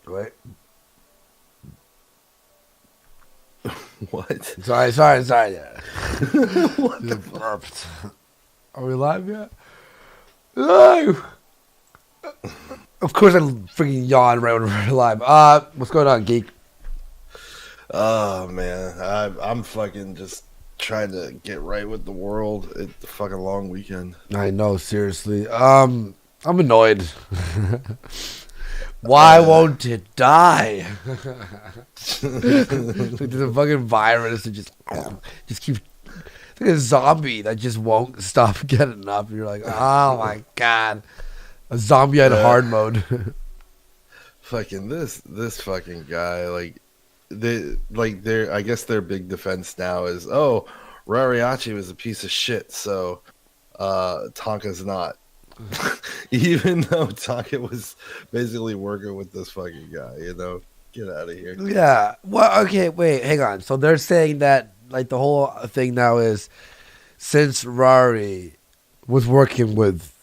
Wait. What? Sorry. Yeah. What the Just fuck? burped. Are we live yet? No. Of course, I freaking yawned right when we're live. What's going on, geek? Oh man, I'm fucking just trying to get right with the world. It's the fucking long weekend. I know, seriously. I'm annoyed. Why won't it die? Like there's a fucking virus that just keeps. It's like a zombie that just won't stop getting up. You're like, oh my god, a zombie in hard mode. Fucking this fucking guy, I guess their big defense now is, oh, Rariachi was a piece of shit, so Tonka's not. Even though Tonka was basically working with this fucking guy, get out of here. Yeah. Well, okay, wait, hang on. So they're saying that like the whole thing now is since Rari was working with,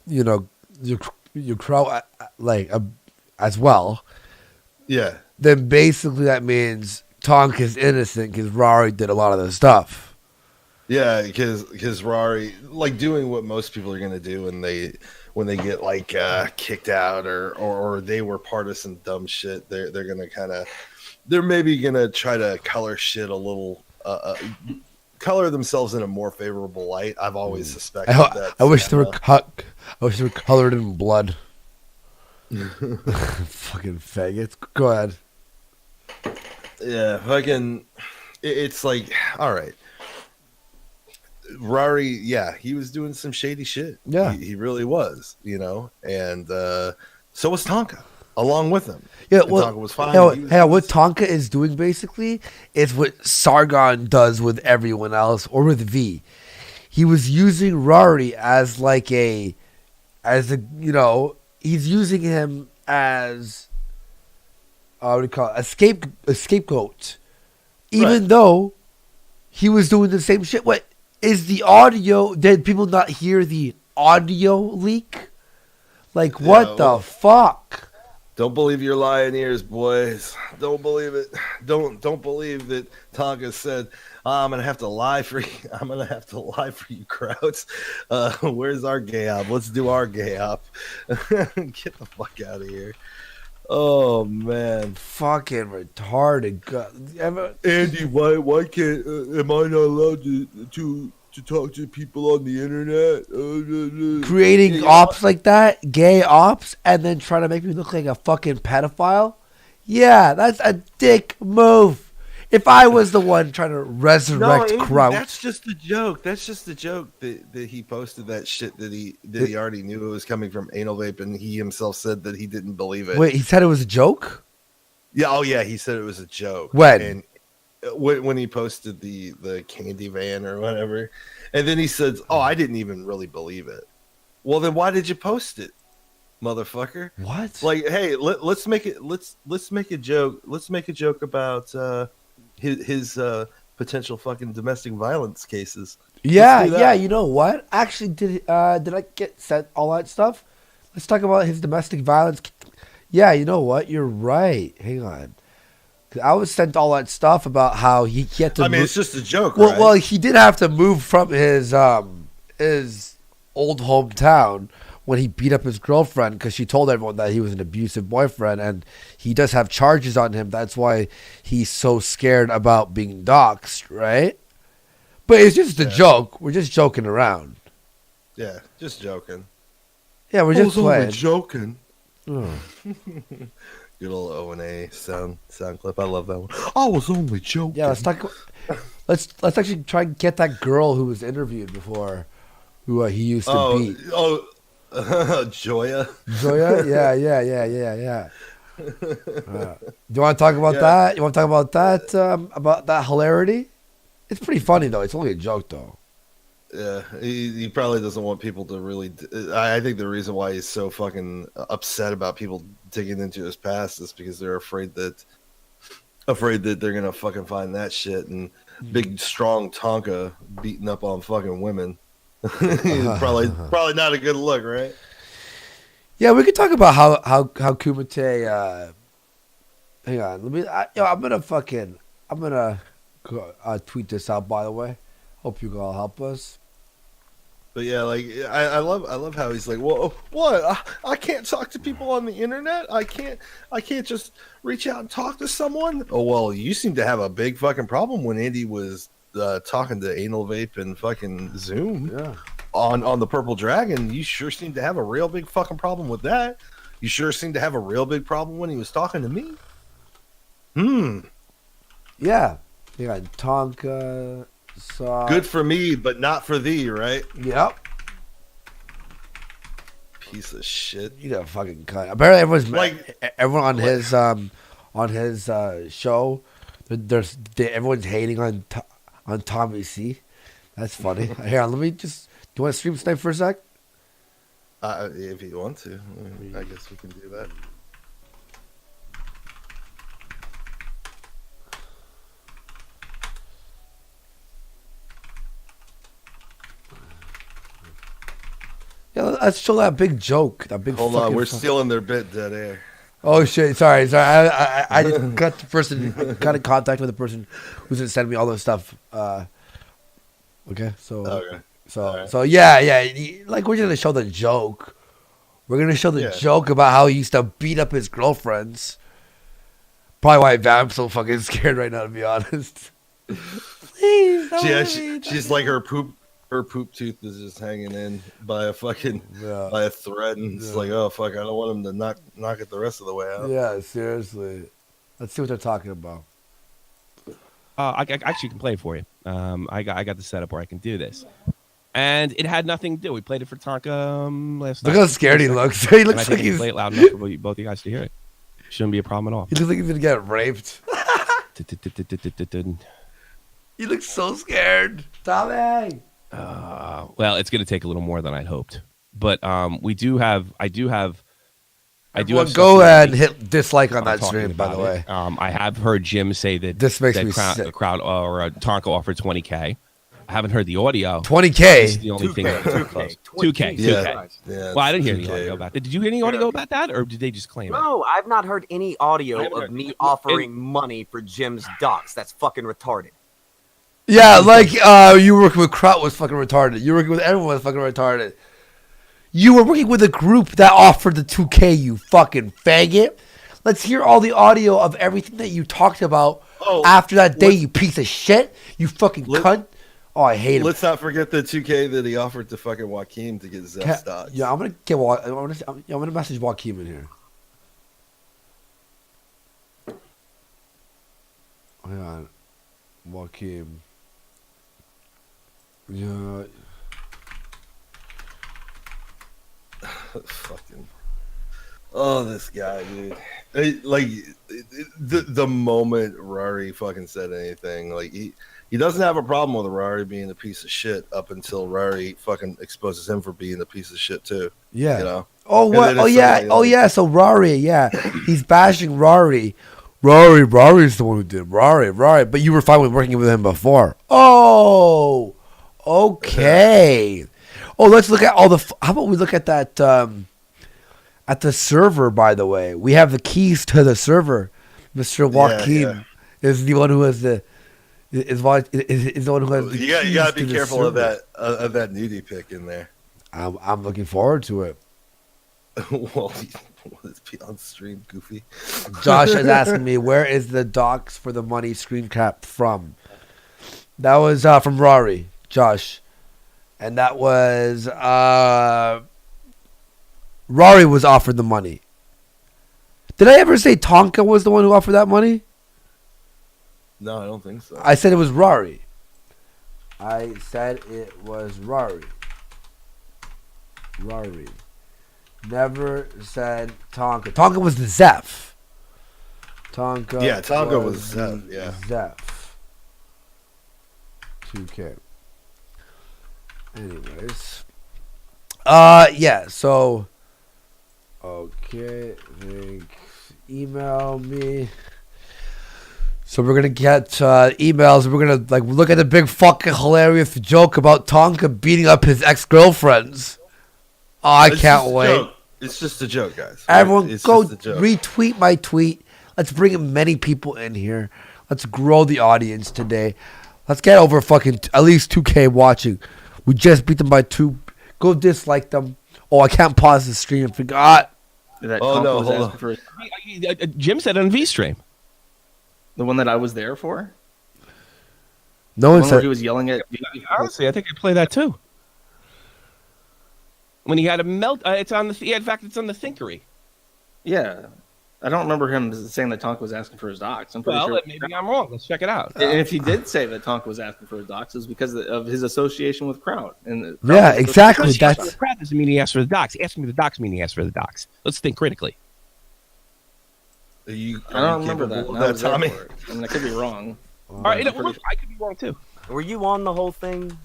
your Kraut as well, Yeah. then basically that means Tonka's innocent because Rari did a lot of the stuff. Yeah, because Rari, like, doing what most people are gonna do when they get like kicked out or they were part of some dumb shit, they're gonna they're maybe gonna try to color shit a little, color themselves in a more favorable light. I've always suspected that. I wish they were colored in blood. Fucking faggots. Go ahead. Yeah, fucking. It's like, all right. Rari, yeah, he was doing some shady shit. Yeah, he really was, and so was Tonka, along with him. Yeah, and well, Tonka was fine. What Tonka is doing basically is what Sargon does with everyone else, or with V. He was using Rari as he's using him as what do you call it? A scapegoat, even though he was doing the same shit. What is the audio? Did people not hear the audio leak? Like, what the fuck? Don't believe your lying ears, boys. Don't believe it. Don't believe that Tonka said, I'm gonna have to lie for you. I'm gonna have to lie for you, Kraut. Where's our gay op? Let's do our gay op. Get the fuck out of here. Oh man, fucking retarded. Andy, why can't? Am I not allowed to talk to people on the internet? Creating ops like that, gay ops, and then trying to make me look like a fucking pedophile? Yeah, that's a dick move. If I was the one trying to resurrect Kraut. That's just a joke. That's just a joke that he posted that shit that he already knew it was coming from Anal Vape, and he himself said that he didn't believe it. Wait, he said it was a joke? Yeah, oh yeah, he said it was a joke. When? And when he posted the candy van or whatever, and then he said, "Oh, I didn't even really believe it." Well, then why did you post it, motherfucker? What? Like, hey, let's make it. Let's make a joke. Let's make a joke about his potential fucking domestic violence cases. Yeah. You know what? Actually, did I get sent all that stuff? Let's talk about his domestic violence. Yeah, you know what? You're right. Hang on. I was sent all that stuff about how he had to. I mean, it's just a joke, right? Well, well, he did have to move from his old hometown when he beat up his girlfriend because she told everyone that he was an abusive boyfriend, and he does have charges on him. That's why he's so scared about being doxxed, right? But it's just a joke. We're just joking around. Yeah, just joking. Yeah, we're just playing. Only joking. Oh. Good old O&A sound clip. I love that one. I was only joking. Yeah, let's talk. Let's actually try and get that girl who was interviewed before, who he used to beat. Joya. Joya, yeah. Do you want to talk about that? You want to talk about that? About that hilarity? It's pretty funny though. It's only a joke though. Yeah, he probably doesn't want people to really. I think the reason why he's so fucking upset about people digging into his past is because they're afraid that they're gonna fucking find that shit and big strong Tonka beating up on fucking women. probably not a good look, right? Yeah, we could talk about how Kumite Hang on. I'm gonna tweet this out. By the way, hope you can all help us. But yeah, like I love how he's like, well, what? I can't talk to people on the internet. I can't just reach out and talk to someone. Oh well, you seem to have a big fucking problem when Andy was talking to Anal Vape and fucking Zoom. Yeah. On the Purple Dragon. You sure seem to have a real big fucking problem with that. You sure seem to have a real big problem when he was talking to me. Yeah. You got Tonka. Good for me, but not for thee, right? Yep. Piece of shit. You know, fucking cunt. Apparently, everyone on his show. Everyone's hating on Tommy C. That's funny. Here, let me just. Do you want to stream snipe for a sec? If you want to, I guess we can do that. Yeah, let's show that big joke. That big. Hold on, we're stealing their bit, dead air. Oh shit! Sorry. I just got the person. Got in contact with the person who's gonna send me all this stuff. Okay, so. Okay. So yeah. Like we're gonna show the joke. We're gonna show the joke about how he used to beat up his girlfriends. Probably why Vamp's so fucking scared right now, to be honest. Please. She's like her poop tooth is just hanging in by a fucking by a thread, and it's like, oh fuck, I don't want him to knock it the rest of the way out. Yeah, seriously. Let's see what they're talking about. I actually can play it for you. I got the setup where I can do this, and it had nothing to do. We played it for Tonka last night. Look how scared he looks. He looks like he's play it loud enough for both you guys to hear it. Shouldn't be a problem at all. He looks like he's gonna get raped. He looks so scared. Tommy. Well, it's gonna take a little more than I'd hoped, but I do have. Go ahead and hit dislike on that stream, by the way. I have heard Jim say that this makes me sick. Kraut or Tonka offered $20K. I haven't heard the audio. $20K. This is the only thing. 2K. Yeah. Well, I didn't hear any audio about that. Did you hear any audio about that, or did they just claim it? No, I've not heard any audio of me offering money for Jim's docs. That's fucking retarded. Yeah, like you were working with Kraut was fucking retarded. You were working with everyone was fucking retarded. You were working with a group that offered the 2K, you fucking faggot. Let's hear all the audio of everything that you talked about after that day, you piece of shit. You fucking cunt. Oh, I hate him. Let's not forget the 2K that he offered to fucking Joaquin to get Zeph stocks. Yeah, I'm gonna message Joaquin in here. Hang on, Joaquin. Yeah. Fucking. Oh, this guy, dude. The moment Rari fucking said anything, like he doesn't have a problem with Rari being a piece of shit up until Rari fucking exposes him for being a piece of shit too. Yeah. You know? Oh what? Oh yeah. Oh yeah. So Rari, yeah, he's bashing Rari. Rari's the one who did Rari. But you were fine with working with him before. Oh, okay. Oh, let's look at all the. How about we look at that? At the server, by the way, we have the keys to the server. Mr. Joaquin is the one who has the. Is the one who has the you gotta be careful of server. that nudie pic in there. I'm looking forward to it. Well, it's beyond stream, goofy. Josh is asking me, where is the docs for the money screen cap from? That was from Rari, Josh. And that was Rari was offered the money. Did I ever say Tonka was the one who offered that money? No, I don't think so. I said it was Rari. I said it was Rari. Rari. Never said Tonka. Tonka was the Zeph. Tonka was Zeph. Yeah. Zeph. 2K. Anyways. Yeah, so. Okay. Thanks. Email me. So we're gonna get emails. We're gonna look at the big fucking hilarious joke about Tonka beating up his ex-girlfriends. Oh, I can't wait. It's just a joke, guys. Everyone go retweet my tweet. Let's bring many people in here. Let's grow the audience today. Let's get over fucking at least 2K watching. We just beat them by 2. Go dislike them. Oh, I can't pause the stream. I forgot. Oh no, hold on. Jim said on V-Stream. The one that I was there for? No The one one where said. he was yelling at Honestly, I think I play that too. When he had a melt, it's on the. Yeah, in fact, it's on the Thinkery. Yeah. I don't remember him saying that Tonka was asking for his docs. I'm pretty Well, sure. maybe I'm wrong. Let's check it out. And if he did say that Tonka was asking for his docs, it was because of his association with Kraut. And Yeah, exactly. That's crap doesn't mean he asked for the docs. Asking for the docs mean he asked for the docs. Let's think critically. Are you I don't remember that. capable I of was that, there Tommy? for it. I mean, I could be wrong. All right, I could be wrong too. Were you on the whole thing?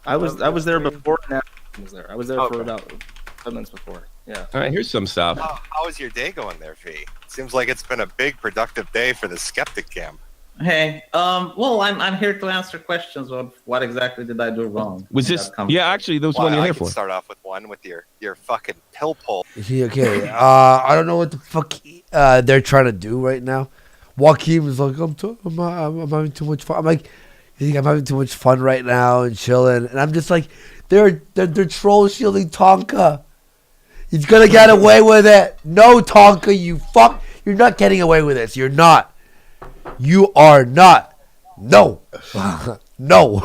I was there before and after I was there. I was there Okay. for about 5 minutes before. Yeah. All right, here's some stuff. How is your day going there, V? Seems like it's been a big, productive day for the skeptic camp. Hey, well, I'm here to answer questions of what exactly did I do wrong. Was in this? that conversation. Yeah, actually, those Well, one you're I here can for. start off with one with your fucking pill pull. He, okay. I don't know what the fuck they're trying to do right now. Joaquin was like, I'm having too much fun. I'm like, you think I'm having too much fun right now and chilling? And I'm just like, they're troll shielding Tonka. He's gonna get away with it. No, Tonka, you fuck. You're not getting away with this. You're not. You are not. No. No.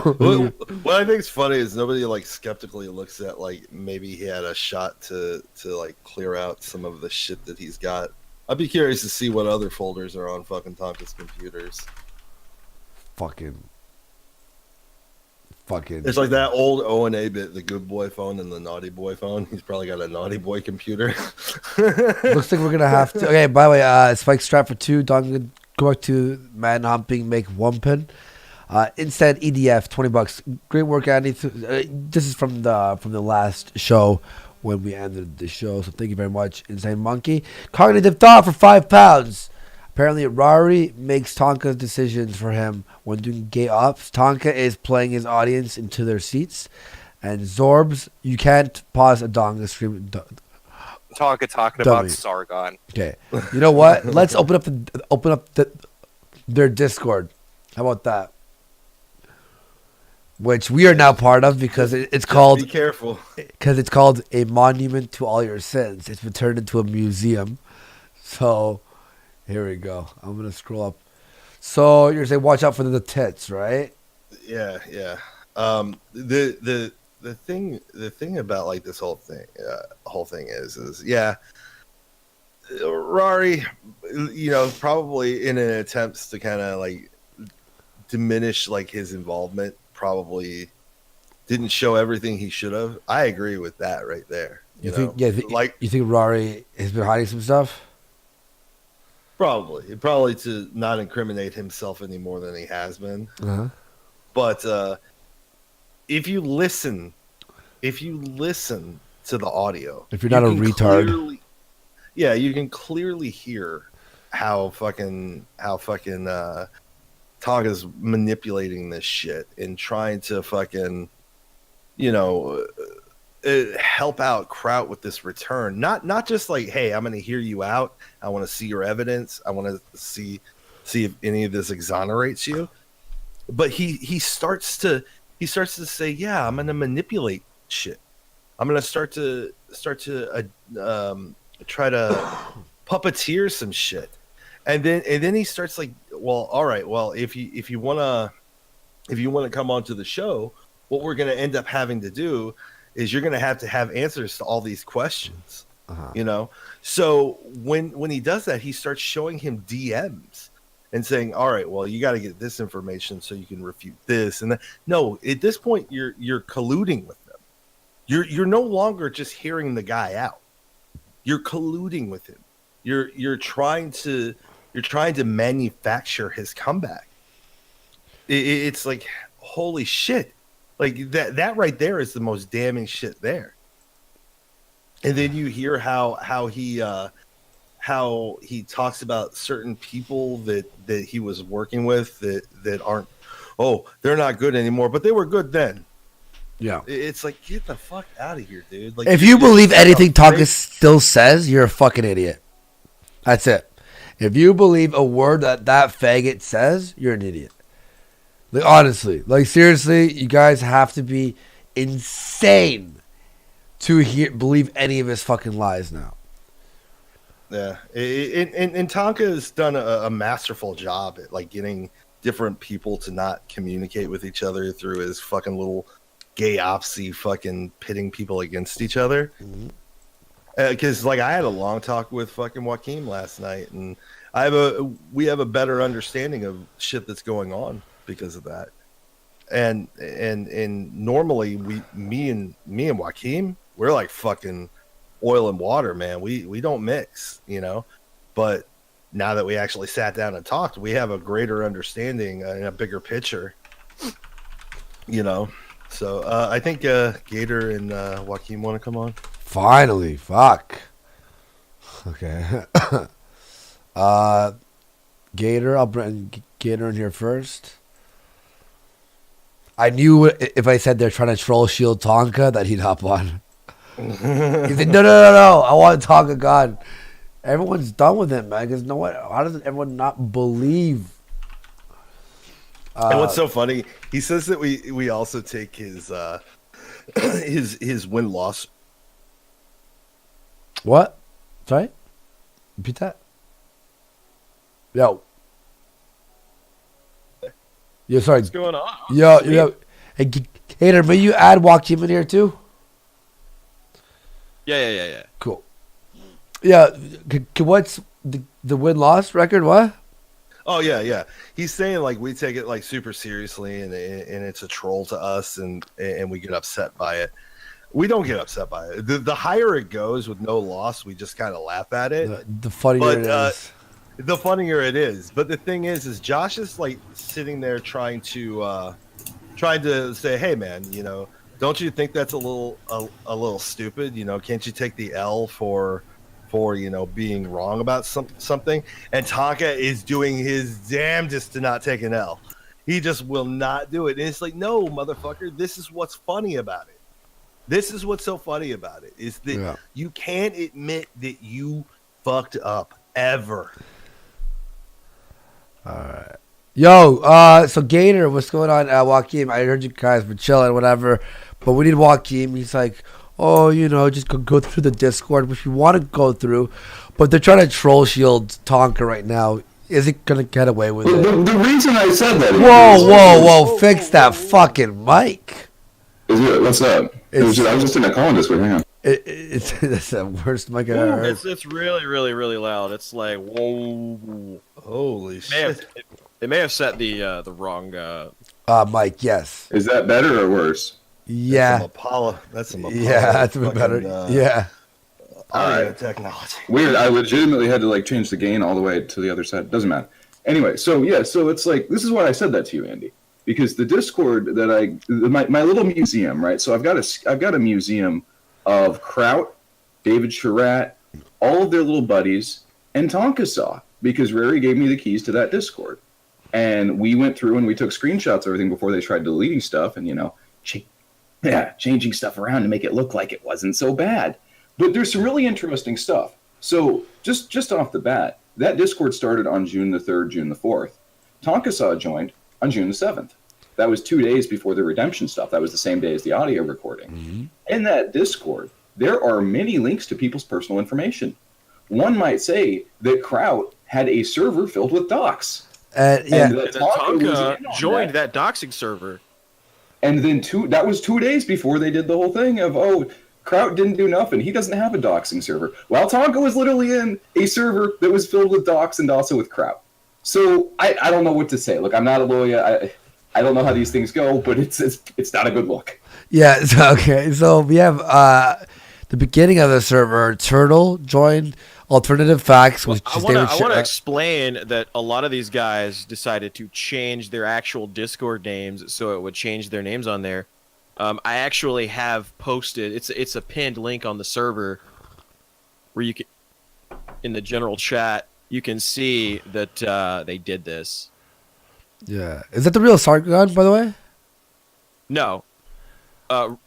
What I think is funny is nobody like skeptically looks at like maybe he had a shot to like clear out some of the shit that he's got. I'd be curious to see what other folders are on fucking Tonka's computers. Fucking. It's like that old O&A bit, the good boy phone and the naughty boy phone. He's probably got a naughty boy computer. Looks like we're gonna have to. Okay, by the way, Spike strap for 2. Don, go back to man humping, make 1 pin. Instead, EDF, $20. Great work, Andy. This is from the last show when we ended the show. So thank you very much, Insane Monkey. Cognitive Thought for £5. Apparently, Rari makes Tonka's decisions for him when doing gay ops. Tonka is playing his audience into their seats. And Zorbs, you can't pause a Donga stream. Talking about Dummy. Sargon. Okay, you know what? Let's open up their Discord. How about that? Which we are now part of because it's called. Be careful. Because it's called a monument to all your sins. It's been turned into a museum. So, here we go. I'm gonna scroll up. So you're saying watch out for the tits, right? Yeah. The thing about like this whole thing is yeah, Rari, probably in an attempt to kind of like diminish like his involvement, probably didn't show everything he should have. I agree with that right there. You think Rari has been hiding some stuff? Probably to not incriminate himself any more than he has been. Uh-huh. But if you listen to the audio, If you're not a retard, you can clearly hear how fucking Tonka's manipulating this shit and trying to fucking help out Kraut with this return. Not just like, hey, I'm going to hear you out. I want to see your evidence. I want to see if any of this exonerates you. But he starts to say, yeah, I'm going to manipulate shit. I'm going to start to try to puppeteer some shit. And then he starts like, well, all right, well, if you want to come onto the show, what we're going to end up having to do is you're going to have answers to all these questions. Uh-huh. So when he does that, he starts showing him DMs and saying, all right, well, you got to get this information so you can refute this and that. No, at this point, you're colluding with them. You're no longer just hearing the guy out. You're colluding with him. You're trying to manufacture his comeback. It's like, holy shit. Like that right there is the most damning shit there. And then you hear how he talks about certain people that he was working with that aren't, they're not good anymore, but they were good then. yeah. It's like, get the fuck out of here, dude. Like, If you believe anything Tonka still says, you're a fucking idiot. That's it. If you believe a word that faggot says, you're an idiot. Like, honestly, like, seriously, you guys have to be insane to believe any of his fucking lies now. Yeah, and Tonka has done a masterful job at like getting different people to not communicate with each other through his fucking little gay opsy fucking pitting people against each other. Because like I had a long talk with fucking Joaquin last night, and we have a better understanding of shit that's going on because of that. And normally me and Joaquin, we're like fucking oil and water, man. We don't mix, you know. But now that we actually sat down and talked, we have a greater understanding and a bigger picture, you know. So I think Gator and Joaquin want to come on. Finally, fuck. Okay. Gator, I'll bring Gator in here first. I knew if I said they're trying to troll shield Tonka that he'd hop on. He said, no, I want Tonka gone. Everyone's done with him, man. Because you know what? How does everyone not believe? And what's so funny? He says that we also take his win-loss. What? Sorry? Repeat that? Yo. Yo, sorry. What's going on? Yo. Hey, Gator, may you add Joaquin in here too? Yeah. Cool. Yeah, what's the win-loss record? What? Oh yeah. He's saying like we take it like super seriously, and it's a troll to us, and we get upset by it. We don't get upset by it. The higher it goes with no loss, we just kind of laugh at it. The funnier it is. The funnier it is. But the thing is Josh is like sitting there trying to say, hey man, you know, don't you think that's a little stupid? You know, can't you take the L for you know being wrong about something? And Tonka is doing his damnedest to not take an L. He just will not do it. And it's like, no, motherfucker, this is what's funny about it. This is what's so funny about it is that you can't admit that you fucked up ever. All right. Yo, so Gator, what's going on? Joaquin, I heard you guys were chilling, whatever, but we need Joaquin. He's like, oh, you know, just go through the Discord, which we want to go through, but they're trying to troll shield Tonka right now. Is he going to get away with it? The reason I said that... Whoa, fix that fucking mic. What's up? I was just in a call on Discord. Hang on. It's the worst mic I ever heard. It's really, really, really loud. It's like, whoa. Holy shit. They may have set the wrong... mic, yes. Is that better or worse? Yeah. That's some Apollo. Yeah, that's a bit better. Yeah. Audio technology. Weird. I legitimately had to like change the gain all the way to the other side. Doesn't matter. Anyway, so it's like, this is why I said that to you, Andy. Because the Discord that my little museum, right? So I've got a museum of Kraut, David Charat, all of their little buddies, and Tonkasaw, because Rary gave me the keys to that Discord. And we went through and we took screenshots of everything before they tried deleting stuff and, you know, changing stuff around to make it look like it wasn't so bad. But there's some really interesting stuff. So just off the bat, that Discord started on June the 3rd, June the 4th. Tonkasaw joined on June the 7th. That was 2 days before the redemption stuff. That was the same day as the audio recording. Mm-hmm. In that Discord, there are many links to people's personal information. One might say that Kraut had a server filled with docs. And Tonka joined that doxing server. And then that was 2 days before they did the whole thing of, Kraut didn't do nothing. He doesn't have a doxing server. While Tonka was literally in a server that was filled with docs and also with Kraut. So I don't know what to say. Look, I'm not a lawyer. I don't know how these things go, but it's not a good look. Yeah, okay. So we have the beginning of the server, Turtle joined Alternative Facts. Well, I want to explain that a lot of these guys decided to change their actual Discord names so it would change their names on there. I actually have posted, it's a pinned link on the server where you can, in the general chat, you can see that they did this. Yeah. Is that the real Sargon, by the way? No.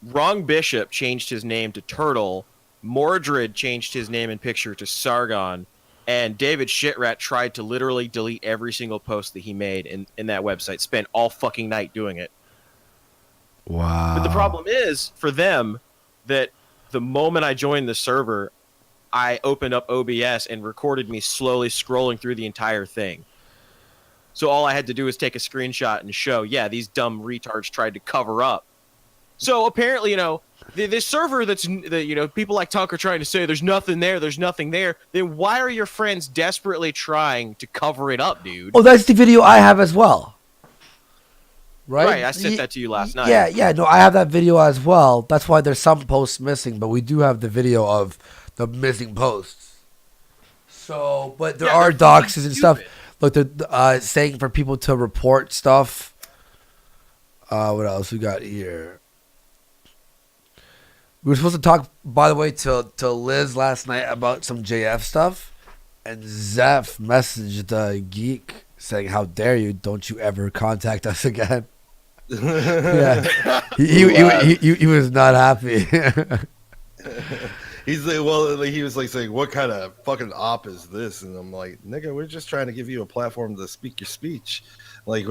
Wrong Bishop changed his name to Turtle. Mordred changed his name and picture to Sargon. And David Shitrat tried to literally delete every single post that he made in that website. Spent all fucking night doing it. Wow. But the problem is for them that the moment I joined the server, I opened up OBS and recorded me slowly scrolling through the entire thing. So all I had to do was take a screenshot and show, yeah, these dumb retards tried to cover up. So apparently, this server people like Tonk are trying to say there's nothing there, then why are your friends desperately trying to cover it up, dude? Oh, that's the video I have as well. Right? I sent that to you last night. Yeah, no, I have that video as well. That's why there's some posts missing, but we do have the video of the missing posts. So, but there are doxes and stuff. Look, they're saying for people to report stuff. What else we got here? We were supposed to talk, by the way, to Liz last night about some JF stuff, and Zeph messaged Geek saying, "How dare you? Don't you ever contact us again?" Yeah, he was not happy. He's like, well, he was like saying, "What kind of fucking op is this?" And I'm like, "Nigga, we're just trying to give you a platform to speak your speech." Like,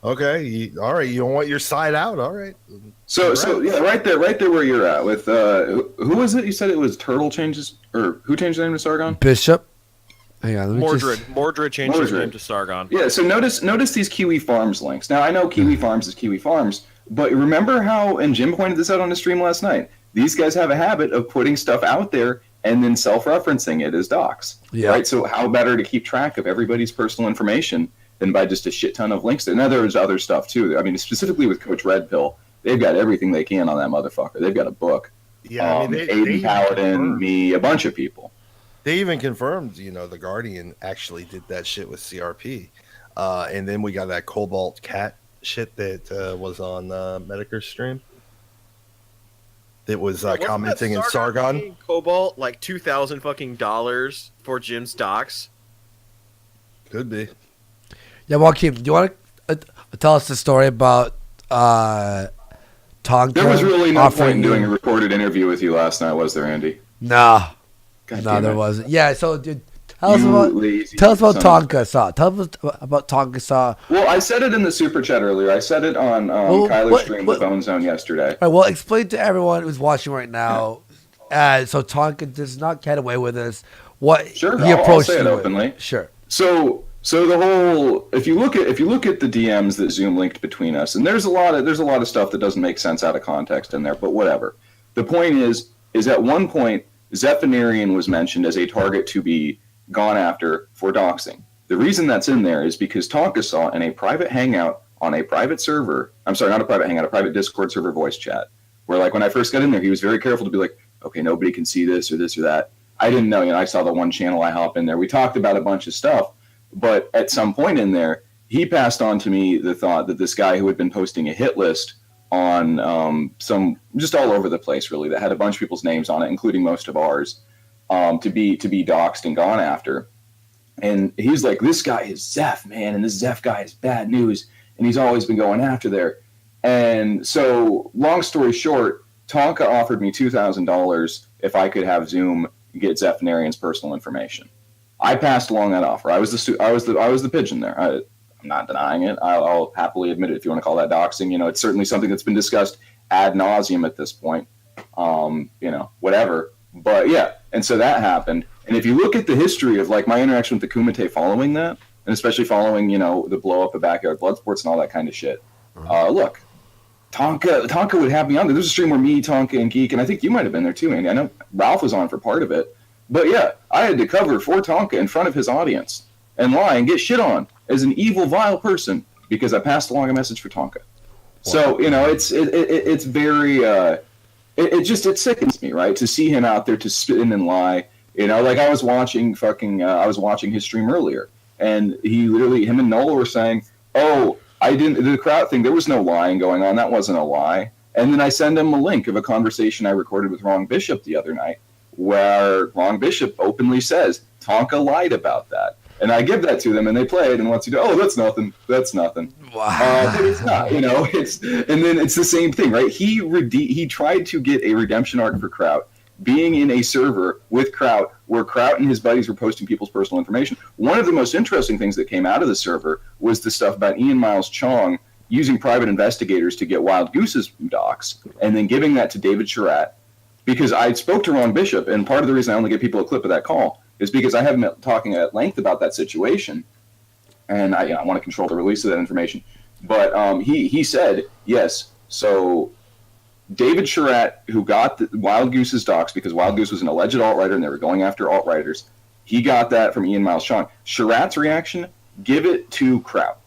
okay, all right, you don't want your side out, all right. So yeah, right there where you're at with who was it? You said it was Turtle changes, or who changed the name to Sargon? Bishop. Hang on, Mordred changed his name to Sargon. Yeah, so notice these Kiwi Farms links. Now I know Kiwi Farms is Kiwi Farms, but remember how, and Jim pointed this out on the stream last night, these guys have a habit of putting stuff out there and then self-referencing it as docs. Yeah. Right? So how better to keep track of everybody's personal information than by just a shit ton of links there. Now there's other stuff too. I mean, specifically with Coach Red Pill, they've got everything they can on that motherfucker. They've got a book. Yeah, I mean, Aiden Paladin, me, a bunch of people. They even confirmed, the Guardian actually did that shit with CRP. And then we got that Cobalt Cat shit that was on Medicare's stream. That was commenting in Sargon. Cobalt like $2,000 for Jim's docs. Could be. Yeah, Joaquin, do you want to tell us the story about Tonka? There was really no point in doing a recorded interview with you last night, was there, Andy? Nah. No, there wasn't. Yeah, so dude, tell us about Tonkasaw. Tell us about Tonkasaw. Well, I said it in the super chat earlier. I said it on Kyler's stream with Bone Zone yesterday. All right, well, explain to everyone who's watching right now. So Tonka does not get away with this. What he approached I'll say it openly. Sure. So the whole, if you look at the DMs that Zoom linked between us, and there's a lot of stuff that doesn't make sense out of context in there, but whatever. The point is at one point, Zephanian was mentioned as a target to be gone after for doxing. The reason that's in there is because Tonkasaw in a private hangout on a private server, I'm sorry, not a private hangout, a private Discord server voice chat, where like when I first got in there, he was very careful to be like, okay, nobody can see this or that. I didn't know, I saw the one channel, I hop in there. We talked about a bunch of stuff, but at some point in there, he passed on to me the thought that this guy who had been posting a hit list on some, just all over the place really, that had a bunch of people's names on it, including most of ours, to be doxed and gone after. And he's like, this guy is Zeph, man, and this Zeph guy is bad news, and he's always been going after there. And so, long story short, Tonka offered me $2,000 if I could have Zoom get Zephanian's personal information. I passed along that offer. I was the pigeon there. I'm not denying it. I'll happily admit it if you want to call that doxing. It's certainly something that's been discussed ad nauseum at this point. Whatever. But yeah, and so that happened. And if you look at the history of like my interaction with the Kumite following that, and especially following, the blow up of Backyard Blood Sports and all that kind of shit, look, Tonka would have me on there. There's a stream where me, Tonka, and Geek, and I think you might have been there too, Andy. I know Ralph was on for part of it. But yeah, I had to cover for Tonka in front of his audience and lie and get shit on as an evil, vile person because I passed along a message for Tonka. So, it's very, it sickens me, right? To see him out there to spin and lie. Like I was watching his stream earlier, and him and Nola were saying, oh, the Kraut thing, there was no lying going on. That wasn't a lie. And then I send him a link of a conversation I recorded with Wrong Bishop the other night, where Wrong Bishop openly says, Tonka lied about that. And I give that to them, and they play it, and once you go, oh, that's nothing. Wow. But it's not, and then it's the same thing, right? He tried to get a redemption arc for Kraut, being in a server with Kraut, where Kraut and his buddies were posting people's personal information. One of the most interesting things that came out of the server was the stuff about Ian Miles Chong using private investigators to get Wild Goose's docs, and then giving that to David Surratt. Because I spoke to Ron Bishop, and part of the reason I only give people a clip of that call is because I have been talking at length about that situation, and I want to control the release of that information. But he said, yes, so David Surratt, who got the Wild Goose's docs, because Wild Goose was an alleged alt-writer and they were going after alt-writers, he got that from Ian Miles Chong. Surratt's reaction, give it to Kraut.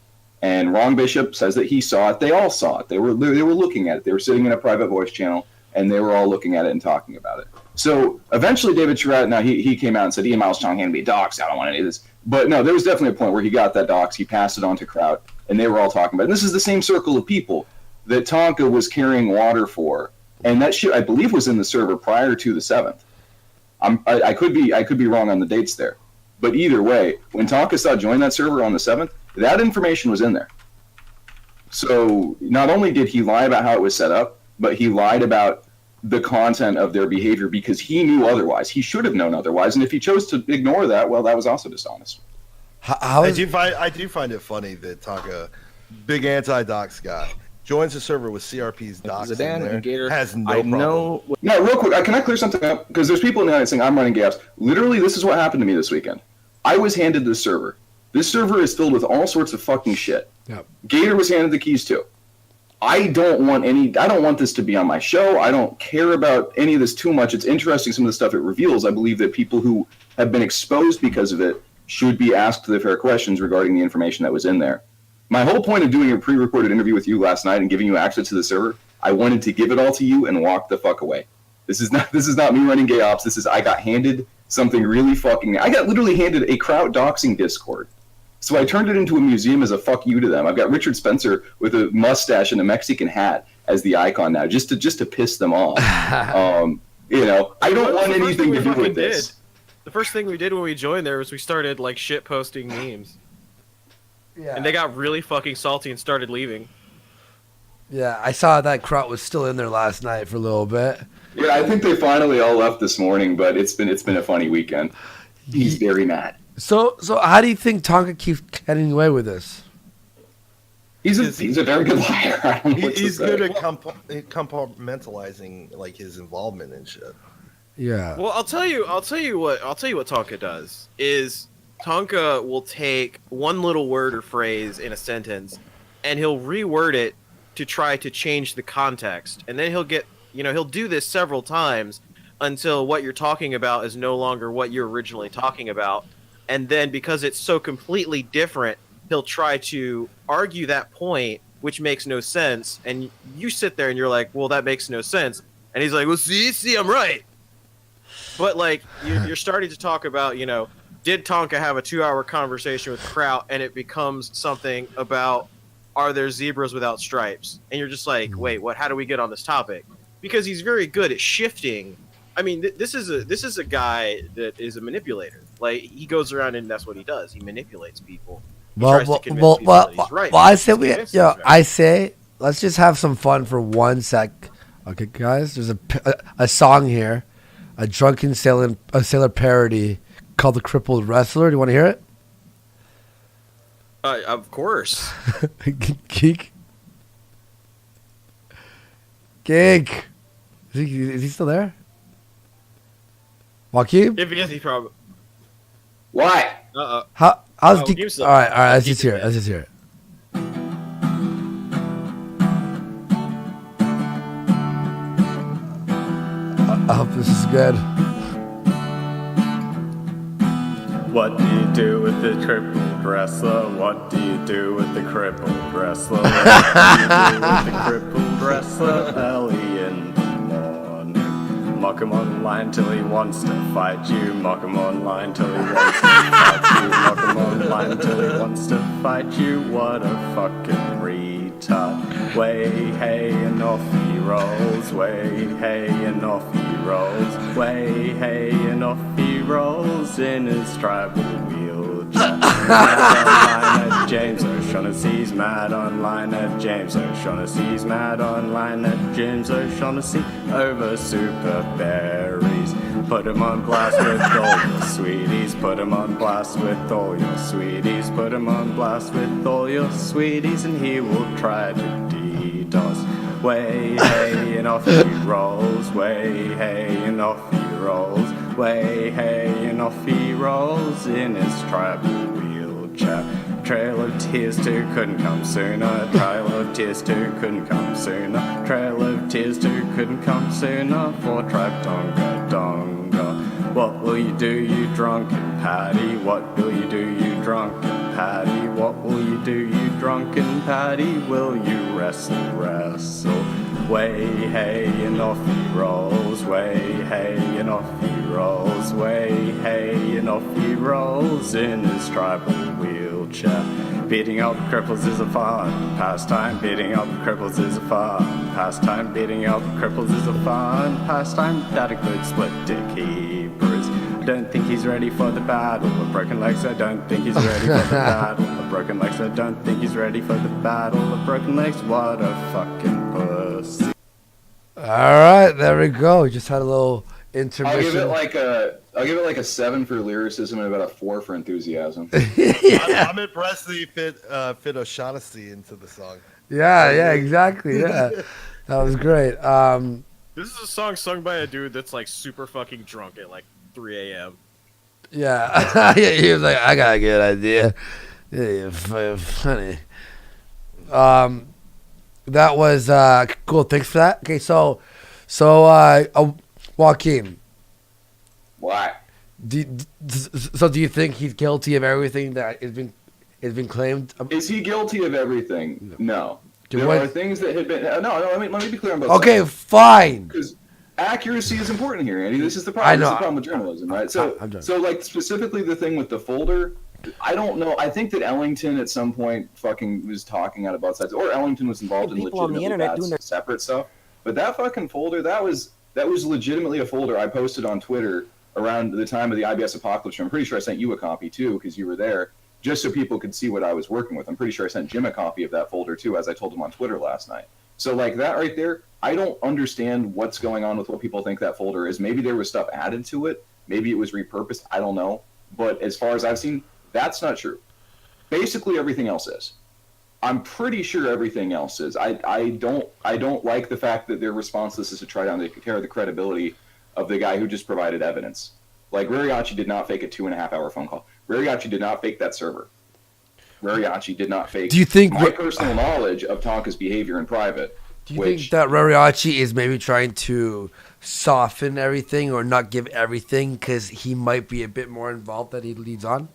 And Ron Bishop says that he saw it. They all saw it. They were looking at it. They were sitting in a private voice channel, and they were all looking at it and talking about it. So eventually David Surratt, now he came out and said, Ian Miles Chong handed me docs. I don't want any of this. But no, there was definitely a point where he got that docs. He passed it on to Kraut, and they were all talking about it. And this is the same circle of people that Tonka was carrying water for. And that shit, I believe, was in the server prior to the 7th. I could be wrong on the dates there. But either way, when Tonkasaw joined that server on the 7th, that information was in there. So not only did he lie about how it was set up, but he lied about the content of their behavior because he knew otherwise. He should have known otherwise. And if he chose to ignore that, well, that was also dishonest. I do find it funny that Tonka, big anti-docs guy, joins the server with CRP's docs in there, Gator, has no I problem. know. Now, real quick, can I clear something up? Because there's people in the audience saying I'm running gaps. Literally, this is what happened to me this weekend. I was handed this server. This server is filled with all sorts of fucking shit. Yep. Gator was handed the keys too. I don't want this to be on my show. I don't care about any of this too much. It's interesting, some of the stuff it reveals. I believe that people who have been exposed because of it should be asked the fair questions regarding the information that was in there. My whole point of doing a pre-recorded interview with you last night and giving you access to the server, I wanted to give it all to you and walk the fuck away. This is not me running gay ops. I got handed something really fucking... I got literally handed a Kraut doxing Discord. So I turned it into a museum as a fuck you to them. I've got Richard Spencer with a mustache and a Mexican hat as the icon now, just to piss them off. I don't want anything to do with this. The first thing we did when we joined there was we started like shit posting memes. Yeah. And they got really fucking salty and started leaving. Yeah, I saw that Kraut was still in there last night for a little bit. Yeah, I think they finally all left this morning, but it's been a funny weekend. He's very mad. So how do you think Tonka keeps getting away with this? He's a very good liar. I don't know what to He's say. good at compartmentalizing like his involvement and shit. Yeah. Well, I'll tell you what Tonka does is Tonka will take one little word or phrase in a sentence and he'll reword it to try to change the context. And then he'll do this several times until what you're talking about is no longer what you're originally talking about. And then because it's so completely different, he'll try to argue that point, which makes no sense. And you sit there and you're like, well, that makes no sense. And he's like, well, see, I'm right. But like, you're starting to talk about, did Tonka have a 2-hour conversation with Kraut, and it becomes something about, are there zebras without stripes? And you're just like, wait, what? How do we get on this topic? Because he's very good at shifting. I mean, this is a guy that is a manipulator. Like, he goes around and that's what he does. He manipulates people. He tries to convince people that he's right. I say let's just have some fun for 1 sec. Okay, guys, there's a song here, a drunken sailor parody called "The Crippled Wrestler." Do you want to hear it? Of course. Geek. Is he still there? Joaquin? If he is, he probably. What? How's Oh, Geek? Geek's All right. Let's Geek's just hear it. dead. Let's just hear it. I hope this is good. What do you do with the crippled wrestler? What do you do with the crippled wrestler? What do you do with the crippled wrestler early in the morning? Mock him online till he wants to fight you. Mock him online till he wants to fight you. Mock him online till he wants to fight you. What a fucking retard. Way, hey, and off he rolls. Way, hey, and off he rolls. Way, hey, and off he rolls in his tribal wheelchair. Mad online at James O'Shaughnessy's mad online at James O'Shaughnessy's mad online at James O'Shaughnessy over super berries. Put him on blast with all your sweeties. Put him on blast with all your sweeties. Put him on blast with all your sweeties, and he will try to DDoS. Way, hey, and off he rolls. Way, hey, and off he rolls. Way, hey, and off he rolls in his tribal wheelchair. Trail of Tears 2 couldn't come sooner. Trail of Tears 2 couldn't come sooner. Trail of Tears 2 couldn't come sooner for Tribe Donga Donga. What will you do, you drunken Paddy? What will you do, you drunken Paddy? What will you do, you drunken Paddy? Will you wrestle, wrestle? Way, hey, and off he rolls. Way, hey, and off he rolls. Way, hey, and off he rolls in his tribal wheelchair. Beating up cripples is a fun pastime. Beating up cripples is a fun pastime. Beating up cripples is a fun pastime. That a good split dick Hebrews. Don't think he's ready for the battle of broken legs. I don't think he's ready for the battle of broken legs. I don't think he's ready for the battle of broken legs. What a fucking pussy. All right, there we go. Just had a little intermission. I'll give it like a 7 for lyricism and about a 4 for enthusiasm. I'm impressed that you fit O'Shaughnessy into the song. Yeah, exactly. Yeah, that was great. This is a song sung by a dude that's like super fucking drunk at like 3 a.m. Yeah, he was like, I got a good idea. Yeah, funny. That was cool. Thanks for that. Okay, so Joaquin. What? Do you think he's guilty of everything that has been claimed? Is he guilty of everything? No. Dude, there what? are things that had been. No. Let me be clear on both. Okay, sides. fine. Because accuracy is important here, Andy. This is the problem. I know. This is the problem with journalism, right? So like specifically the thing with the folder. I don't know. I think that Ellington at some point fucking was talking out of both sides, or Ellington was involved in People on the legitimately internet bad doing their- separate stuff. But that fucking folder, that was legitimately a folder I posted on Twitter around the time of the IBS Apocalypse. I'm pretty sure I sent you a copy too, because you were there, just so people could see what I was working with. I'm pretty sure I sent Jim a copy of that folder too, as I told him on Twitter last night. So like that right there, I don't understand what's going on with what people think that folder is. Maybe there was stuff added to it. Maybe it was repurposed. I don't know. But as far as I've seen, that's not true. Basically everything else is. I'm pretty sure everything else is. I don't like the fact that their response to this is to try to tear the credibility of the guy who just provided evidence. Like, Rariachi did not fake a 2.5-hour phone call. Rariachi did not fake that server. Rariachi did not fake my personal knowledge of Tonka's behavior in private. Do you think that Rariachi is maybe trying to soften everything or not give everything because he might be a bit more involved that he leads on?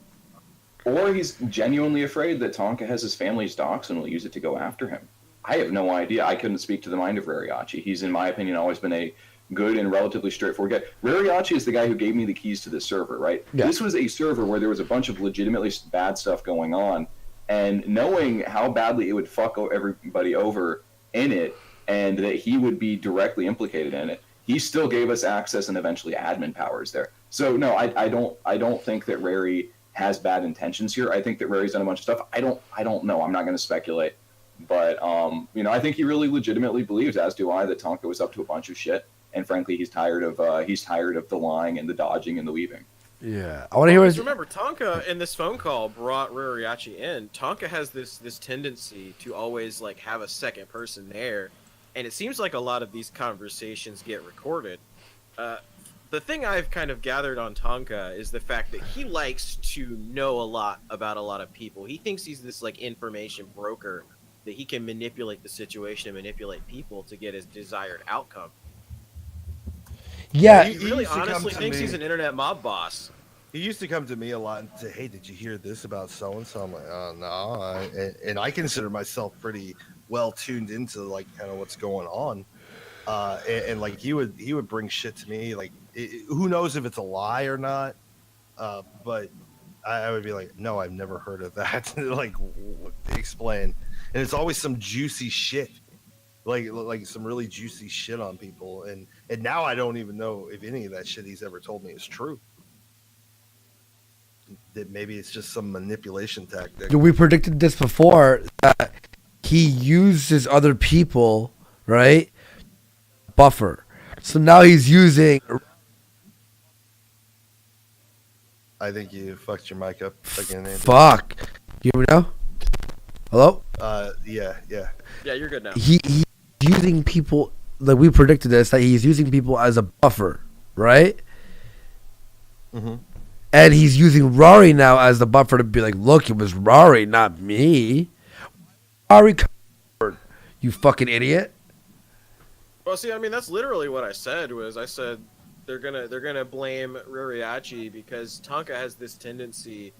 Or he's genuinely afraid that Tonka has his family's docs and will use it to go after him. I have no idea. I couldn't speak to the mind of Rariachi. He's, in my opinion, always been a good and relatively straightforward guy. Rariachi is the guy who gave me the keys to this server, right? Yeah. This was a server where there was a bunch of legitimately bad stuff going on, and knowing how badly it would fuck everybody over in it, and that he would be directly implicated in it, he still gave us access and eventually admin powers there. So no, I don't think that Rary has bad intentions here. I think that Rary's done a bunch of stuff. I don't know. I'm not going to speculate, but I think he really legitimately believes, as do I, that Tonka was up to a bunch of shit. And frankly, he's tired of the lying and the dodging and the weaving. Yeah, I want to hear his. Remember, Tonka in this phone call brought Rariachi in. Tonka has this tendency to always like have a second person there, and it seems like a lot of these conversations get recorded. The thing I've kind of gathered on Tonka is the fact that he likes to know a lot about a lot of people. He thinks he's this like information broker, that he can manipulate the situation and manipulate people to get his desired outcome. Yeah, he really honestly thinks he's an internet mob boss. He used to come to me a lot and say, "Hey, did you hear this about so and so?" I'm like, "Oh no," and I consider myself pretty well tuned into like kind of what's going on. And like he would bring shit to me, like who knows if it's a lie or not, but I would be like, "No, I've never heard of that." Like, explain. And it's always some juicy shit. Like some really juicy shit on people, and now I don't even know if any of that shit he's ever told me is true. That maybe it's just some manipulation tactic. We predicted this before, that he uses other people, right? Buffer. So now he's using I think you fucked your mic up again, Andy. Fuck. You hear me now? Hello? Yeah. Yeah, you're good now. He's using people, like we predicted this, that he's using people as a buffer, right? Mm-hmm. And he's using Rory now as the buffer to be like, look, it was Rory, not me. Rory, you fucking idiot. Well, see, I mean, that's literally what I said. I said they're gonna blame Ruriachi because Tonka has this tendency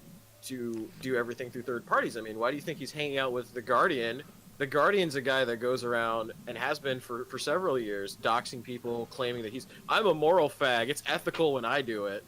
to do everything through third parties. I mean, why do you think he's hanging out with the Guardian? The Guardian's a guy that goes around and has been for several years, doxing people, claiming that I'm a moral fag. It's ethical when I do it,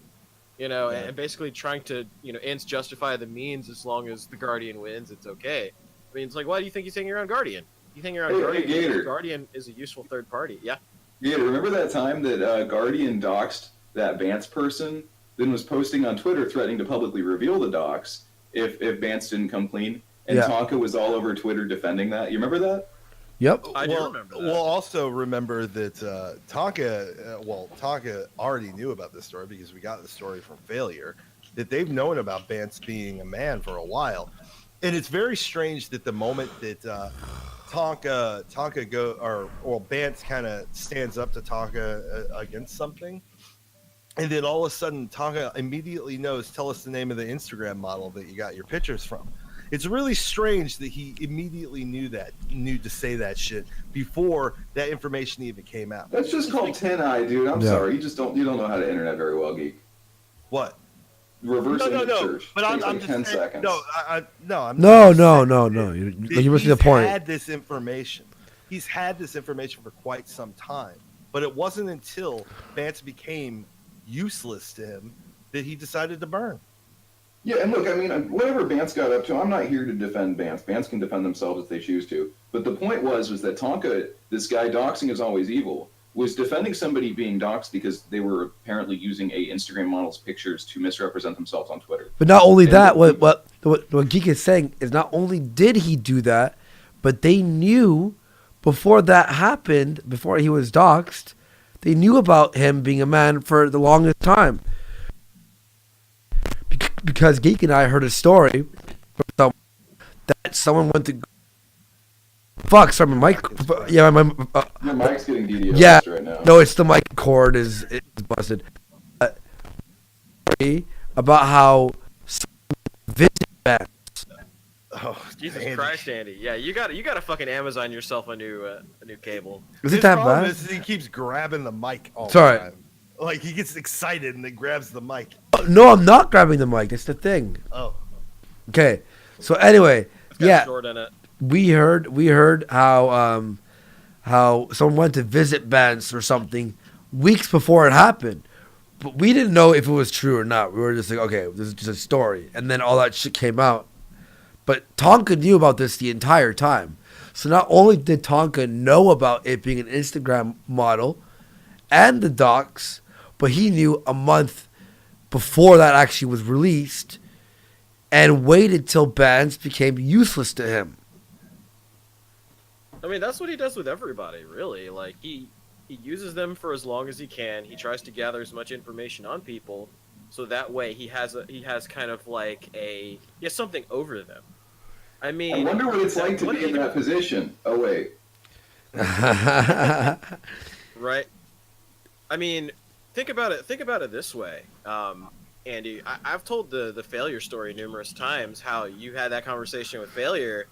and basically trying to, ends justify the means as long as the Guardian wins. It's okay. I mean, it's like, why do you think he's hanging around Guardian? You think you're on Guardian? Gator. Guardian is a useful third party. Yeah. Yeah, remember that time that Guardian doxed that Vance person, then was posting on Twitter threatening to publicly reveal the dox if Vance didn't come clean? And Tonka was all over Twitter defending that. You remember that? Yep. I do remember that. We'll also remember that Tonka already knew about this story because we got the story from Failure, that they've known about Vance being a man for a while. And it's very strange that the moment that Tonka Bance kind of stands up to Tonka against something, and then all of a sudden Tonka immediately knows, tell us the name of the Instagram model that you got your pictures from. It's really strange that he immediately knew to say that shit before that information even came out. That's just called 10-eye, dude. I'm sorry. You don't know how to internet very well, geek. What? Reverse image search. But takes I'm like 10 just seconds. No. You're missing the point. He's had this information for quite some time, but it wasn't until Vance became useless to him that he decided to burn. Yeah, and look, I mean, whatever Vance got up to, I'm not here to defend Vance. Vance can defend themselves if they choose to. But the point was that Tonka, this guy doxing is always evil, was defending somebody being doxed because they were apparently using a Instagram model's pictures to misrepresent themselves on Twitter. But not only that, what Geek is saying is not only did he do that, but they knew before that happened, before he was doxed, they knew about him being a man for the longest time. Because Geek and I heard a story that someone went to... Fuck, sorry, my mic... Yeah, your mic's getting DDoS right now. No, it's the mic cord is busted. About how visit bans. Oh, Jesus Andy. Christ, Andy! Yeah, you got to fucking Amazon yourself a new cable. Is it that bad? He keeps grabbing the mic all the time. Like he gets excited and then grabs the mic. No, I'm not grabbing the mic. That's the thing. Oh. Okay. So anyway, Short in it. We heard how someone went to visit Vance or something weeks before it happened, but we didn't know if it was true or not. We were just like, okay, this is just a story, and then all that shit came out. But Tonka knew about this the entire time. So not only did Tonka know about it being an Instagram model and the docs, but he knew a month before that actually was released and waited till bands became useless to him. I mean, that's what he does with everybody, really. Like, he uses them for as long as he can. He tries to gather as much information on people, so that way he has kind of like he has something over them. I mean, I wonder what it's like to be in that position. Oh wait. Right. I mean, think about it this way, Andy. I've told the Failure story numerous times. How you had that conversation with Failure,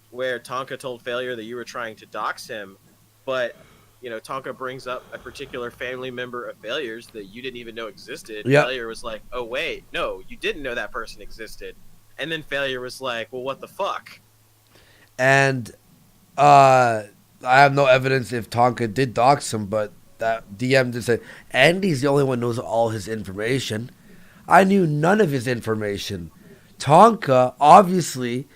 where Tonka told Failure that you were trying to dox him, but Tonka brings up a particular family member of Failure's that you didn't even know existed. Yep. Failure was like, "Oh wait, no, you didn't know that person existed," and then Failure was like, "Well, what the fuck?" And I have no evidence if Tonka did dox him, but that DM just said Andy's the only one who knows all his information. I knew none of his information. Tonka obviously.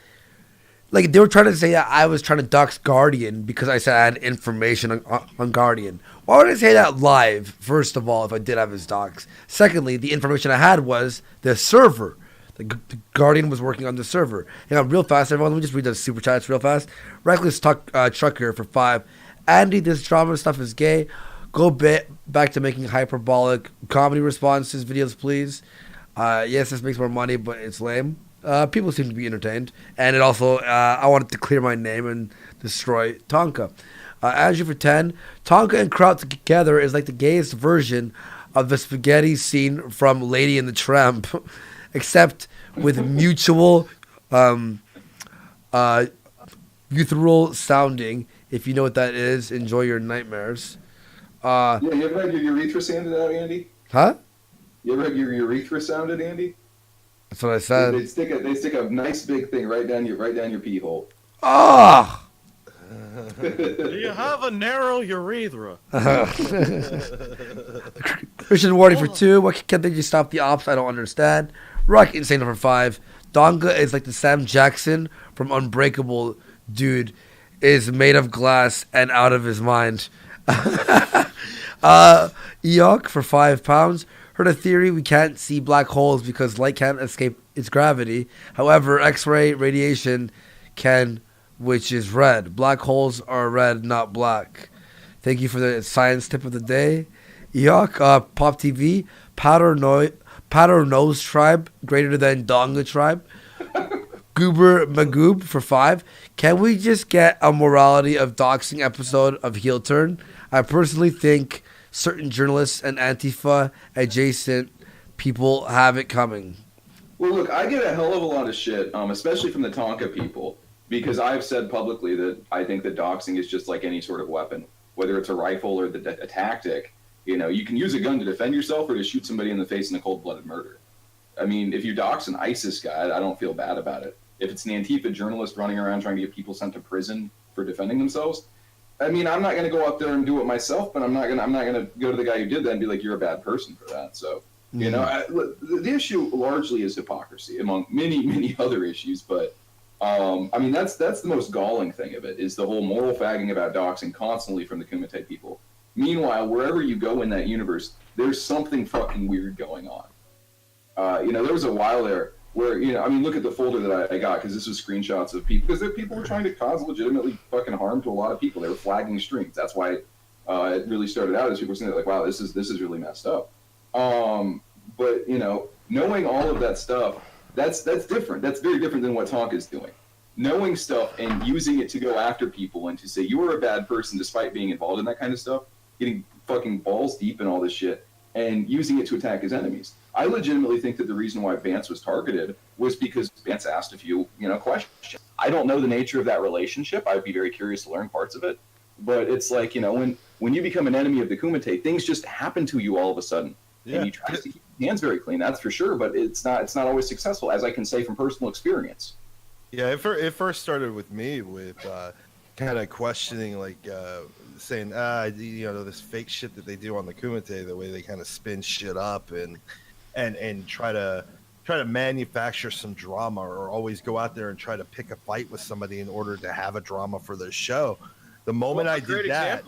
Like, they were trying to say that I was trying to dox Guardian because I said I had information on Guardian. Why would I say that live, first of all, if I did have his docs? Secondly, the information I had was the server. The Guardian was working on the server. Hang on, real fast, everyone. Let me just read the super chats real fast. Reckless Trucker for 5. Andy, this drama stuff is gay. Go back to making hyperbolic comedy responses videos, please. Yes, this makes more money, but it's lame. People seem to be entertained, and it also I wanted to clear my name and destroy Tonka. Andrew for 10. Tonka and Kraut together is like the gayest version of the spaghetti scene from Lady and the Tramp, except with mutual ethereal sounding. If you know what that is, enjoy your nightmares. Yeah, you ever had your urethra sounded out, Andy? Huh? You ever had your urethra sounded, Andy? That's what I said. They stick a nice big thing right down your pee hole. Ah! Do you have a narrow urethra? Christian Warning for 2. Why can't they just stop the ops? I don't understand. Rock Insane for 5. Donga is like the Sam Jackson from Unbreakable. Dude is made of glass and out of his mind. Eok for £5. Heard a theory we can't see black holes because light can't escape its gravity. However, X-ray radiation can, which is red. Black holes are red, not black. Thank you for the science tip of the day. Eok, Pop TV, Powder Nose Tribe, greater than Donga Tribe. Goober Magoob for 5. Can we just get a morality of doxing episode of Heel Turn? I personally think certain journalists and Antifa adjacent people have it coming. Well, look, I get a hell of a lot of shit, especially from the Tonka people, because I've said publicly that I think that doxing is just like any sort of weapon, whether it's a rifle or a tactic. You know, you can use a gun to defend yourself or to shoot somebody in the face in a cold-blooded murder. I mean, if you dox an ISIS guy, I don't feel bad about it. If it's an Antifa journalist running around trying to get people sent to prison for defending themselves, I mean, I'm not going to go up there and do it myself, but I'm not going to go to the guy who did that and be like, you're a bad person for that. So, you know, the issue largely is hypocrisy among many, many other issues. But, I mean, that's the most galling thing of it is the whole moral fagging about doxing constantly from the Kumite people. Meanwhile, wherever you go in that universe, there's something fucking weird going on. You know, there was a while there where, you know, I mean, look at the folder that I got, because this was screenshots of people, because people were trying to cause legitimately fucking harm to a lot of people. They were flagging streams. That's why it really started out as people were saying, like, wow, this is really messed up. But, you know, knowing all of that stuff, that's different. That's very different than what Tonka is doing. Knowing stuff and using it to go after people and to say you were a bad person despite being involved in that kind of stuff, getting fucking balls deep in all this shit, and using it to attack his enemies. I legitimately think that the reason why Vance was targeted was because Vance asked a few, you know, questions. I don't know the nature of that relationship. I'd be very curious to learn parts of it. But it's like, you know, when you become an enemy of the Kumite, things just happen to you all of a sudden. Yeah. And you try to keep your hands very clean, that's for sure, but it's not always successful, as I can say from personal experience. Yeah, it first started with me with kind of questioning, like saying, you know, this fake shit that they do on the Kumite, the way they kind of spin shit up and try to manufacture some drama, or always go out there and try to pick a fight with somebody in order to have a drama for their show. The moment I did that,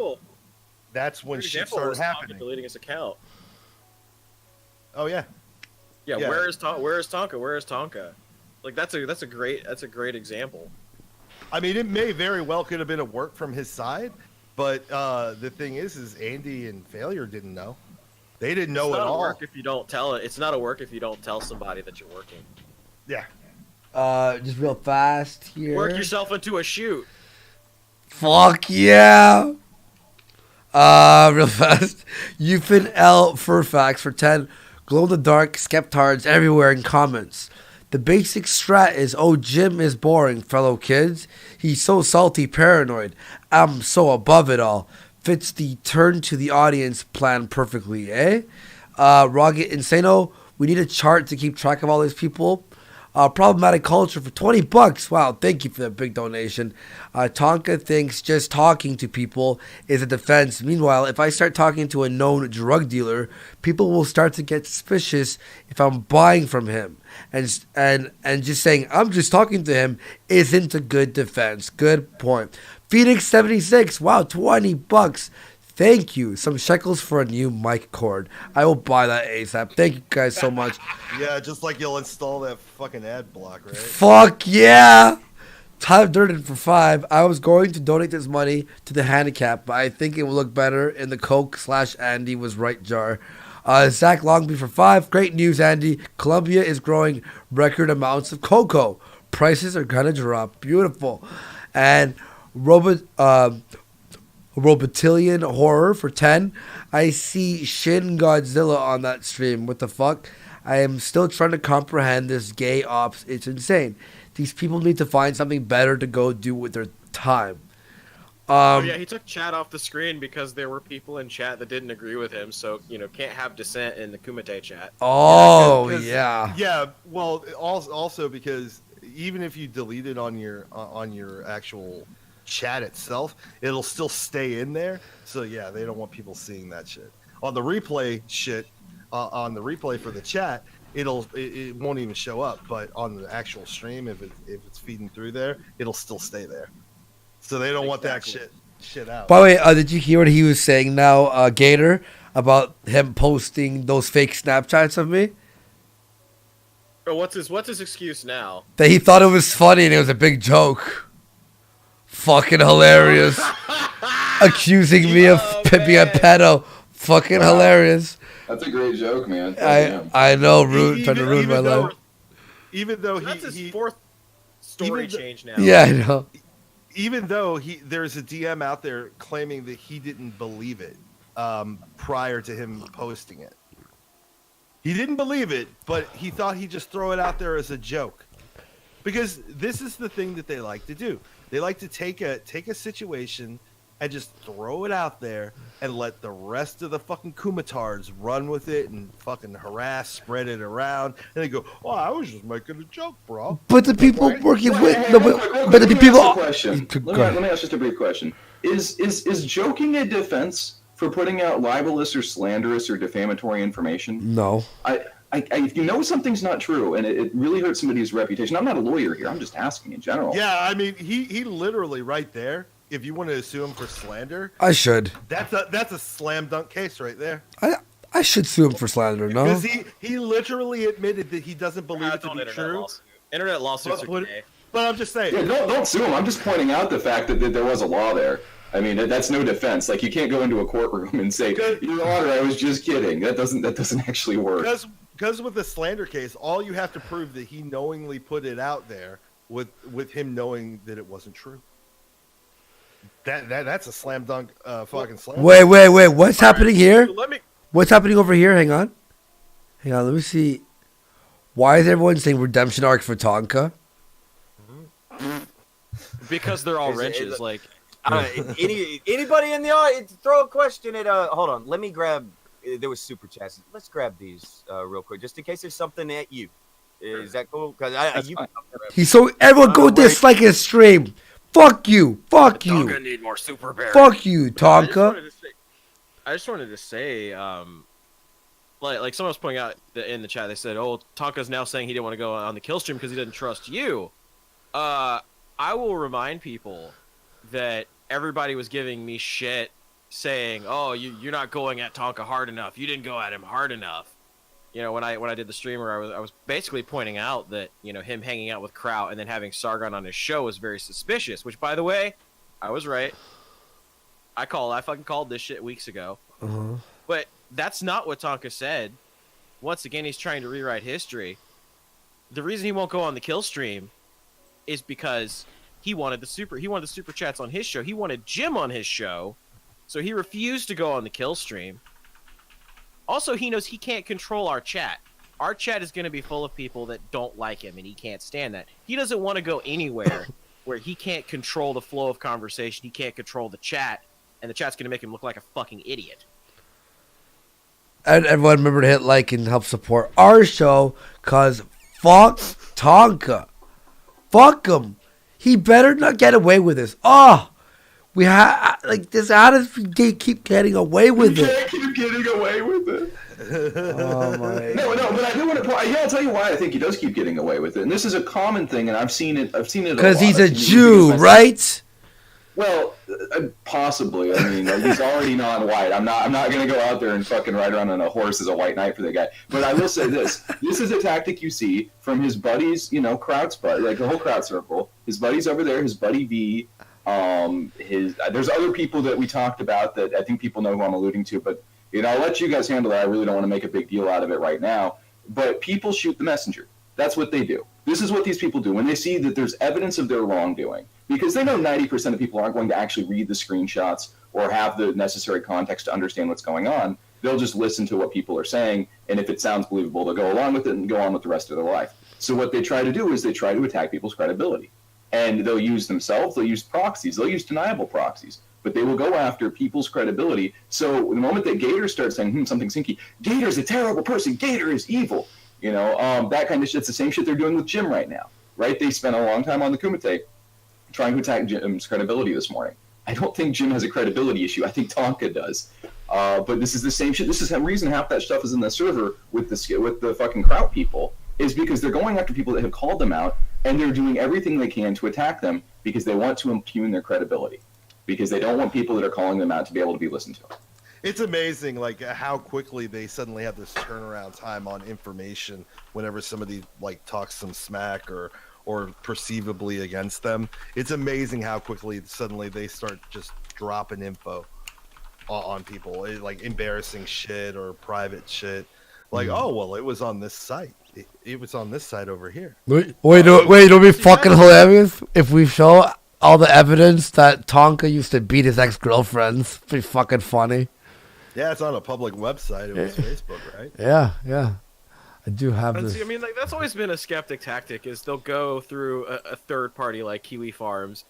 that's when shit started happening. Deleting his account. Oh yeah. Yeah. Where is Tonka? Where is Tonka? Like that's a great example. I mean, it may very well could have been a work from his side, but the thing is Andy and Failure didn't know. They didn't know at all. It's not a work if you don't tell it. It's not a work if you don't tell somebody that you're working. Yeah. Just real fast here. Work yourself into a shoot. Fuck yeah. Real fast. Euphin L. Furfax for 10. Glow in the dark, skeptards everywhere in comments. The basic strat is, oh, Jim is boring, fellow kids. He's so salty, paranoid. I'm so above it all. Fits the turn to the audience plan perfectly, eh? Rocket Insano, we need a chart to keep track of all these people. Problematic culture for $20. Wow, thank you for that big donation. Tonka thinks just talking to people is a defense. Meanwhile, if I start talking to a known drug dealer, people will start to get suspicious if I'm buying from him. And just saying I'm just talking to him isn't a good defense. Good point. Phoenix 76. Wow, $20. Thank you. Some shekels for a new mic cord. I will buy that ASAP. Thank you guys so much. Yeah, just like you'll install that fucking ad block, right? Fuck yeah. Time Durden for 5. I was going to donate this money to the handicap, but I think it will look better in the Coke /Andy was right jar. Zach Longby for 5. Great news, Andy. Colombia is growing record amounts of cocoa. Prices are gonna drop. Beautiful. And Robotillion Horror for 10. I see Shin Godzilla on that stream. What the fuck? I am still trying to comprehend this gay ops. It's insane. These people need to find something better to go do with their time. Yeah, he took chat off the screen because there were people in chat that didn't agree with him, so, can't have dissent in the Kumite chat. Oh, yeah. Yeah, well, also because even if you delete it on your actual chat itself, it'll still stay in there. So yeah, they don't want people seeing that shit. On the replay on the replay for the chat, it won't even show up, but on the actual stream, if it's feeding through there, it'll still stay there. So they don't want that shit out. By the way, did you hear what he was saying now, Gator, about him posting those fake Snapchats of me? Bro, what's his excuse now? That he thought it was funny and it was a big joke. Fucking hilarious. Accusing me of being a pedo. Fucking hilarious. That's a great joke, man. I know, trying to ruin my life. Even though that's his fourth story change now. Yeah, I know. Even though there's a DM out there claiming that he didn't believe it prior to him posting it. He didn't believe it, but he thought he'd just throw it out there as a joke. Because this is the thing that they like to do. They like to take a situation and just throw it out there and let the rest of the fucking kumatards run with it and fucking harass, spread it around, and they go, "Oh, I was just making a joke, bro." But the people working with Let me ask just a brief question: Is joking a defense for putting out libelous or slanderous or defamatory information? No. If you know something's not true and it really hurts somebody's reputation, I'm not a lawyer here. I'm just asking in general. Yeah, I mean, he literally right there. If you want to sue him for slander, I should. That's a slam dunk case right there. I should sue him for slander. No, because he literally admitted that he doesn't believe it to be true. Internet lawsuits are gay. But I'm just saying. Yeah, don't sue him. I'm just pointing out the fact that there was a law there. I mean, that's no defense. Like, you can't go into a courtroom and say, "Your Honor, I was just kidding." That doesn't actually work. Because with the slander case, all you have to prove that he knowingly put it out there with him knowing that it wasn't true. That's a slam dunk fucking slam. Wait. What's happening here? What's happening over here? Hang on. Let me see. Why is everyone saying redemption arc for Tonka? Because they're all wrenches. Anybody in the audience throw a question at hold on, let me grab. There was super chats. Let's grab these real quick, just in case there's something at you. Is that cool? Because everyone go dislike his stream. Fuck you. Tonka need more super bear. Fuck you, Tonka. I just wanted to say, like someone was pointing out in the chat, they said, "Oh, Tonka's now saying he didn't want to go on the kill stream because he doesn't trust you." I will remind people that everybody was giving me shit, saying, "Oh, you're not going at Tonka hard enough. You didn't go at him hard enough." When I did the streamer, I was basically pointing out that him hanging out with Kraut and then having Sargon on his show was very suspicious. Which, by the way, I was right. I fucking called this shit weeks ago. Uh-huh. But that's not what Tonka said. Once again, he's trying to rewrite history. The reason he won't go on the kill stream is because he wanted the super chats on his show. He wanted Jim on his show, so he refused to go on the kill stream. Also, he knows he can't control our chat. Our chat is going to be full of people that don't like him, and he can't stand that. He doesn't want to go anywhere where he can't control the flow of conversation. He can't control the chat, and the chat's going to make him look like a fucking idiot. And everyone remember to hit like and help support our show, because fuck Tonka. Fuck him. He better not get away with this. We have this. How does he keep getting away with it? Can't keep getting away with it. Oh my! No, but I do want to point. Yeah, I'll tell you why I think he does keep getting away with it. And this is a common thing, and I've seen it. Because he's a Jew, right? Well, possibly. I mean, he's already non-white. I'm not going to go out there and fucking ride around on a horse as a white knight for the guy. But I will say this: this is a tactic you see from his buddies. Kraut's buddy, like the whole Kraut circle. His buddies over there. His buddy V. There's other people that we talked about that I think people know who I'm alluding to, but I'll let you guys handle that. I really don't want to make a big deal out of it right now. But people shoot the messenger. That's what they do. This is what these people do when they see that there's evidence of their wrongdoing, because they know 90% of people aren't going to actually read the screenshots or have the necessary context to understand what's going on. They'll just listen to what people are saying, and if it sounds believable, they'll go along with it and go on with the rest of their life. So what they try to do is they try to attack people's credibility. And they'll use themselves, they'll use proxies, they'll use deniable proxies, but they will go after people's credibility. So the moment that Gator starts saying, something's hinky, Gator's a terrible person, Gator is evil, that kind of shit's the same shit they're doing with Jim right now, right? They spent a long time on the Kumite trying to attack Jim's credibility this morning. I don't think Jim has a credibility issue. I think Tonka does. But this is the same shit. This is the reason half that stuff is in the server with the fucking Kraut people, is because they're going after people that have called them out, and they're doing everything they can to attack them because they want to impugn their credibility, because they don't want people that are calling them out to be able to be listened to. It's amazing, like, how quickly they suddenly have this turnaround time on information whenever somebody talks some smack or perceivably against them. It's amazing how quickly suddenly they start just dropping info on people, like embarrassing shit or private shit. Like, oh well, it was on this site. It was on this site over here. Wait, it'll be fucking hilarious if we show all the evidence that Tonka used to beat his ex-girlfriends. Pretty fucking funny. Yeah, it's on a public website. It was Facebook, right? Yeah. I do have this. See, I mean, that's always been a skeptic tactic, is they'll go through a third party like Kiwi Farms,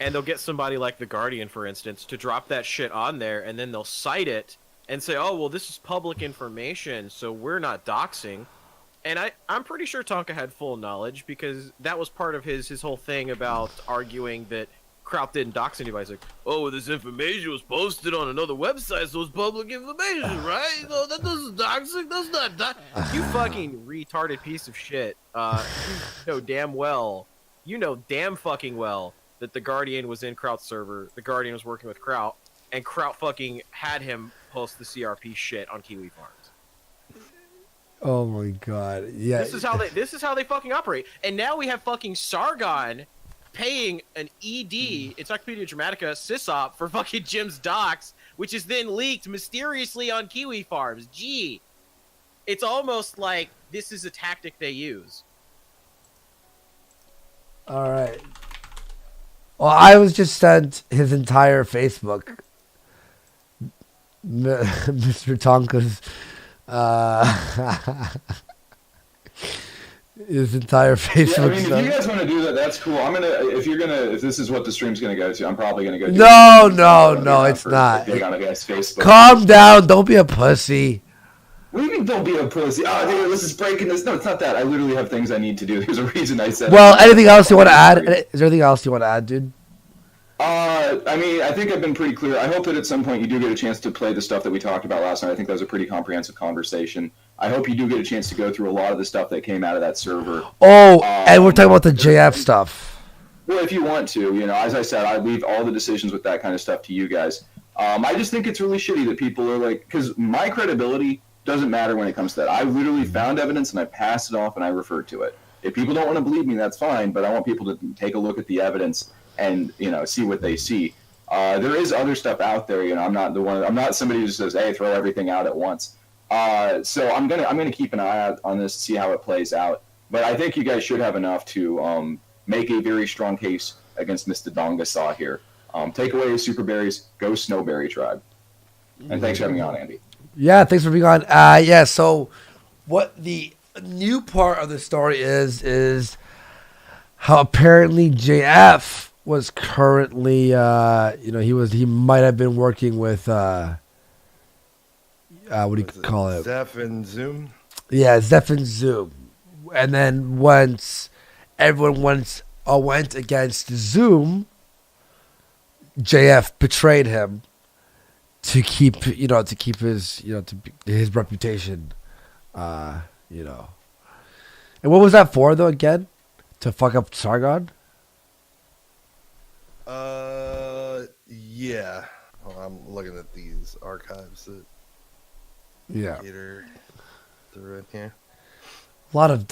and they'll get somebody like The Guardian, for instance, to drop that shit on there, and then they'll cite it and say, oh, well, this is public information, so we're not doxing. And I'm pretty sure Tonka had full knowledge, because that was part of his whole thing about arguing that Kraut didn't dox anybody. He's like, oh, this information was posted on another website, so it's public information, right? No, that doesn't doxing. That's not You fucking retarded piece of shit. You know damn fucking well that The Guardian was in Kraut's server. The Guardian was working with Kraut, and Kraut fucking had him post the CRP shit on Kiwi Farms. Oh my god! Yeah, this is how they fucking operate. And now we have fucking Sargon paying an ED, Encyclopedia Dramatica, sysop for fucking Jim's docs, which is then leaked mysteriously on Kiwi Farms. Gee, it's almost like this is a tactic they use. All right. Well, I was just sent his entire Facebook, Mr. Tonka's. His entire Facebook. Yeah, I mean, if you guys want to do that, that's cool. If this is what the stream's gonna go to, I'm probably gonna go. No, it's not. On a guy's Facebook. Calm down. Don't be a pussy. What do you mean, don't be a pussy? Oh, dude, this is breaking this. No, it's not that. I literally have things I need to do. There's a reason I said. Well, anything else you want to add? Is there anything else you want to add, dude? I mean, I think I've been pretty clear. I hope that at some point you do get a chance to play the stuff that we talked about last night. I think that was a pretty comprehensive conversation. I hope you do get a chance to go through a lot of the stuff that came out of that server. Oh, and we're talking about the JF stuff. Well, if you want to, as I said, I leave all the decisions with that kind of stuff to you guys. I just think it's really shitty that people are like, because my credibility doesn't matter when it comes to that. I literally found evidence and I passed it off and I referred to it. If people don't want to believe me, that's fine, but I want people to take a look at the evidence and see what they see. There is other stuff out there. I'm not somebody who just says, "Hey, throw everything out at once." So I'm gonna keep an eye out on this, see how it plays out. But I think you guys should have enough to make a very strong case against Mr. Tonkasaw here. Take away his super berries, go Snowberry Tribe. And thanks for having me on, Andy. Yeah, thanks for being on. So what the new part of the story is how apparently JF was currently, he might have been working with, what do you call it? Zeph and Zoom? Yeah, Zeph and Zoom. And then once everyone went against Zoom, JF betrayed him to keep his reputation, And what was that for, though, again? To fuck up Sargon? Yeah. Oh, I'm looking at these archives that Gator threw in here. A lot of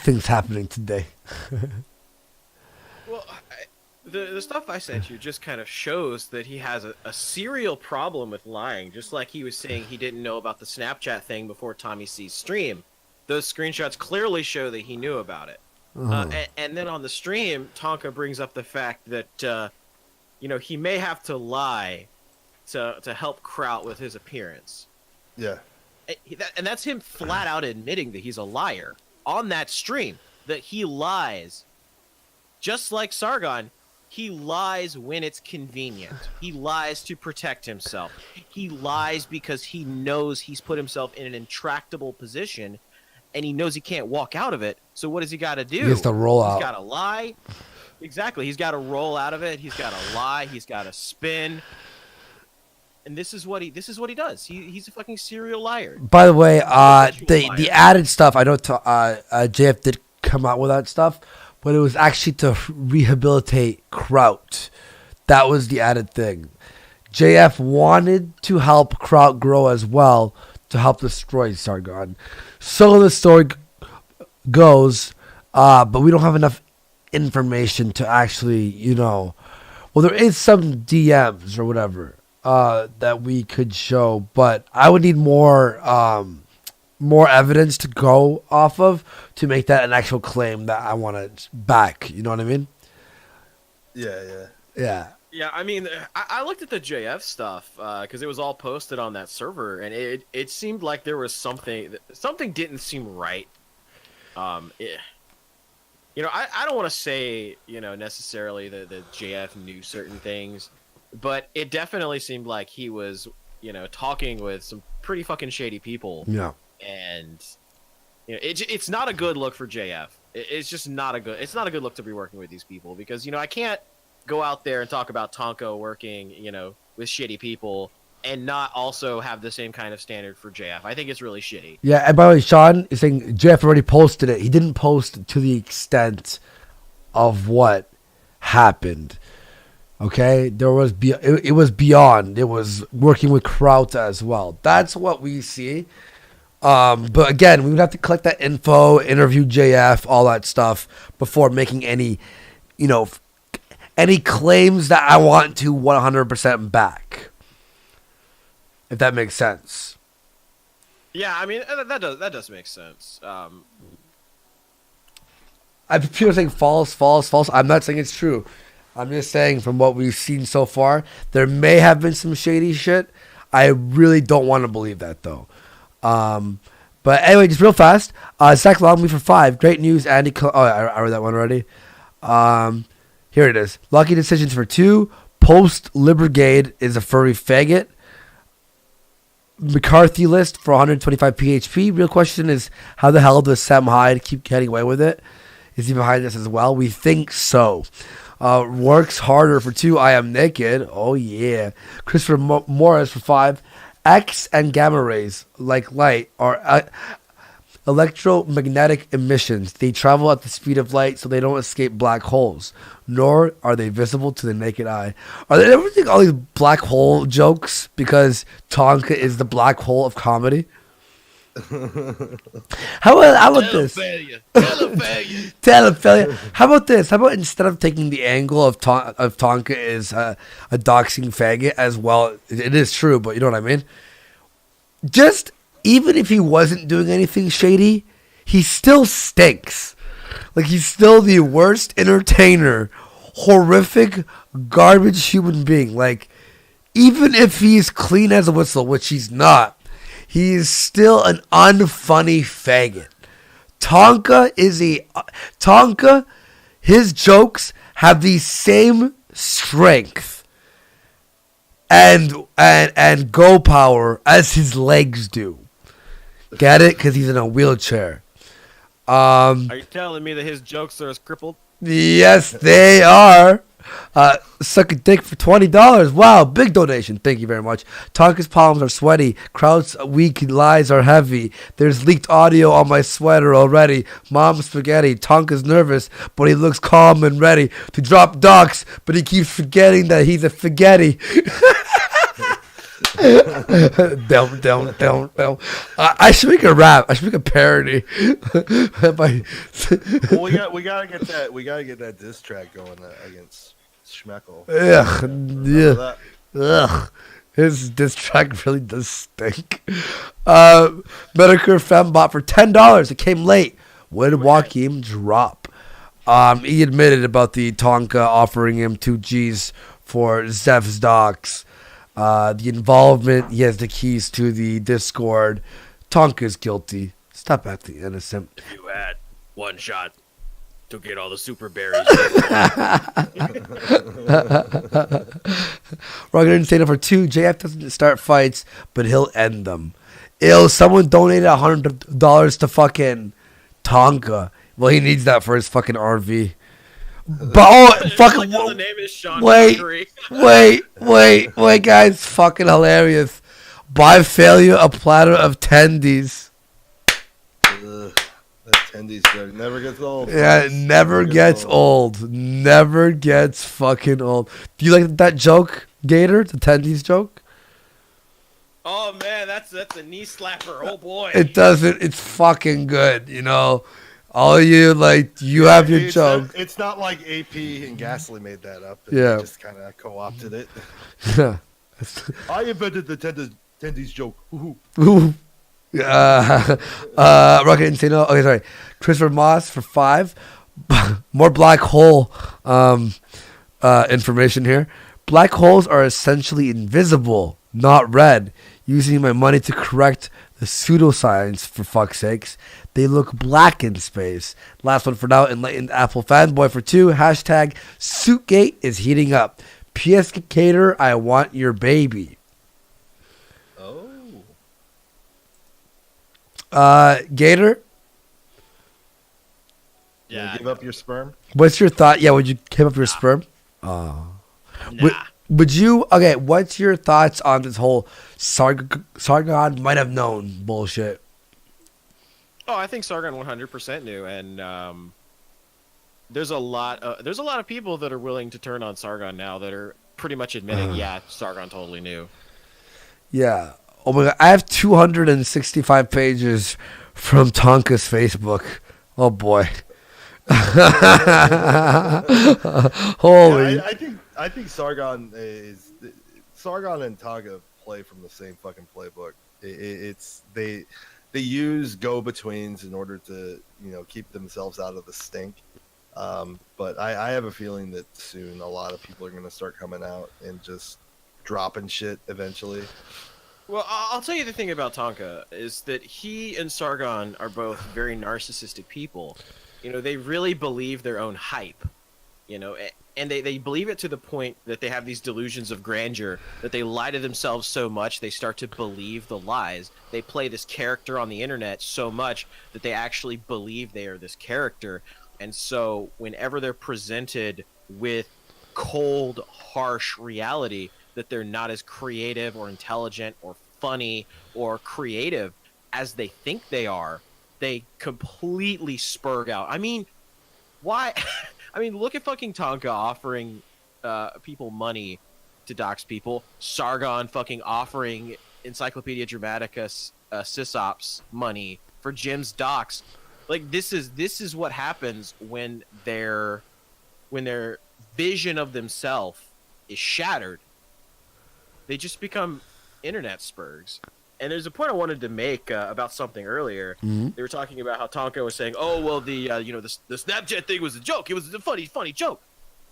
things happening today. Well, The stuff I sent you just kind of shows that he has a serial problem with lying. Just like he was saying he didn't know about the Snapchat thing before Tommy C's stream. Those screenshots clearly show that he knew about it. And then on the stream, Tonka brings up the fact that he may have to lie to help Kraut with his appearance. Yeah. And that's him flat out admitting that he's a liar on that stream, that he lies. Just like Sargon, he lies when it's convenient. He lies to protect himself. He lies because he knows he's put himself in an intractable position, and he knows he can't walk out of it. So what does he got to do? He has to roll out. He's got to lie. Exactly. He's got to roll out of it. He's got to lie. He's got to spin. And this is what he does. He's a fucking serial liar. By the way, the added stuff, I know JF did come out with that stuff, but it was actually to rehabilitate Kraut. That was the added thing. JF wanted to help Kraut grow as well, to help destroy Sargon. So the story goes, but we don't have enough information to actually, well, there is some DMs or whatever that we could show, but I would need more evidence to go off of to make that an actual claim that I want to back. You know what I mean? Yeah. Yeah, I mean, I looked at the JF stuff because it was all posted on that server, and it seemed like there was something didn't seem right. I don't want to say necessarily that the JF knew certain things, but it definitely seemed like he was talking with some pretty fucking shady people. Yeah, and it's not a good look for JF. It's just not a good. It's not a good look to be working with these people because I can't go out there and talk about Tonka working, with shitty people and not also have the same kind of standard for JF. I think it's really shitty. Yeah, and by the way, Sean is saying JF already posted it. He didn't post to the extent of what happened. Okay? It was beyond. It was working with Kraut as well. That's what we see. But again, we would have to collect that info, interview JF, all that stuff before making any, any claims that I want to 100% back. If that makes sense. Yeah, I mean that does make sense. People saying false. I'm not saying it's true. I'm just saying from what we've seen so far, there may have been some shady shit. I really don't want to believe that though. But anyway, just real fast. Zach Longley for 5. Great news, Andy. I read that one already. Here it is. Lucky decisions for 2. Post Libergade is a furry faggot. McCarthy list for 125 PHP. Real question is, how the hell does Sam Hyde keep getting away with it? Is he behind this as well? We think so. Works harder for 2. I am naked. Oh yeah. Christopher Morris for 5. X and gamma rays, like light, are electromagnetic emissions. They travel at the speed of light, so they don't escape black holes, nor are they visible to the naked eye. Are they ever think all these black hole jokes because Tonka is the black hole of comedy? How about this? Telephilia. How about this? How about instead of taking the angle of Tonka is a doxing faggot as well? It is true, but you know what I mean? Just even if he wasn't doing anything shady, he still stinks. Like he's still the worst entertainer, horrific, garbage human being. Like even if he's clean as a whistle, which he's not, he is still an unfunny faggot. Tonka, his jokes have the same strength and go power as his legs do. Get it? Because he's in a wheelchair. Are you telling me that his jokes are as crippled? Yes, they are. Suck a dick for $20. Wow, big donation. Thank you very much. Tonka's palms are sweaty. Kraut's weak lies are heavy. There's leaked audio on my sweater already. Mom's spaghetti. Tonka's nervous, but he looks calm and ready to drop docs, but he keeps forgetting that he's a spaghetti. I should make a rap. I should make a parody. Well, we gotta get that diss track going against Schmeckle. Ugh. Remember Yeah. that? Ugh. His diss track really does stink. Medicare Fembot for $10. It came late. When did Joaquin drop? He admitted about the Tonka offering him 2 G's for Zeph's docs. The involvement, he has the keys to the Discord. Tonka's guilty. Stop acting innocent. If you had one shot to get all the super berries. Rugged Insane for 2. JF doesn't start fights, but he'll end them. Ew, someone donated $100 to fucking Tonka. Well, he needs that for his fucking RV. But fucking the name is Sean wait, Connery. wait, guys, fucking hilarious. By failure, a platter of tendies. Ugh, that tendies joke never gets old. Yeah, it never gets old. Never gets fucking old. Do you like that joke, Gator? The tendies joke? Oh man, that's a knee slapper. Oh boy. It doesn't. It's fucking good. You know, all you you have your It's joke. it's not like AP and Ghastly made that up. And Yeah. they just kind of co-opted it. Yeah. I invented the tendies joke. Ooh. Ooh. Rocket Insano. Okay, sorry. Christopher Moss for 5. More black hole information here. Black holes are essentially invisible, not red. Using my money to correct the pseudoscience, for fuck's sakes. They look black in space. Last one for now. Enlightened Apple fanboy for 2. Hashtag Suitgate is heating up. PS Gator, I want your baby. Gator, Yeah. Give up your sperm. what's your thought? Yeah, would you give up your sperm? Would you? Okay, what's your thoughts on this whole Sargon might have known bullshit? Oh, I think Sargon 100% knew, and there's a lot of people that are willing to turn on Sargon now that are pretty much admitting, yeah, Sargon totally knew. Yeah. Oh my god, I have 265 pages from Tonka's Facebook. Oh boy. Holy. Yeah, I think Sargon and Tonka play from the same fucking playbook. It's they use go-betweens in order to keep themselves out of the stink. But I have a feeling that soon a lot of people are going to start coming out and just dropping shit eventually. Well, I'll tell you the thing about Tonka is that he and Sargon are both very narcissistic people. They really believe their own hype, and they believe it to the point that they have these delusions of grandeur that they lie to themselves so much they start to believe the lies. They play this character on the internet so much that they actually believe they are this character. And so whenever they're presented with cold, harsh reality, that they're not as creative or intelligent or funny or creative as they think they are, they completely spurg out. I mean, why? I mean, look at fucking Tonka offering people money to dox people. Sargon fucking offering Encyclopedia Dramatica sysops money for Jim's docs. Like, this is what happens when their vision of themselves is shattered. They just become internet spurgs. And there's a point I wanted to make about something earlier. Mm-hmm. They were talking about how Tonka was saying, "Oh, well, the Snapchat thing was a joke. It was a funny joke."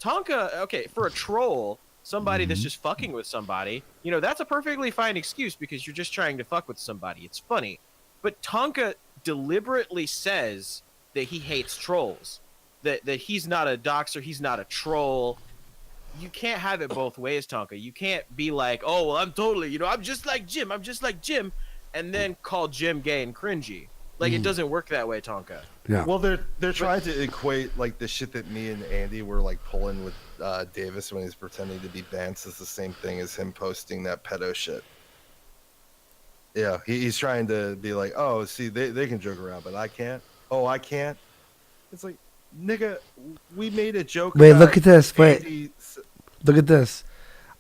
Tonka, okay, for a troll, somebody that's just fucking with somebody, that's a perfectly fine excuse because you're just trying to fuck with somebody. It's funny. But Tonka deliberately says that he hates trolls, that he's not a doxer, he's not a troll. You can't have it both ways, Tonka. You can't be like, "Oh, well, I'm totally, I'm just like Jim, and then call Jim gay and cringy. Like, it doesn't work that way, Tonka. Yeah. Well, they're trying to equate like the shit that me and Andy were like pulling with Davis when he's pretending to be Vance is the same thing as him posting that pedo shit. Yeah, he's trying to be like, "Oh, see, they can joke around, but I can't. Oh, I can't." It's like, nigga, we made a joke. Wait, about look at this. Wait. Andy. Look at this.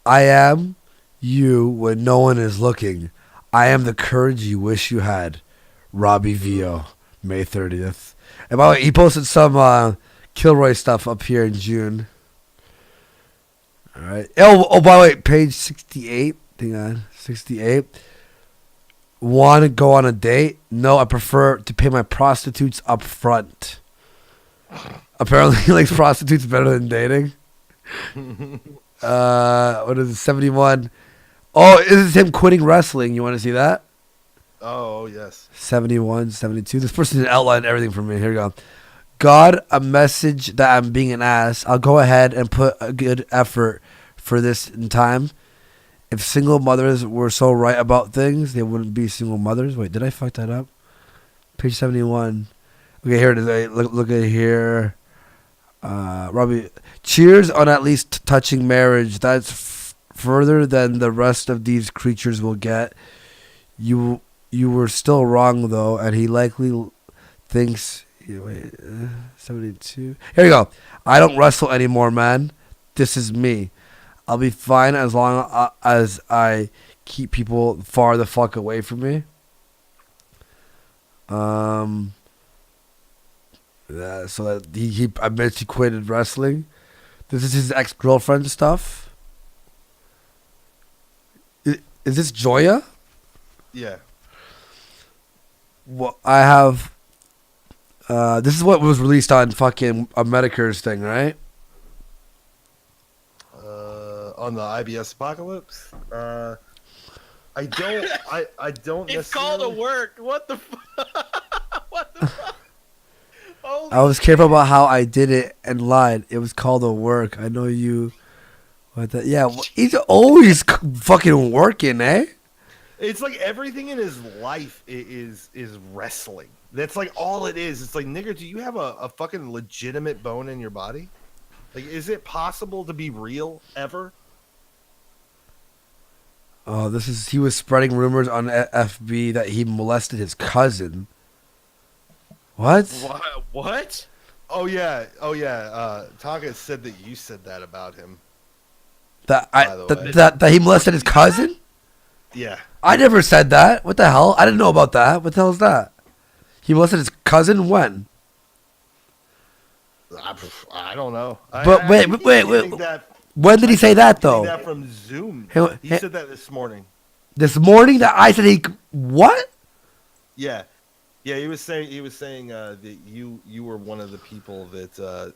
I am you when no one is looking. I am the courage you wish you had. Robbie Vio, May 30th. And by the way, he posted some Kilroy stuff up here in June. All right. Oh, by the way, page 68. Hang on. 68. Want to go on a date? No, I prefer to pay my prostitutes up front. Apparently, he likes prostitutes better than dating. What is it? 71. Oh, this is him quitting wrestling. You want to see that? Oh, yes. 71, 72. This person outlined everything for me. Here we go. God, a message that I'm being an ass. I'll go ahead and put a good effort for this in time. If single mothers were so right about things, they wouldn't be single mothers. Wait, did I fuck that up? Page 71. Okay, here it is. Hey, look at here. Robbie, cheers on at least touching marriage. That's further than the rest of these creatures will get. You were still wrong though, and he likely thinks. Wait, 72. Here you go. I don't wrestle anymore, man. This is me. I'll be fine as long as I keep people far the fuck away from me. Yeah, so that he admits he quitted wrestling. This is his ex-girlfriend stuff. Is this Joya? Yeah. Well, I have. This is what was released on fucking a Medicare's thing, right? On the IBS Apocalypse. I don't. It's called a work. What the fuck? What the fuck? I was careful about how I did it and lied. It was called a work. I know you. What the, yeah, he's always fucking working, eh? It's like everything in his life is wrestling. That's like all it is. It's like, nigga, do you have a fucking legitimate bone in your body? Like, is it possible to be real ever? Oh, he was spreading rumors on FB that he molested his cousin. What? What? Oh yeah. Tonka said that you said that about him. That he molested his cousin? Yeah. I never said that. What the hell? I didn't know about that. What the hell is that? He molested his cousin when? I don't know. But wait. When did he say that though? That from Zoom. He said that this morning. This morning that I said he what? Yeah. Yeah, he was saying that you were one of the people that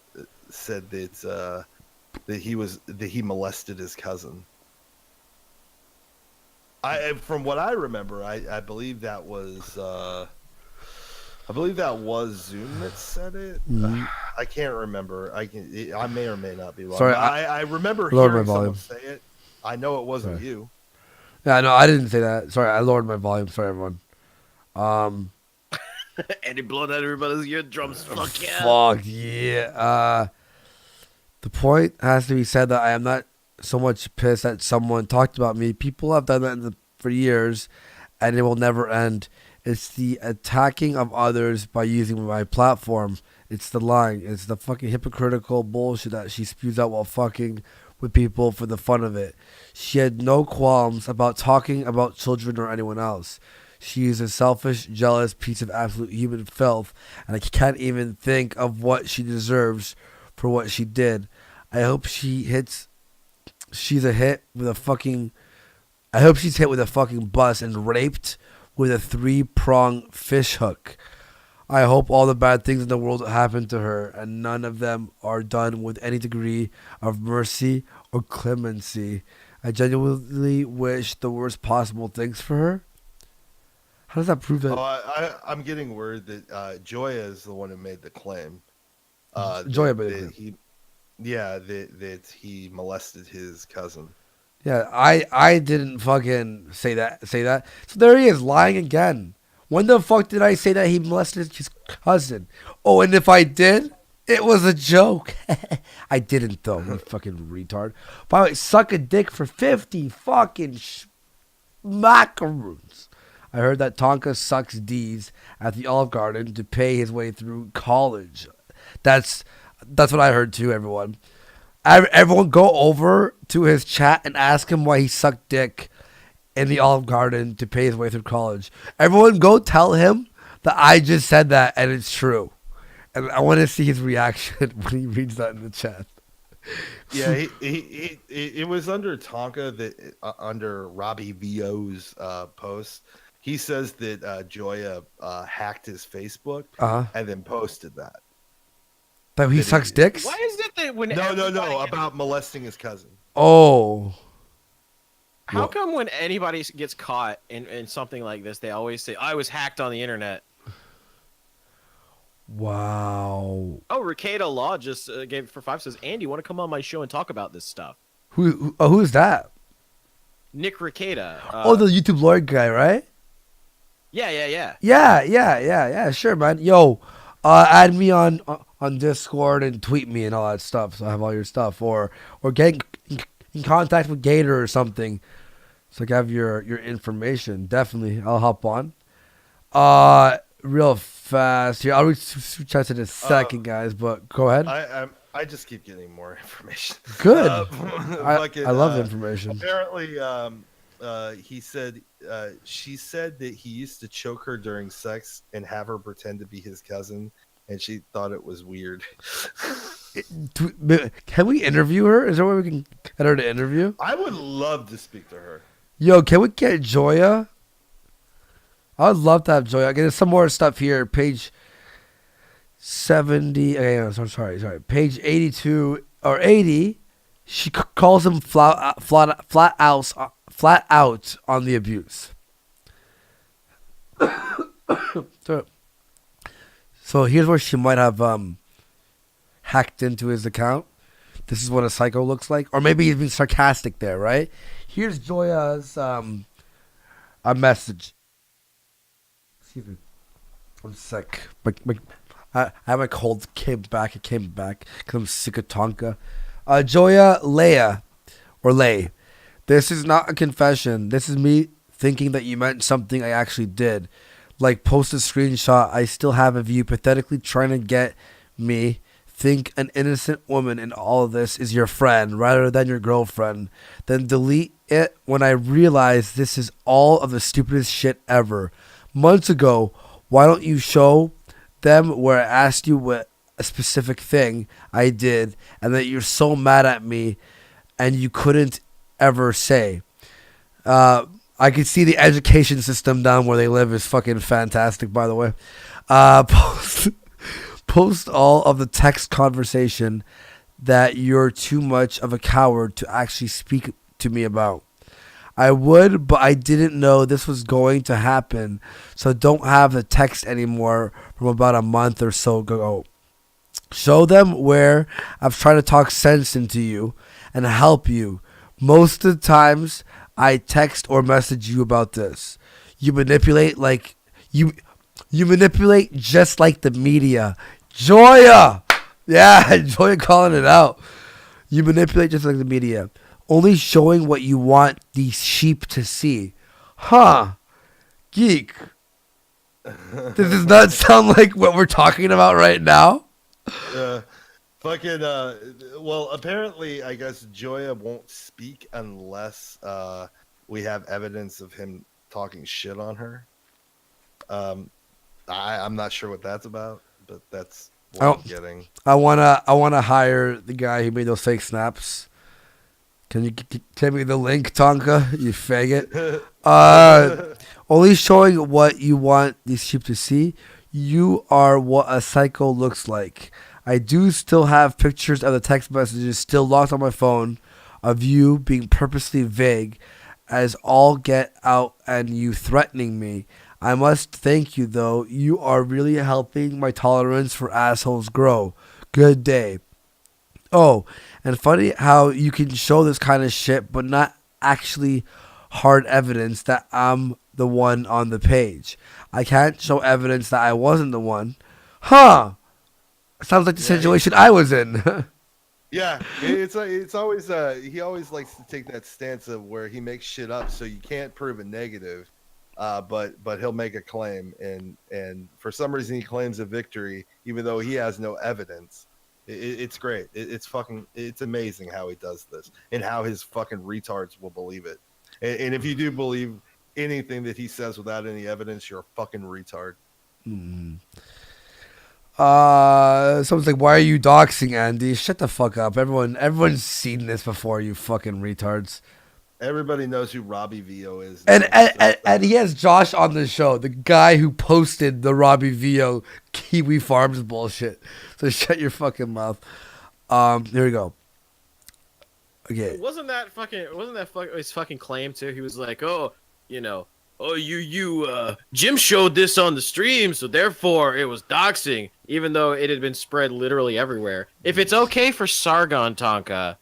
said that he molested his cousin. From what I remember, I believe that was Zoom that said it. Mm-hmm. I can't remember. I may or may not be wrong. Sorry, I remember lowered hearing my volume. someone say it. I know it wasn't you. Yeah, no, I didn't say that. Sorry, I lowered my volume. Sorry, everyone. And he blowing out everybody's eardrums. Fuck yeah. Fuck yeah. The point has to be said that I am not so much pissed that someone talked about me. People have done that for years, and it will never end. It's the attacking of others by using my platform. It's the lying. It's the fucking hypocritical bullshit that she spews out while fucking with people for the fun of it. She had no qualms about talking about children or anyone else. She is a selfish, jealous piece of absolute human filth, and I can't even think of what she deserves for what she did. I hope she's hit with a fucking bus and raped with a 3-prong fish hook. I hope all the bad things in the world happen to her, and none of them are done with any degree of mercy or clemency. I genuinely wish the worst possible things for her. How does that prove that? I'm getting word that Joya is the one who made the claim. Joya made the claim. That he molested his cousin. Yeah, I didn't fucking say that. So there he is, lying again. When the fuck did I say that he molested his cousin? Oh, and if I did, it was a joke. I didn't though, you fucking retard. By the way, suck a dick for 50 fucking macaroons. I heard that Tonka sucks D's at the Olive Garden to pay his way through college. That's what I heard too, everyone. Everyone go over to his chat and ask him why he sucked dick in the Olive Garden to pay his way through college. Everyone go tell him that I just said that and it's true. And I want to see his reaction when he reads that in the chat. Yeah, it was under Tonka that under Robbie Vo's post. He says that Joya hacked his Facebook and then posted that. That he That sucks he- dicks. Why is it that when No, everybody gets- about molesting his cousin. Oh, how Well- come when anybody gets caught in something like this, they always say, "I was hacked on the internet"? wow. Oh, Ricada Law just gave for 5 says, "Andy, want to come on my show and talk about this stuff?" Who's that? Nick Ricada. Oh, the YouTube lawyer guy, right? yeah. Yeah. Sure, man. Yo, add me on Discord and tweet me and all that stuff, so I have all your stuff, or get in contact with Gator or something, so I can have your information. Definitely, I'll hop on. Real fast here. I'll read super chats in a second, guys. But go ahead. I just keep getting more information. Good. Fucking, I love information. Apparently, he said she said that he used to choke her during sex and have her pretend to be his cousin, and she thought it was weird. Can we interview her? Is there a way we can get her to interview? I would love to speak to her. Yo, can we get Joya? I would love to have Joya. Okay, there's some more stuff here. Page 70. Okay, no, sorry. Page 82 or 80. She calls him flat out on the abuse. So here's where she might have hacked into his account. This is what a psycho looks like, or maybe he's being sarcastic there, right? Here's Joya's a message. Excuse me, I'm sick. I have my cold. It came back because I'm sick of Tonka. Joya Leia, or Lay. This is not a confession. This is me thinking that you meant something I actually did. Like, post a screenshot I still have of you pathetically trying to get me think an innocent woman in all of this is your friend rather than your girlfriend. Then delete it when I realize this is all of the stupidest shit ever. Months ago, why don't you show them where I asked you what a specific thing I did and that you're so mad at me and you couldn't ever say. I could see the education system down where they live is fucking fantastic, by the way. Post all of the text conversation that you're too much of a coward to actually speak to me about. I would, but I didn't know this was going to happen, so don't have the text anymore from about a month or so ago. Show them where I've tried to talk sense into you and help you. Most of the times I text or message you about this. You manipulate like you manipulate just like the media. Joya! Yeah, Joya calling it out. You manipulate just like the media. Only showing what you want these sheep to see. Huh. Geek. Does this not sound like what we're talking about right now? Well, apparently, I guess Joya won't speak unless we have evidence of him talking shit on her. I'm not sure what that's about, but that's what I'm getting. I wanna hire the guy who made those fake snaps. Can you give me the link, Tonka? You faggot. Only showing what you want these sheep to see. You are what a psycho looks like. I do still have pictures of the text messages still locked on my phone of you being purposely vague as all get out and you threatening me. I must thank you, though. You are really helping my tolerance for assholes grow. Good day. Oh, and funny how you can show this kind of shit, but not actually hard evidence that I'm the one on the page. I can't show evidence that I wasn't the one. Huh. Sounds like the situation I was in. Yeah, it's always he always likes to take that stance of where he makes shit up so you can't prove a negative, but he'll make a claim and for some reason he claims a victory even though he has no evidence. It's great. It's amazing how he does this and how his fucking retards will believe it. And if you do believe anything that he says without any evidence, you're a fucking retard. Someone's like, "Why are you doxing Andy?" Shut the fuck up. Everyone's seen this before. You fucking retards. Everybody knows who Robbie Vio is. And now, and he has Josh on the show, the guy who posted the Robbie Vio Kiwi Farms bullshit. So shut your fucking mouth. Here we go. Okay. Wasn't that his fucking claim too? He was like, oh, Jim showed this on the stream, so therefore it was doxing, even though it had been spread literally everywhere. If it's okay for Sargon Tonka,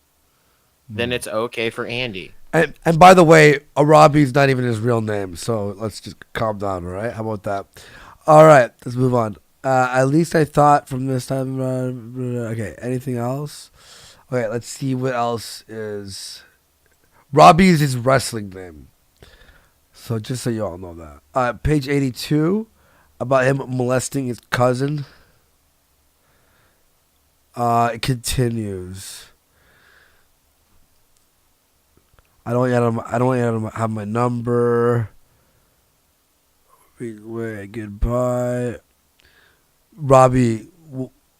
then it's okay for Andy. And by the way, Arabi's not even his real name, so let's just calm down, all right? How about that? All right, let's move on. At least I thought from this time. Okay, anything else? Okay, let's see what else is. Robbie is his wrestling name. So just so you all know that. Page 82, about him molesting his cousin. It continues. I don't yet have my number. Wait, goodbye. Robbie,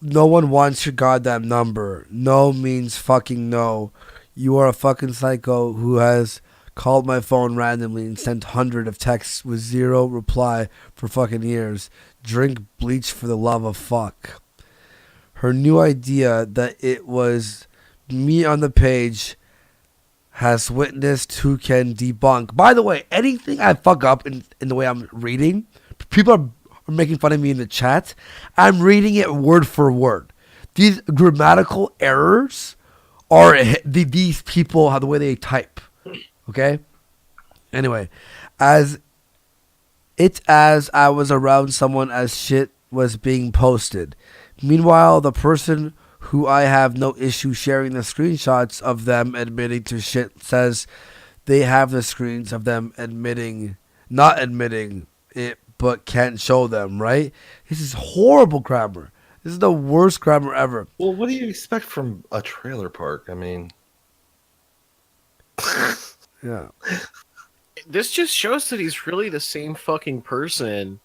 no one wants your goddamn number. No means fucking no. You are a fucking psycho who has called my phone randomly and sent hundreds of texts with zero reply for fucking years. Drink bleach for the love of fuck. Her new idea that it was me on the page has witnessed who can debunk. By the way, anything I fuck up in the way I'm reading, people are making fun of me in the chat. I'm reading it word for word. These grammatical errors are these people, how the way they type. Okay? Anyway, as I was around someone as shit was being posted. Meanwhile, the person who I have no issue sharing the screenshots of them admitting to shit says they have the screens of them not admitting it, but can't show them, right? This is horrible grammar. This is the worst grammar ever. Well, what do you expect from a trailer park? I mean, yeah. This just shows that he's really the same fucking person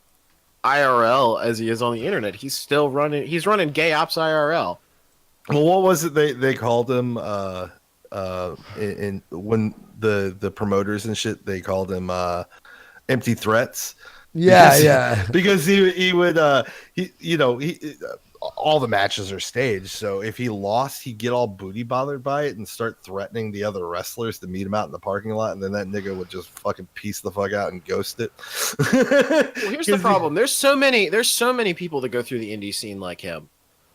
IRL as he is on the internet. He's running gay ops IRL. Well, what was it they called him in when the promoters and shit, they called him empty threats. Yeah, because he would all the matches are staged, so if he lost, he'd get all booty bothered by it and start threatening the other wrestlers to meet him out in the parking lot, and then that nigga would just fucking piece the fuck out and ghost it. Well, here's the problem. There's so many people that go through the indie scene like him,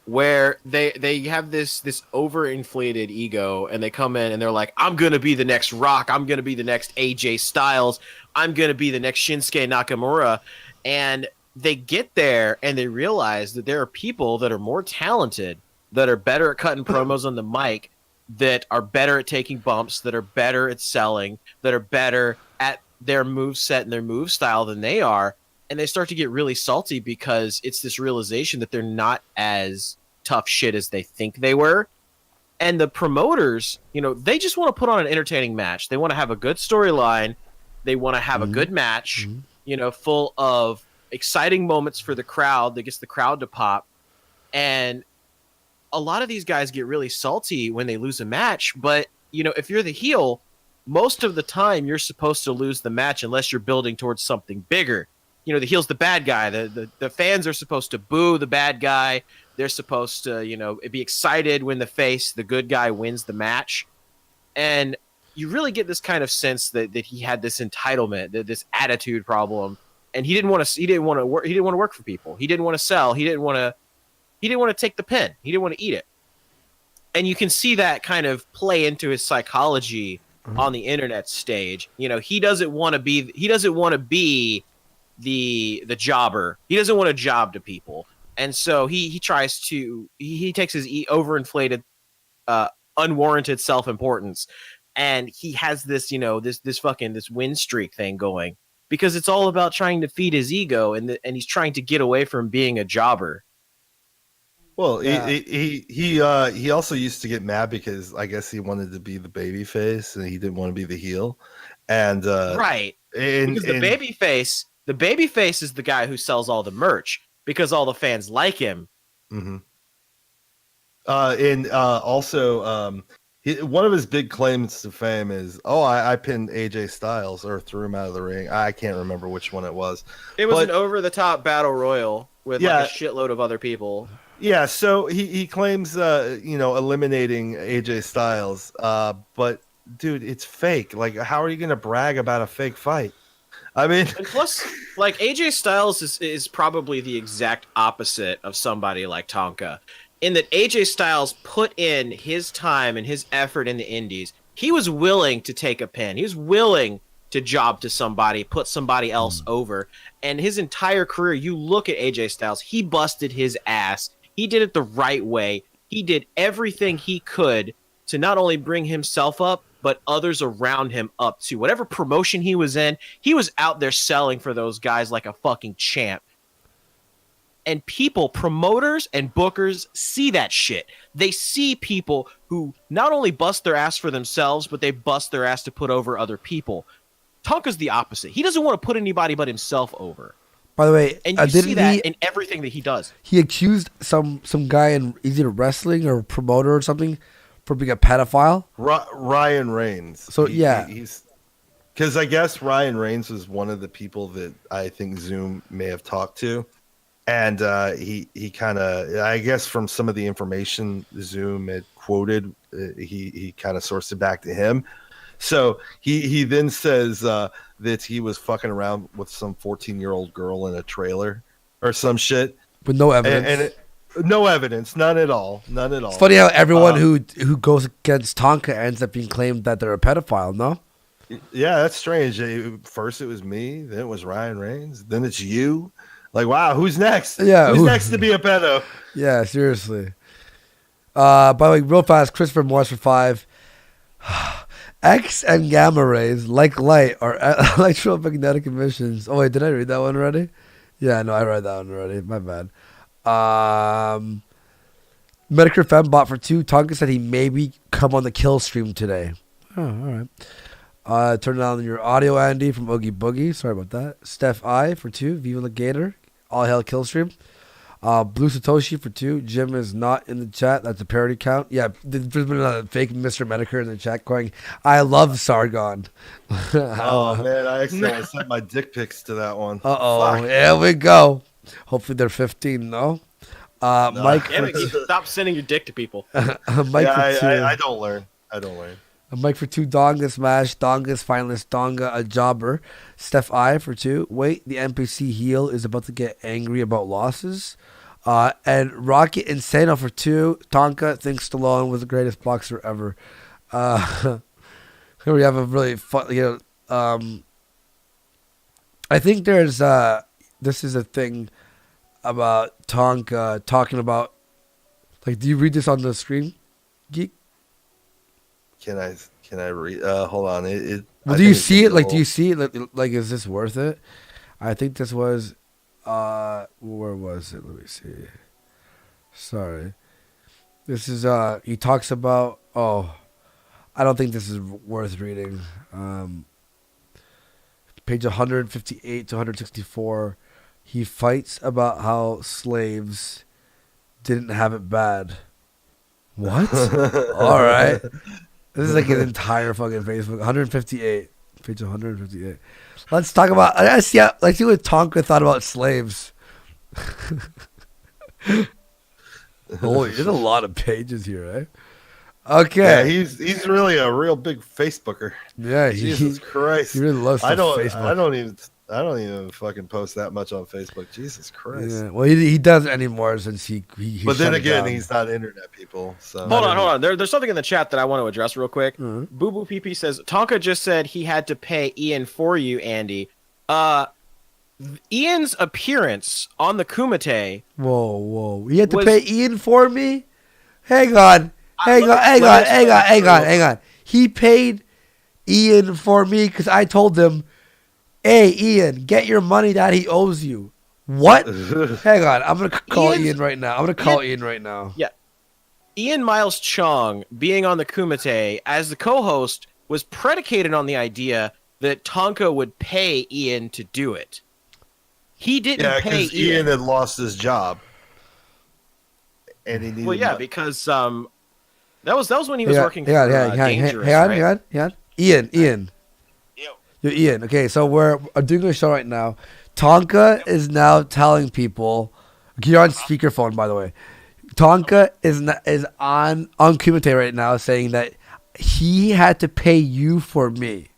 where they have this overinflated ego, and they come in and they're like, I'm gonna be the next Rock, I'm gonna be the next AJ Styles, I'm gonna be the next Shinsuke Nakamura, and they get there and they realize that there are people that are more talented, that are better at cutting promos on the mic, that are better at taking bumps, that are better at selling, that are better at their move set and their move style than they are. And they start to get really salty because it's this realization that they're not as tough shit as they think they were. And the promoters, they just want to put on an entertaining match. They want to have a good storyline. They want to have a good match, full of exciting moments for the crowd that gets the crowd to pop. And a lot of these guys get really salty when they lose a match. But, if you're the heel, most of the time you're supposed to lose the match unless you're building towards something bigger. The heel's the bad guy. The fans are supposed to boo the bad guy. They're supposed to, be excited when the good guy wins the match. And you really get this kind of sense that he had this entitlement, this attitude problem, and he didn't want to work for people. He didn't want to sell. He didn't want to take the pin. He didn't want to eat it. And you can see that kind of play into his psychology on the internet stage. He doesn't want to be the jobber. He doesn't want to job to people. And so he takes his overinflated, unwarranted self-importance, and he has this, this win streak thing going, because it's all about trying to feed his ego, and he's trying to get away from being a jobber. Well, yeah. he also used to get mad because I guess he wanted to be the baby face and he didn't want to be the heel. And right. Because the baby face is the guy who sells all the merch because all the fans like him. Mm-hmm. And also, one of his big claims to fame is, I pinned AJ Styles or threw him out of the ring. I can't remember which one it was. It was an over-the-top battle royal with like a shitload of other people. Yeah, so he claims, eliminating AJ Styles. But dude, it's fake. Like, how are you going to brag about a fake fight? I mean, and plus, like AJ Styles is probably the exact opposite of somebody like Tonka, in that AJ Styles put in his time and his effort in the indies. He was willing to take a pin. He was willing to job to somebody, put somebody else over. And his entire career, you look at AJ Styles, he busted his ass. He did it the right way. He did everything he could to not only bring himself up, but others around him up too. Whatever promotion he was in, he was out there selling for those guys like a fucking champ. And people, promoters and bookers, see that shit. They see people who not only bust their ass for themselves, but they bust their ass to put over other people. Tonka's the opposite. He doesn't want to put anybody but himself over. By the way, and you see that in everything that he does. He accused some guy in either wrestling or promoter or something for being a pedophile. Ryan Reigns. So he's because I guess Ryan Reigns was one of the people that I think Zoom may have talked to, and he kind of, I guess from some of the information Zoom had quoted, he kind of sourced it back to him. So he then says that he was fucking around with some 14-year-old girl in a trailer or some shit with no evidence. No evidence, none at all. It's funny how everyone who goes against Tonka ends up being claimed that they're a pedophile. No. Yeah, that's strange. First it was me, then it was Ryan Reigns, then it's you. Like, wow, who's next? Yeah, who's next to be a pedo? Yeah, seriously. By the way, real fast, Christopher Morris for 5. X and gamma rays, like light, are electromagnetic emissions. Oh wait, did I read that one already? Yeah, no, I read that one already. My bad. Medicare Fembot for 2. Tonka said he maybe come on the kill stream today. Oh, all right. Turn on your audio, Andy, from Oogie Boogie. Sorry about that. Steph I for 2. Viva the Gator. All hail kill stream. Blue Satoshi for 2. Jim is not in the chat. That's a parody count. Yeah, there's been a fake Mr. Medicare in the chat going, I love Sargon. Oh, man, I accidentally sent my dick pics to that one. Uh-oh. Fuck. Here we go. Hopefully they're 15, no? Mike, stop sending your dick to people. Mike for 2. I don't learn. Mike for 2. Donga Smash. Donga's finalist. Donga a jobber. Steph I for 2. Wait, the NPC heel is about to get angry about losses. And Rocket Insano for 2. Tonka thinks Stallone was the greatest boxer ever. Here we have a really fun. I think there's this is a thing about Tonka talking about. Like, do you read this on the screen, Geek? Can I read? Hold on. Do you see it? Like, do you see it? Like, is this worth it? I think this was. Where was it? Let me see. Sorry. This is. He talks about. Oh, I don't think this is worth reading. Page 158 to 164. He fights about how slaves didn't have it bad. What? All right. This is like an entire fucking Facebook. 158. Page 158. Let's talk about. Let's see what Tonka thought about slaves. Holy, there's a lot of pages here, eh? Okay. Yeah, he's really a real big Facebooker. Yeah, Jesus Christ. He really loves Facebook. I don't even fucking post that much on Facebook. Jesus Christ. Yeah. Well, he doesn't anymore since he But then again, he's not internet people. So hold on. There's something in the chat that I want to address real quick. Boo Boo PP says Tonka just said he had to pay Ian for you, Andy. Ian's appearance on the Kumite. Whoa! He had to pay Ian for me. Hang on. He paid Ian for me because I told him, hey, Ian, get your money that he owes you. What? Hang on. I'm going to call Ian right now. Yeah. Ian Miles Chong being on the Kumite as the co-host was predicated on the idea that Tonka would pay Ian to do it. He didn't pay Ian. Ian had lost his job. and he needed. Well, yeah, because that was when he was working for Dangerous, hang on. Ian. Yo. You're Ian. Okay, so we're doing a show right now. Tonka is now telling people. You're on speakerphone, by the way. Tonka is on Kumite right now, saying that he had to pay you for me.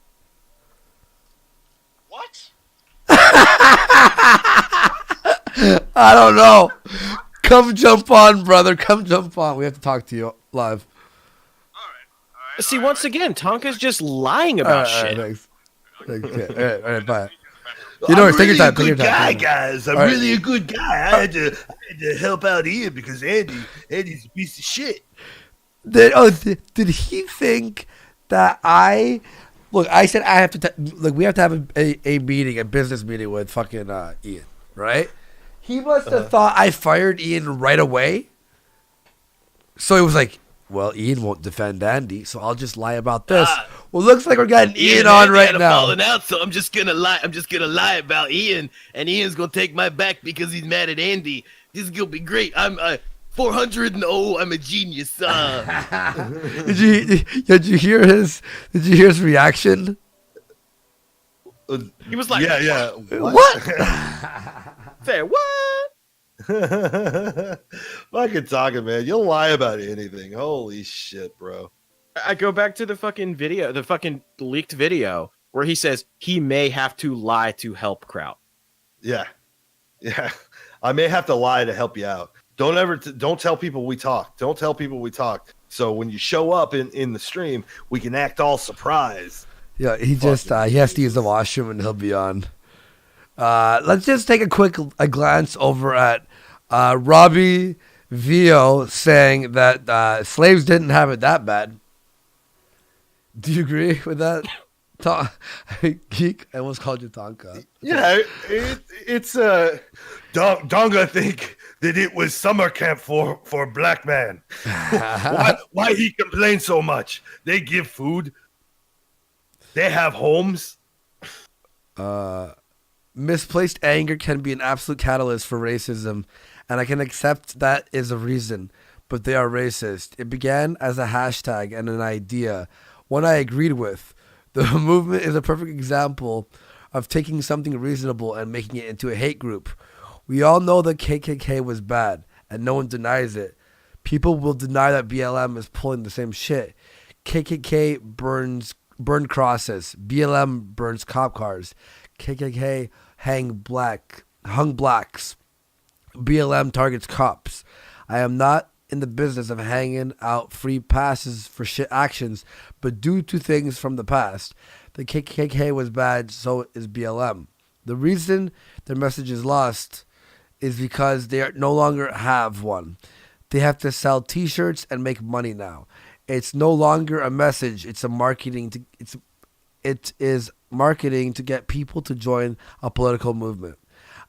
What? I don't know. Come jump on, brother. Come jump on. We have to talk to you live. See, once again, Tonka's just lying about shit. Thanks. Okay. All right, bye. You know, take your time. Take your time. Guys. I'm really a good guy. I had to help out Ian because Andy's a piece of shit. Did he think that I? Look, I said I have to. We have to have a meeting, a business meeting with fucking Ian, right? He must have thought I fired Ian right away. So he was like, "Well, Ian won't defend Andy, so I'll just lie about this." Well, looks like we're getting Ian on right now. Falling out, so I'm just gonna lie. I'm just gonna lie about Ian, and Ian's gonna take my back because he's mad at Andy. This is gonna be great. I'm 400 and I'm a genius. Did you hear his reaction? He was like, "Yeah, what? Say what?" Fucking talking, man. You'll lie about anything. Holy shit, bro. I go back to the fucking video, the fucking leaked video, where he says he may have to lie to help Kraut. Yeah. I may have to lie to help you out. Don't tell people we talk. Don't tell people we talk. So when you show up in the stream, we can act all surprised. Yeah, he just he has to use the washroom and he'll be on. Let's just take a glance over at Robbie Vio saying that slaves didn't have it that bad. Do you agree with that? Geek, I almost called you Tonka. Yeah, it's Donga think that it was summer camp for black man. Why he complains so much? They give food. They have homes. Misplaced anger can be an absolute catalyst for racism, and I can accept that is a reason, but they are racist. It began as a hashtag and an idea, one I agreed with. The movement is a perfect example of taking something reasonable and making it into a hate group. We all know the KKK was bad, and no one denies it. People will deny that BLM is pulling the same shit. KKK burned crosses. BLM burns cop cars. KKK hung blacks. BLM targets cops. I am not in the business of hanging out free passes for shit actions, but due to things from the past, the KKK was bad, so is BLM. The reason their message is lost is because they no longer have one. They have to sell T-shirts and make money now. It's no longer a message. It is marketing to get people to join a political movement.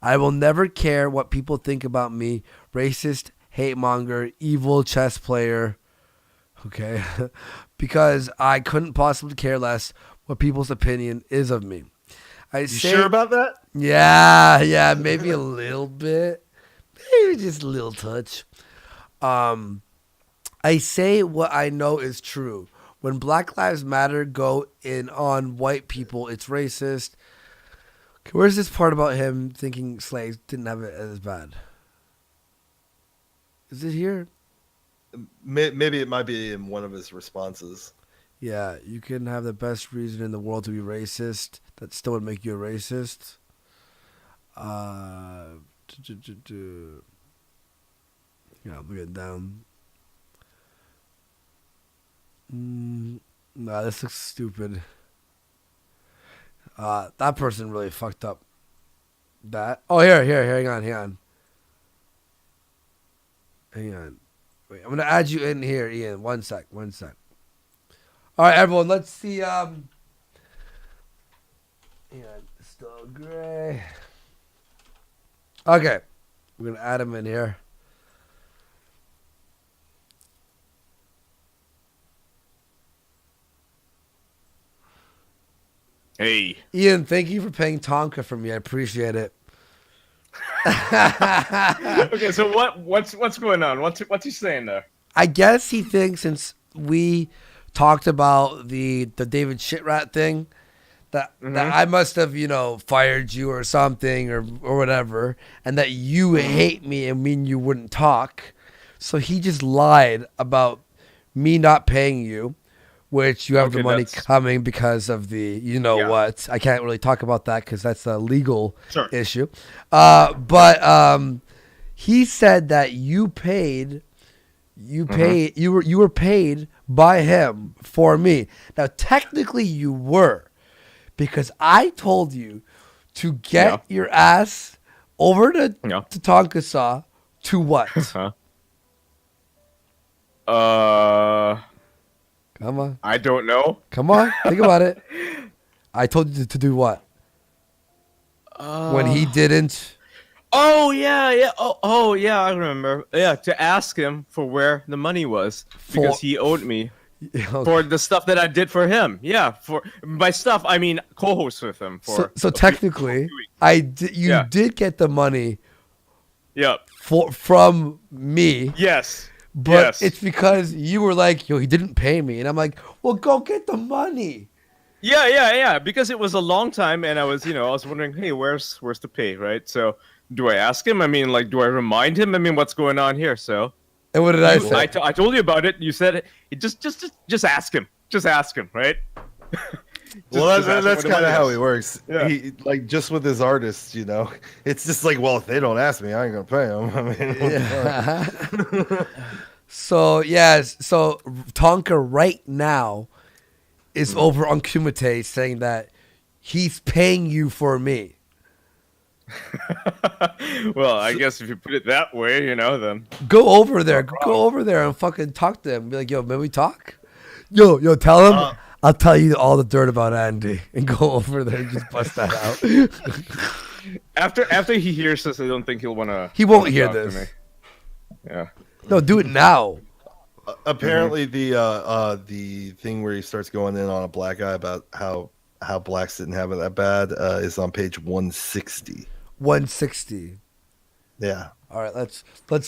I will never care what people think about me, racist, hate monger, evil chess player. Okay, because I couldn't possibly care less what people's opinion is of me. You sure about that? Yeah, maybe a little bit, maybe just a little touch. I say what I know is true. When Black Lives Matter go in on white people, it's racist. Where's this part about him thinking slaves didn't have it as bad? Is it here? Maybe it might be in one of his responses. Yeah, you can have the best reason in the world to be racist. That still would make you a racist. Yeah, look it down. Nah, this looks stupid. That person really fucked up. That. Oh, here, hang on. Wait, I'm gonna add you in here, Ian. One sec. All right, everyone, let's see. Ian, still gray. Okay, we're gonna add him in here. Hey, Ian, thank you for paying Tonka for me. I appreciate it. Okay, so what's going on? What's he saying there? I guess he thinks since we talked about the David Shitrat thing, that I must have, fired you or something or whatever, and that you hate me and mean you wouldn't talk. So he just lied about me not paying you, which you have the money coming because of the what. I can't really talk about that because that's a legal issue. But he said that you were paid by him for me. Now technically you were, because I told you to get your ass over to Tonkasaw to what? Come on. I don't know. Come on, think about it. I told you to do what? When he didn't. Oh yeah. Oh yeah, I remember. Yeah, to ask him for where the money was because he owed me for the stuff that I did for him. Yeah, for by stuff I mean co-host with him. So technically, you did get the money. Yep. From me. Yes. But it's because you were like, yo, he didn't pay me. And I'm like, well, go get the money. Yeah. Because it was a long time, and I was wondering, hey, where's the pay, right? So, do I ask him? I mean, like, do I remind him? I mean, what's going on here? So, and what did I say? I told you about it. You said, just ask him. Just ask him, right? Well, that's kind of how he is. works. Yeah. He like just with his artists, it's just like, well, if they don't ask me, I ain't gonna pay them. I mean, so Tonka right now is over on Kumite saying that he's paying you for me. Well, I guess if you put it that way, then go over there, and fucking talk to him. Be like, yo, man, we talk. Yo, tell him. I'll tell you all the dirt about Andy, and go over there and just bust that out. After he hears this, I don't think he'll want to. He won't hear this. Yeah. No, do it now. Apparently, the thing where he starts going in on a black guy about how blacks didn't have it that bad is on page 160. 160. Yeah. All right, let's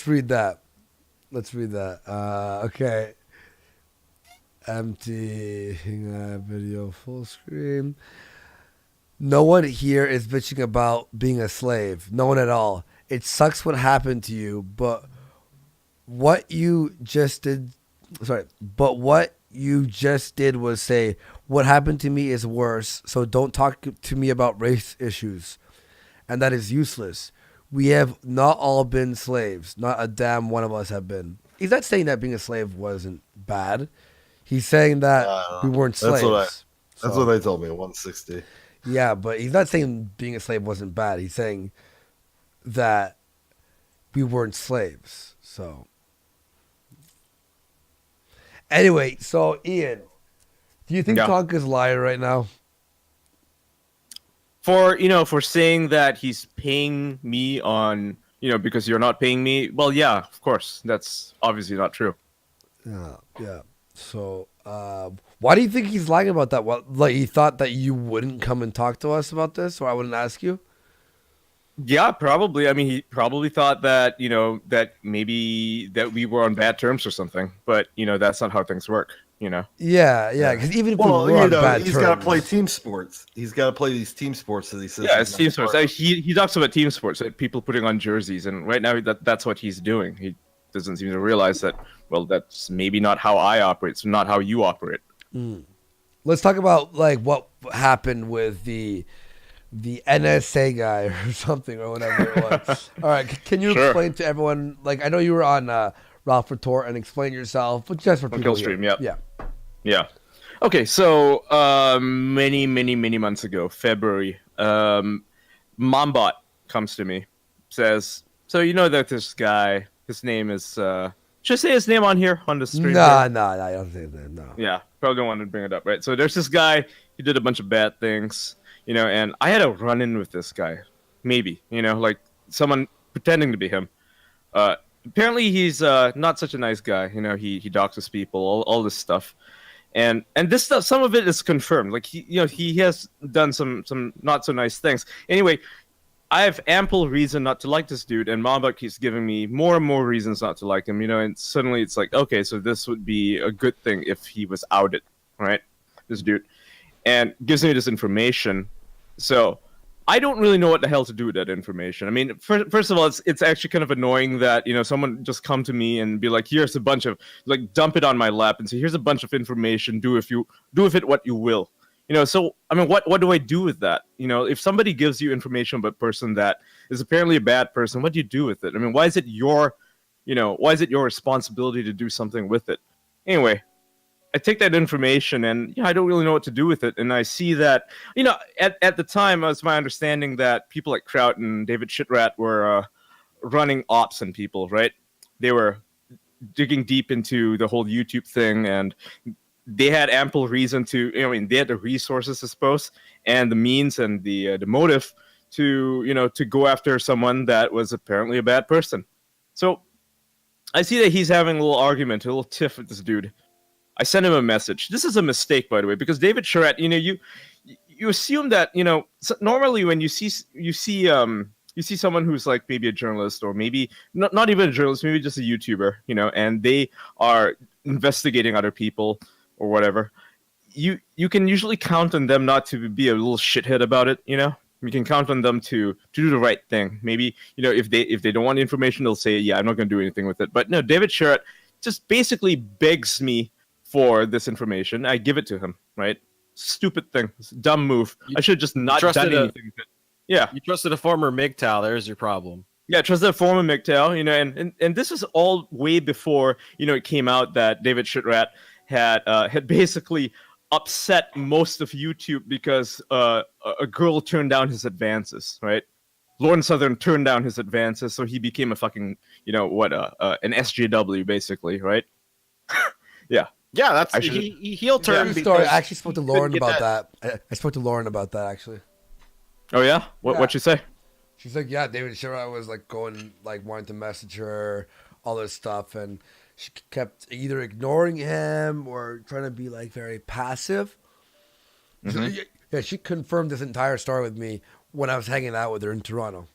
read that. Okay. Empty video full screen. No one here is bitching about being a slave. No one at all. It sucks what happened to you, but what you just did was say, what happened to me is worse, so don't talk to me about race issues. And that is useless. We have not all been slaves. Not a damn one of us have been. He's not saying that being a slave wasn't bad. He's saying that we weren't slaves. That's what they told me, 160. Yeah, but he's not saying being a slave wasn't bad. He's saying that we weren't slaves. So, anyway, so Ian, do you think Tonka's lying right now? For saying that he's paying me on, because you're not paying me. Well, yeah, of course. That's obviously not true. Yeah. So, why do you think he's lying about that? What, like he thought that you wouldn't come and talk to us about this, or I wouldn't ask you? Yeah, probably. I mean, he probably thought that, that maybe that we were on bad terms or something. But, that's not how things work, Yeah, because even if we were on bad he's terms... got to play team sports. He's got to play these team sports that he says. Yeah, it's team sports. He talks about team sports, like people putting on jerseys, and right now that's what he's doing. He doesn't seem to realize that, well, that's maybe not how I operate. It's not how you operate. Let's talk about like what happened with the NSA guy or something or whatever it was. All right, can you explain to everyone? Like, I know you were on Ralph Retort and explain yourself, but just for people. Killstream, yeah. Okay, so many months ago, February, Mombot comes to me, says, "So you know that this guy." His name is, should I say his name on here, on the stream? No, I don't say that, no. Yeah, probably don't want to bring it up, right? So there's this guy, he did a bunch of bad things, and I had a run-in with this guy. Maybe, like someone pretending to be him. Apparently he's not such a nice guy, he doxes people, all this stuff. And this stuff, some of it is confirmed. Like, he has done some not so nice things. Anyway, I have ample reason not to like this dude, and Mamba keeps giving me more and more reasons not to like him, and suddenly it's like, okay, so this would be a good thing if he was outed, right? This dude. And gives me this information. So I don't really know what the hell to do with that information. I mean, first of all, it's actually kind of annoying that, someone just come to me and be like, here's a bunch of, like, dump it on my lap and say, here's a bunch of information, do with it what you will. So, I mean, what do I do with that? If somebody gives you information about a person that is apparently a bad person, what do you do with it? I mean, why is it your responsibility to do something with it? Anyway, I take that information and I don't really know what to do with it. And I see that, at the time, it was my understanding that people like Kraut and David Shitrat were running ops on people, right? They were digging deep into the whole YouTube thing, and they had ample reason to, they had the resources, I suppose, and the means and the motive to go after someone that was apparently a bad person. So I see that he's having a little argument, a little tiff with this dude. I sent him a message. This is a mistake, by the way, because David Charette, you assume that, normally when you see someone who's like maybe a journalist or maybe not even a journalist, maybe just a YouTuber, and they are investigating other people or whatever, you can usually count on them not to be a little shithead about it, You can count on them to do the right thing. Maybe, if they don't want information, they'll say, yeah, I'm not going to do anything with it. But no, David Charette just basically begs me for this information. I give it to him, right? Stupid thing. It's a dumb move. I should have just not done anything with it. Yeah. You trusted a former MGTOW. There's your problem. Yeah, trusted a former MGTOW, and this is all way before, it came out that David Shitrat had basically upset most of YouTube because a girl turned down his advances, right? Lauren Southern turned down his advances, so he became a fucking, an SJW, basically, right? Yeah. Yeah, that's he'll turn. Story. I actually spoke to Lauren about that. I spoke to Lauren about that, actually. Oh, yeah? What'd she say? She's like, yeah, David Shira was like wanting to message her, all this stuff, and she kept either ignoring him or trying to be like very passive. Mm-hmm. So, yeah, she confirmed this entire story with me when I was hanging out with her in Toronto.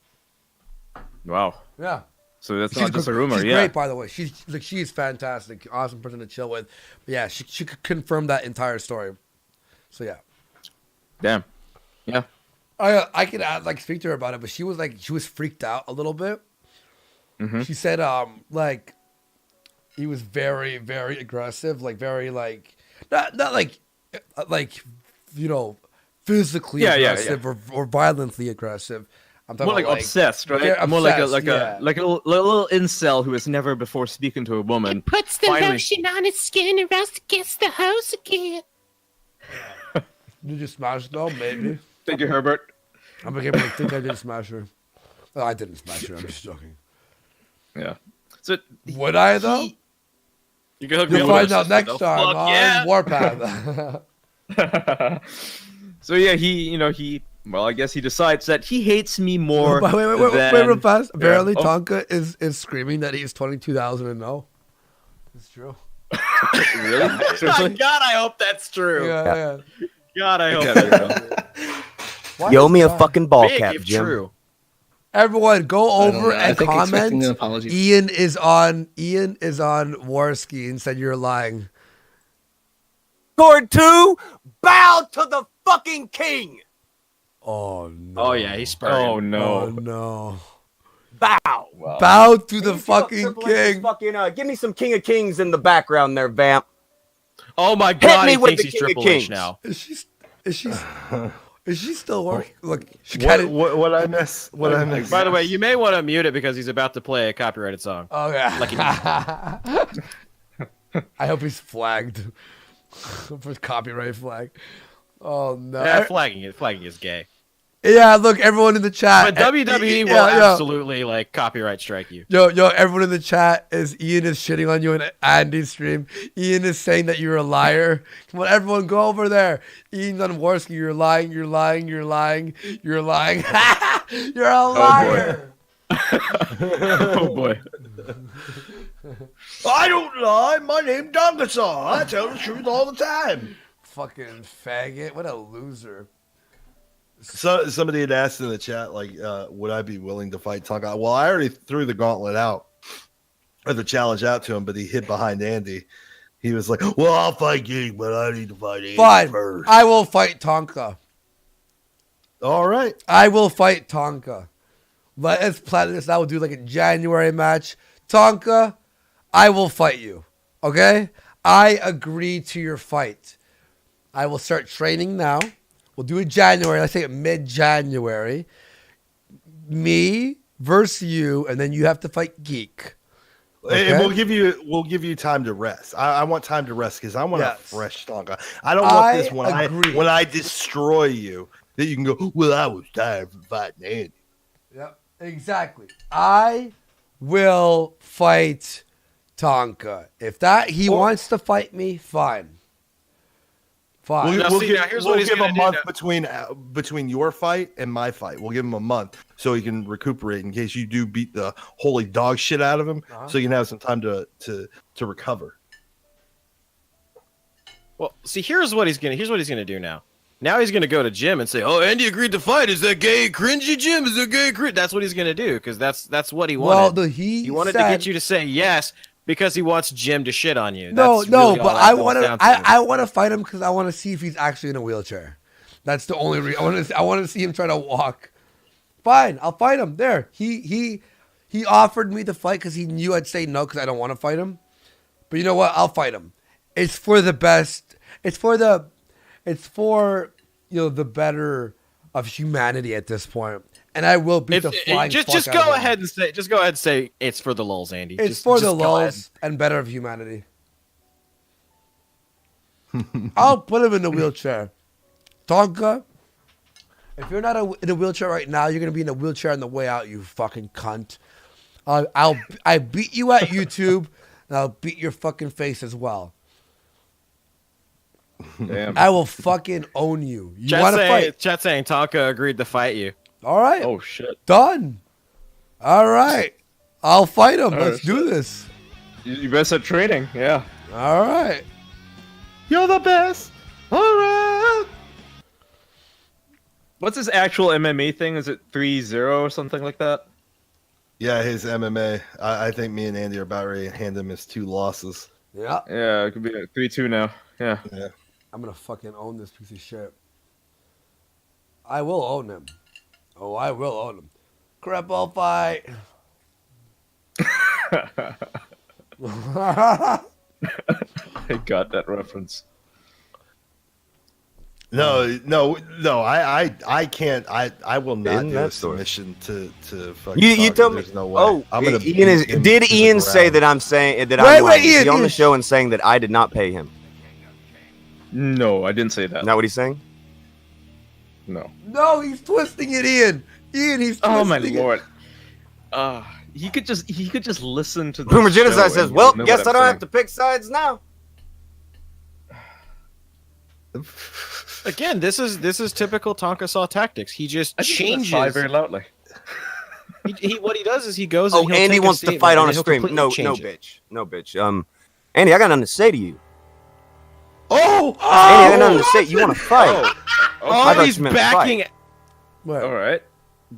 Wow. Yeah. So that's not just a rumor. She's yeah. great, by the way. She's fantastic, awesome person to chill with. But yeah, she could confirm that entire story. So yeah. Damn. Yeah. I could speak to her about it, but she was freaked out a little bit. Mm-hmm. She said he was very, very aggressive, like very not physically aggressive or violently aggressive. I'm talking more like obsessed, right? More like a little incel who has never before spoken to a woman. It puts the lotion on his skin and rust against the house again. Did you smash though? Maybe. Thank you, Herbert. I'm gonna think I did smash her. Oh, I didn't smash her. I'm just joking. Yeah. So would I though? You'll find out next time on Warpath. So yeah, he well, I guess he decides that he hates me more. Wait, real fast. Apparently, Tonka is screaming that he's 22,000-0. It's true. Really? God, I hope that's true. Yeah. God, I hope that's true. You owe me a fucking ball cap, if Jim. True. Everyone, go over and comment. An apology. Ian is on Warski and said you're lying. Scored 2. Bow to the fucking king. Oh no. Oh yeah, he's spurring. Oh no. Oh no. Bow. Wow. Bow to the fucking king. Fucking give me some King of Kings in the background there, vamp. Oh my God, me he with thinks the he's King of Triple H Kings. now. Is she still working? Look, she What I miss? What I miss? By the way, you may want to mute it because he's about to play a copyrighted song. Oh yeah. Lucky I hope he's flagged for copyright flag. Oh no. Yeah, flagging is gay. Yeah, look, everyone in the chat. But WWE will absolutely copyright strike you. Yo, everyone in the chat Ian is shitting on you in Andy's stream. Ian is saying that you're a liar. Come on, everyone, go over there. Ian's on Warski. You're lying. You're lying. You're lying. You're lying. You're a liar. Oh boy. I don't lie. My name's Tonkasaw. I tell the truth all the time. Fucking faggot. What a loser. So somebody had asked in the chat, like, would I be willing to fight Tonka? Well, I already threw the gauntlet out, or the challenge out to him, but he hid behind Andy. He was like, "Well, I'll fight Geek, but I need to fight Andy first." I will fight Tonka. All right. I will fight Tonka. Let's plan this. I will do like a January match. Tonka, I will fight you. Okay? I agree to your fight. I will start training now. We'll do it January. Let's say mid-January. Me versus you, and then you have to fight Geek. Okay? And we'll give you time to rest. I want time to rest because I want a fresh Tonka. I don't want this when I destroy you that you can go, well, I was tired from fighting Andy. Yep, exactly. I will fight Tonka. If he wants to fight me, fine. Fine. We'll give a month between your fight and my fight. We'll give him a month so he can recuperate in case you do beat the holy dog shit out of him. So you can have some time to recover. Well, see, here's what he's gonna do now. Now he's gonna go to Jim and say, "Oh, Andy agreed to fight. Is that gay, cringy, Jim? Is that gay, cringe?" That's what he's gonna do because that's what he wanted. Well, he wanted to get you to say yes because he wants Jim to shit on you. No, but I want to fight him because I want to see if he's actually in a wheelchair. That's the only reason. I want to see him try to walk. Fine, I'll fight him. There, he offered me to fight because he knew I'd say no because I don't want to fight him. But you know what? I'll fight him. It's for the best. It's for the better of humanity at this point. And I will beat the flying fuck just out go of him. ahead and say it's for the lulz, Andy. It's for the lulz and better of humanity. I'll put him in the wheelchair. Tonka, if you're not in a wheelchair right now, you're gonna be in a wheelchair on the way out. You fucking cunt. I beat you at YouTube, and I'll beat your fucking face as well. Damn. I will fucking own you. You want to fight? Chat saying Tonka agreed to fight you. All right. Oh shit. Done. All right. I'll fight him. Let's do this. You best start training. Yeah. All right. You're the best. All right. What's his actual MMA thing? Is it 3-0 or something like that? Yeah, his MMA. I think me and Andy are about ready to hand him his 2 losses. Yeah. Yeah, it could be 3-2 now. Yeah. I'm gonna fucking own this piece of shit. I will own him. Oh, I will own him. Cripple fight. I got that reference. No. I can't. I will not do a submission to fucking. You tell me. There's no way. Oh, I'm gonna Ian is. Did Ian say that I'm saying that I'm lying? Is he on the show and saying that I did not pay him? No, I didn't say that. Isn't that what he's saying? No. No, he's twisting it, Ian. He's twisting it. Oh my lord. He could just listen to the Boomer show Genocide and says, you'll "Well, know guess what I I'm don't saying." have to pick sides now." Again, this is typical Tonkasaw tactics. He just changes. Very loudly. What he does is he goes. Oh, and he'll Andy take wants to statement fight and on a he'll stream. completely No, change it. bitch. Andy, I got nothing to say to you. Oh, Andy, I got nothing to say. You want to fight? I thought he's you meant backing. fight. What? All right.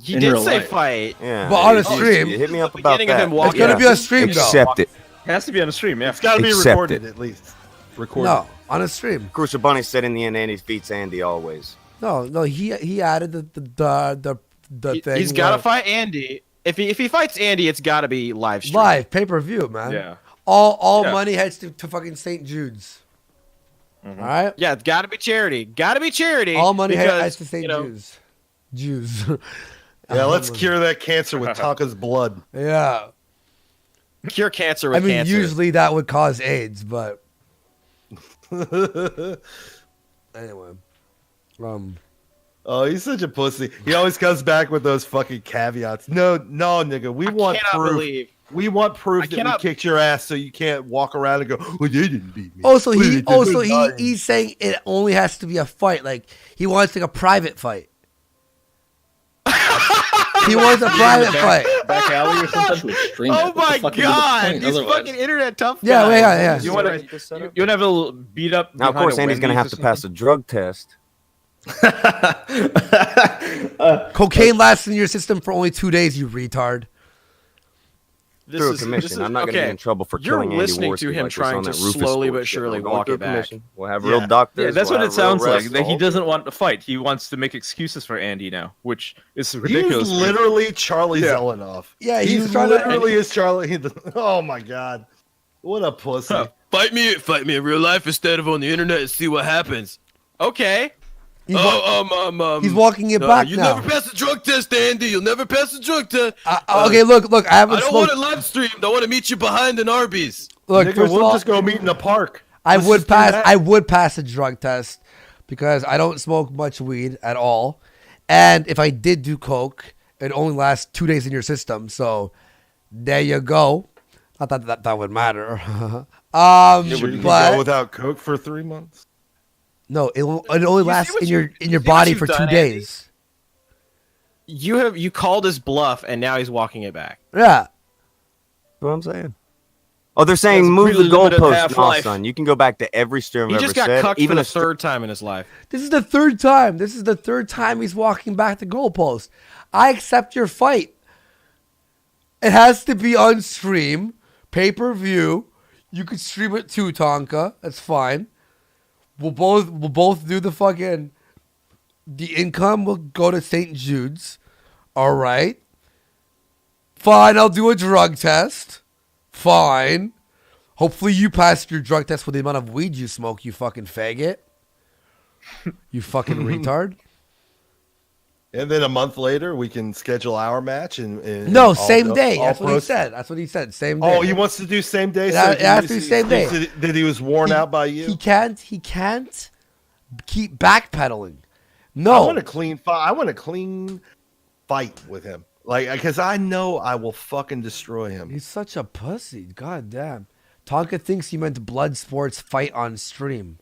He did say fight. Yeah, But on a you stream. hit me up about Beginning of that. him walking. It's gonna be a stream though. Accept it. It has to be on a stream. Yeah. it's got to be Accept recorded it. at least. Recorded. No, on a stream. Crucial Bunny said in the end, Andy beats Andy always. No. He added the thing. He's got to where- fight Andy. If he fights Andy, it's got to be live stream. live pay-per-view, man. Yeah. All Yeah. money heads to fucking St. Jude's. All right. Yeah, it's got to be charity. Got to be charity. All money because, heads to St. you know, Jude's. Jews. Yeah, let's cure that cancer with Tonka's blood. Yeah. Cure cancer with I mean, cancer. usually that would cause AIDS, but anyway. Oh, he's such a pussy. He always comes back with those fucking caveats. No, nigga. We want proof. We want proof that we kicked your ass, so you can't walk around and go, "Well, they didn't beat me." He's saying it only has to be a fight. Like he wants like a private fight. He wants a private fight. Back alley or something. Oh my god! These fucking internet tough guys. Yeah. You want to have a little beat up. Now, of course, Andy's gonna have to pass a drug test. Cocaine lasts in your system for only 2 days, you retard. Through a commission. I'm not going to get in trouble for killing Andy listening Warski to him like trying this on to that Rufus slowly bullshit. but surely We're going walk through it a back. commission. We'll have real doctors. Yeah, that's we'll what it have real sounds like. arrests, That he all- doesn't want to fight. He wants to make excuses for Andy now, which is He's ridiculous. literally Charlie Yeah. Zelenoff. Yeah, he's was trying literally is Charlie. Oh my god, what a pussy! Fight me in real life instead of on the internet and see what happens. Okay. He's walking it back you now. never pass the drug test, Andy. You'll never pass the drug test. Okay, look. I haven't I don't smoked. want it live streamed. I want to meet you behind an Arby's. Look, Nigga, first of we'll all, just go meet in the park. I Let's would just do pass. that. I would pass a drug test because I don't smoke much weed at all, and if I did do coke, it only lasts 2 days in your system. So there you go. I thought that would matter. Should you but go without coke for 3 months? no, it only lasts what in you- your see body what for you've 2 done, Andy? days. You called his bluff, and now he's walking it back. Yeah. That's what I'm saying. Oh, they're saying That's move the really limited goalpost. No, half-life. son. You can go back to every stream He I've just ever got said. cucked Even for the a third time in his life. This is the third time. This is the third time he's walking back the goalpost. I accept your fight. It has to be on stream, pay-per-view. You could stream it too, Tonka. That's fine. We'll both do the income will go to St. Jude's. All right. Fine, I'll do a drug test. Fine. Hopefully you passed your drug test with the amount of weed you smoke, you fucking faggot. You fucking retard. And then a month later, we can schedule our match. And No, all same the- day. all That's what he pros- said. That's what he said. Same day. Oh, he wants to do same day. It has to be he- same day. That he was worn out by you. He can't keep backpedaling. I No. want a clean fight. I want a clean fight with him, like because I know I will fucking destroy him. He's such a pussy. God damn. Tonka thinks he meant blood sports fight on stream.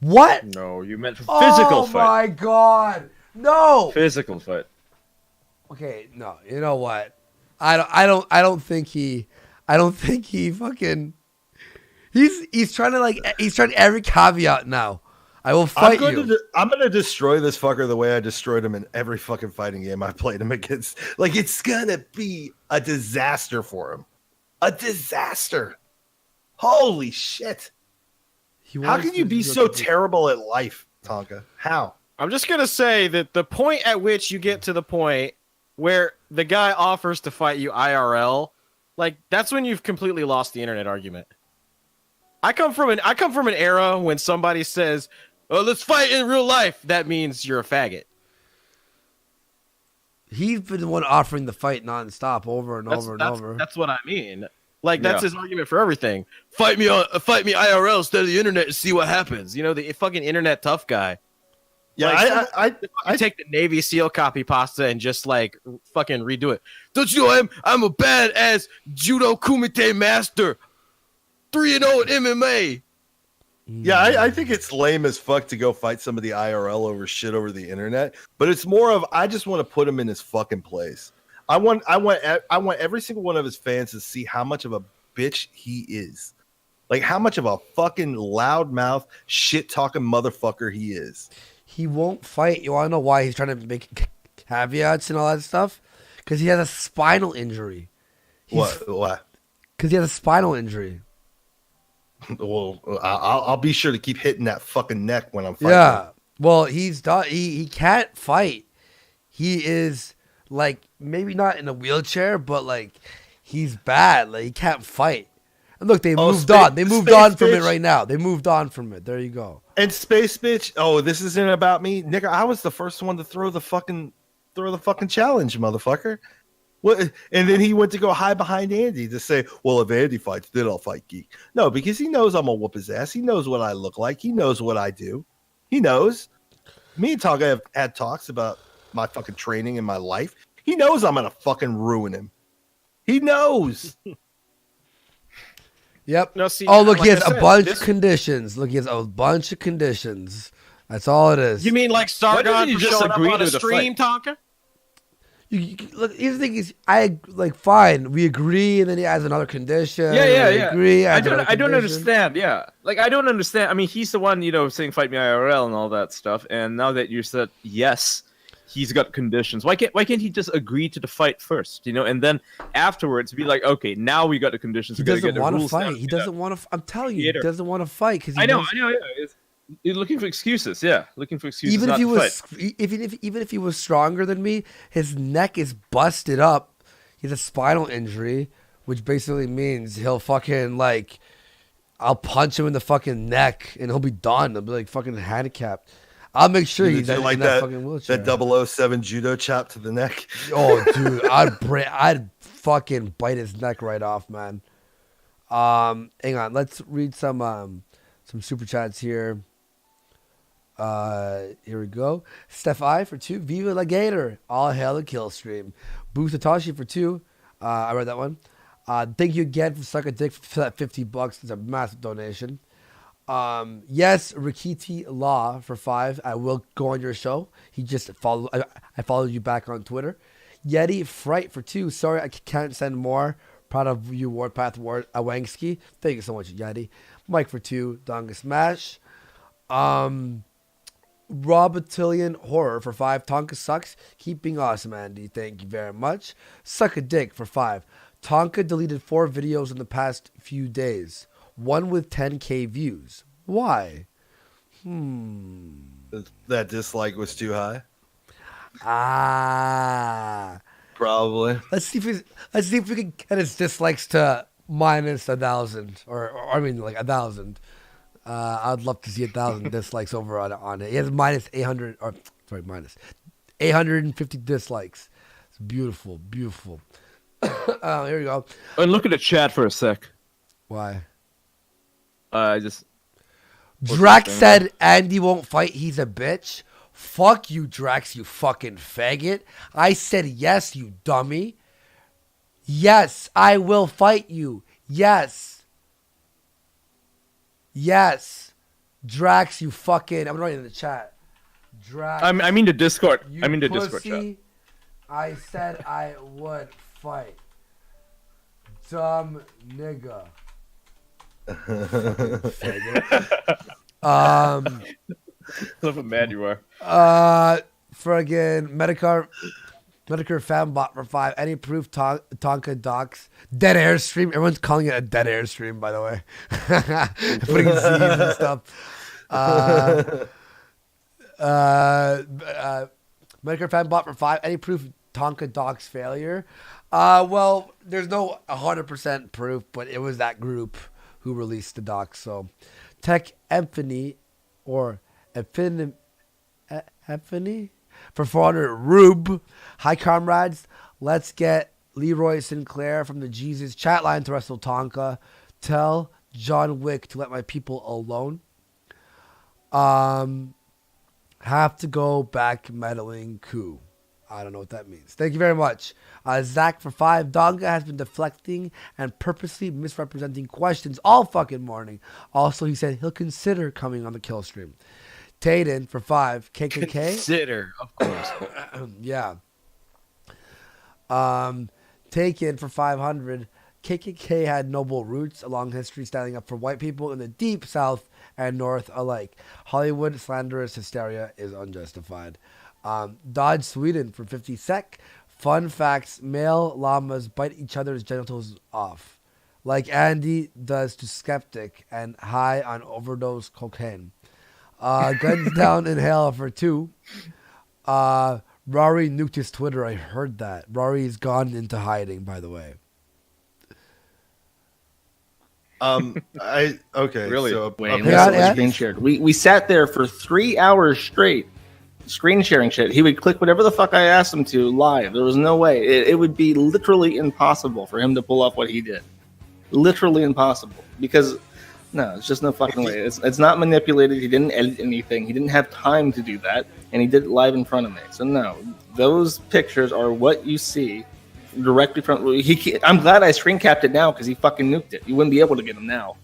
What? No, you meant physical Oh fight. my god. No. Physical fight. Okay, no. You know what? I don't think he fucking he's trying to every caveat now. I will fight you. I'm gonna destroy this fucker the way I destroyed him in every fucking fighting game I played him against. Like it's gonna be a disaster for him. A disaster. Holy shit. How can you be so terrible at life, Tonka? How? I'm just gonna say that the point at which you get to the point where the guy offers to fight you IRL, like that's when you've completely lost the internet argument. I come from an era when somebody says, "Oh, let's fight in real life." That means you're a faggot. He's been the one offering the fight nonstop over and over and over. That's what I mean. Like that's Yeah. his argument for everything. Fight me IRL instead of the internet and see what happens. You know, the fucking internet tough guy. Yeah, Like, I take the Navy SEAL copy pasta and just like fucking redo it. Don't you know I'm a badass judo kumite master, 3-0 at MMA. Yeah, I think it's lame as fuck to go fight somebody IRL over shit over the internet, but it's more of I just want to put him in his fucking place. I want every single one of his fans to see how much of a bitch he is. Like how much of a fucking loudmouth, shit talking motherfucker he is. He won't fight. You want to know why he's trying to make caveats and all that stuff? Because he has a spinal injury. What? Because he has a spinal injury. Well, I'll be sure to keep hitting that fucking neck when I'm fighting. Yeah. Well, he's done. He can't fight. He is like maybe not in a wheelchair, but like he's bad. Like he can't fight. And look, they moved on. They moved on from it right now. They moved on from it. There you go. And Space Bitch, oh, this isn't about me, nigga. I was the first one to throw the fucking challenge, motherfucker. What? And then he went to go hide behind Andy to say, "Well, if Andy fights, then I'll fight Geek." No, because he knows I'm gonna whoop his ass. He knows what I look like. He knows what I do. He knows. Me and Tonka have had talks about my fucking training in my life. He knows I'm gonna fucking ruin him. He knows. Yep. No, see, Oh, look, like he has I a said, bunch this- of conditions. Look, he has a bunch of conditions. That's all it is. You mean like Why Sargon doesn't he for just showing up agree on a to the stream, Tonka? Look, here's the thing is, fine, we agree, and then he adds another condition. Yeah. We agree. I adds another don't condition. understand. Yeah, like I don't understand. I mean, he's the one, saying fight me IRL and all that stuff. And now that you said yes, he's got conditions. Why can't he just agree to the fight first? And then afterwards be like, okay, now we got the conditions. He doesn't want to fight. He doesn't want to. I'm telling you, he doesn't want to fight because I know. Yeah, he's looking for excuses. Yeah, looking for excuses. Even if not he to was, fight. even if he was stronger than me, his neck is busted up. He has a spinal injury, which basically means he'll fucking I'll punch him in the fucking neck and he'll be done. I'll be like fucking handicapped. I'll make sure he's in that fucking wheelchair. That 007 judo chop to the neck. Oh, dude, I'd fucking bite his neck right off, man. Hang on, let's read some super chats here. Here we go. Steph I for 2. Viva la Gator. All hail the kill stream. Boo Satoshi for 2. I read that one. Thank you again for suck a dick for that $50. It's a massive donation. Yes, Rikiti Law for 5. I will go on your show. He just followed. I followed you back on Twitter. Yeti Fright for 2. Sorry, I can't send more. Proud of you, Warpath Warski. Thank you so much, Yeti. Mike for 2. Donga Smash. Robotillion Horror for 5. Tonka sucks. Keep being awesome, Andy. Thank you very much. Suck a dick for 5. Tonka deleted 4 videos in the past few days. One with 10K views. Why? That dislike was too high. Probably. Let's see if we can get his dislikes to minus 1,000 or I mean 1,000. I'd love to see 1,000 dislikes over on it. He has minus 800 or sorry, minus 850 dislikes. It's beautiful. Here we go. And look at the chat for a sec. Why? Drax said Andy won't fight. He's a bitch. Fuck you, Drax, you fucking faggot. I said yes, you dummy. Yes, I will fight you. Yes. Drax, you fucking... I'm writing in the chat. Drax. I mean the Discord. You I mean the Discord chat. pussy. I said I would fight. Dumb nigga. Look how mad you are. Friggin' Medicare fanbot for 5. Any proof Tonka docs? Dead air stream. Everyone's calling it a dead air stream, by the way. Putting Z's and stuff. Medicare fanbot for 5. Any proof Tonka docs failure? Well, there's no 100% proof, but it was that group who released the docs. So, Tech Emphany or Emphany for 400 Rube. Hi, comrades. Let's get Leroy Sinclair from the Jesus chat line to wrestle Tonka. Tell John Wick to let my people alone. Have to go back meddling coup. I don't know what that means. Thank you very much. Zach for 5. Donga has been deflecting and purposely misrepresenting questions all fucking morning. Also, he said he'll consider coming on the kill stream. Tayden for 5. KKK. Consider, of course. Yeah. Taken for 500. KKK had noble roots, a long history standing up for white people in the deep South and North alike. Hollywood slanderous hysteria is unjustified. Dodge Sweden for 50 sec. Fun facts: male llamas bite each other's genitals off, like Andy does to Skeptic and high on overdose cocaine. Guns down in hell for 2. Rory nuked his Twitter. I heard that. Rory's gone into hiding, by the way. Really? So Wait, screen shared. We sat there for 3 hours straight, screen sharing shit. He would click whatever the fuck I asked him to live. There was no way. It would be literally impossible for him to pull off what he did. Literally impossible. Because no, it's just no fucking way. It's not manipulated. He didn't edit anything. He didn't have time to do that, and he did it live in front of me. So no, those pictures are what you see directly from. I'm glad I screen capped it now because he fucking nuked it. You wouldn't be able to get him now.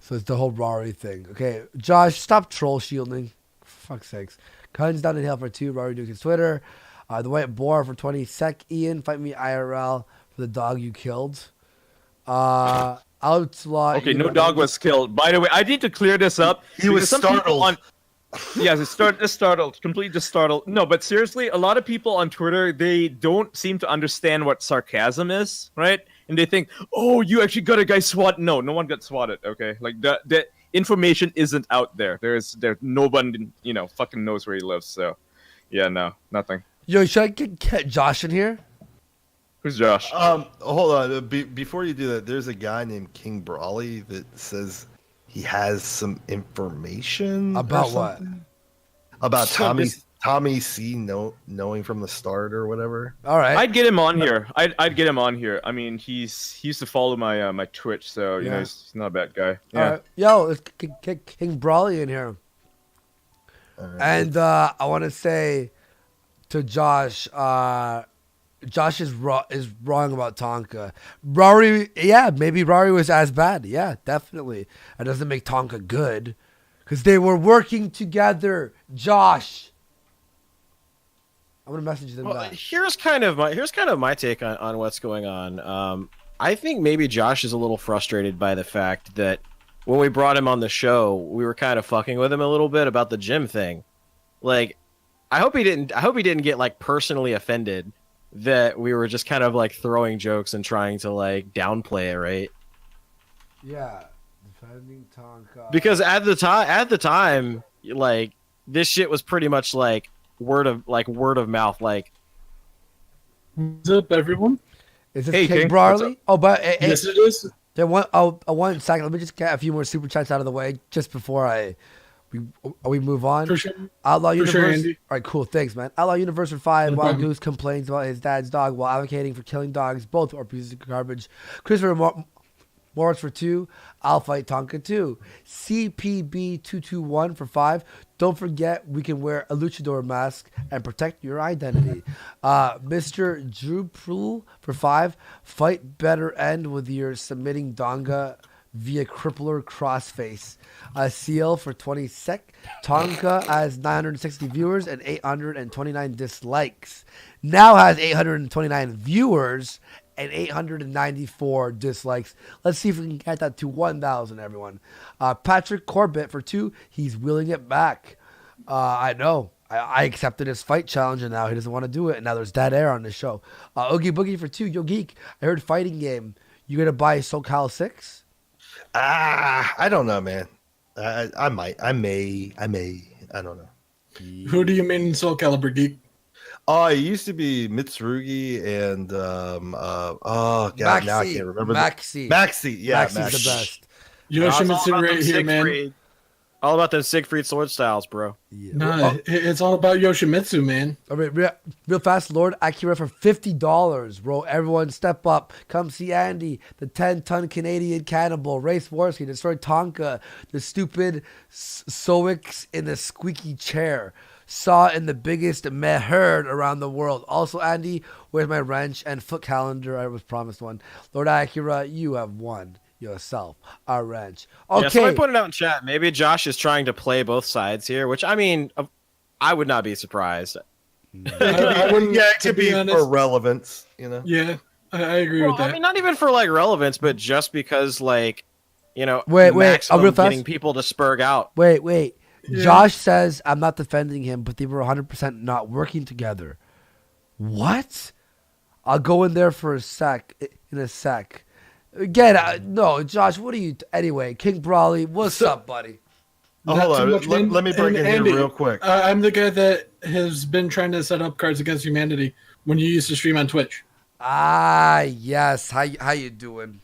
So it's the whole Rory thing. Okay, Josh, stop troll shielding. For fuck's sakes. Guns down in hell for 2. Rory nuked his Twitter. The White Boar for 20 sec. Ian, fight me IRL for the dog you killed. Outlaw. Okay, no dog was killed. By the way, I need to clear this up. He was because some people startled. Yes, it's startled, completely just startled. No, but seriously, a lot of people on Twitter, they don't seem to understand what sarcasm is, right? And they think, oh, you actually got a guy swatted. No one got swatted, okay? Like, the information isn't out there. There's no one, fucking knows where he lives, so, yeah, no, nothing. Yo, should I get Josh in here? Who's Josh? Hold on. Before you do that, there's a guy named King Brawley that says he has some information about or something. About Tommy C knowing from the start or whatever. All right, I'd get him on here. I'd get him on here. I mean, he used to follow my my Twitch, so you know he's not a bad guy. Yeah. All right. Yo, let's get King Brawley in here. Right. And I want to say to Josh, Josh is wrong about Tonka. Rory, yeah, maybe Rory was as bad. Yeah, definitely. That doesn't make Tonka good, because they were working together. Josh, I'm gonna message them back. Here's kind of my take on what's going on. I think maybe Josh is a little frustrated by the fact that when we brought him on the show, we were kind of fucking with him a little bit about the gym thing. Like, I hope he didn't get like personally offended that we were just kind of like throwing jokes and trying to like downplay it, right? Yeah, defending Tonka. Because at the time, like, this shit was pretty much like word of mouth. Like, what's up, everyone? Is this King Brawley? Oh, but yes, it is. Then one second. Let me just get a few more super chats out of the way just before we move on. For sure. Outlaw Universe. Sure, Andy. All right, cool. Thanks, man. Outlaw Universe for 5. Wild Goose complains about his dad's dog while advocating for killing dogs. Both are pieces of garbage. Christopher Morris for 2. I'll fight Tonka 2. CPB221 for 5. Don't forget, we can wear a luchador mask and protect your identity. Mr. Drew Prul for 5. Fight better end with your submitting Donga via crippler crossface. Seal for 20 sec. Tonka has 960 viewers and 829 dislikes. Now has 829 viewers and 894 dislikes. Let's see if we can get that to 1,000, everyone. Patrick Corbett for 2. He's willing it back. I know. I accepted his fight challenge, and now he doesn't want to do it, and now there's dead air on the show. Oogie Boogie for 2. Yo, Geek, I heard fighting game. You going to buy SoCal 6? I don't know, man. I might. I may. I don't know. Who do you mean in Soul Calibur, Geek? Oh, it used to be Mitsurugi and God, Maxi. now I can't remember. Maxi, yeah, Maxi's the best. Yoshimitsu right here, man. All about them Siegfried sword styles, bro. Yeah. Nah, it's all about Yoshimitsu, man. All right, real fast, Lord Akira for $50, bro. Everyone step up. Come see Andy, the 10-ton Canadian cannibal. Race Warski, destroy Tonka, the stupid Soics in the squeaky chair. Saw in the biggest meh herd around the world. Also, Andy, where's my wrench and foot calendar? I was promised one. Lord Akira, you have won yourself a wrench. Okay. Yeah, somebody put it out in chat. Maybe Josh is trying to play both sides here, which, I mean, I would not be surprised. It could be for relevance, you know? Yeah, I agree with that. I mean, not even for, like, relevance, but just because, like, you know, wait, maximum real fast? getting people to spurg out. Wait. Yeah. Josh says, I'm not defending him, but they were 100% not working together. What? I'll go in there for a sec. Again, no, Josh, what are you... Anyway, King Brawley, what's up, buddy? Oh, hold on. Let me break in Andy, here real quick. I'm the guy that has been trying to set up Cards Against Humanity when you used to stream on Twitch. Ah, yes. How you doing?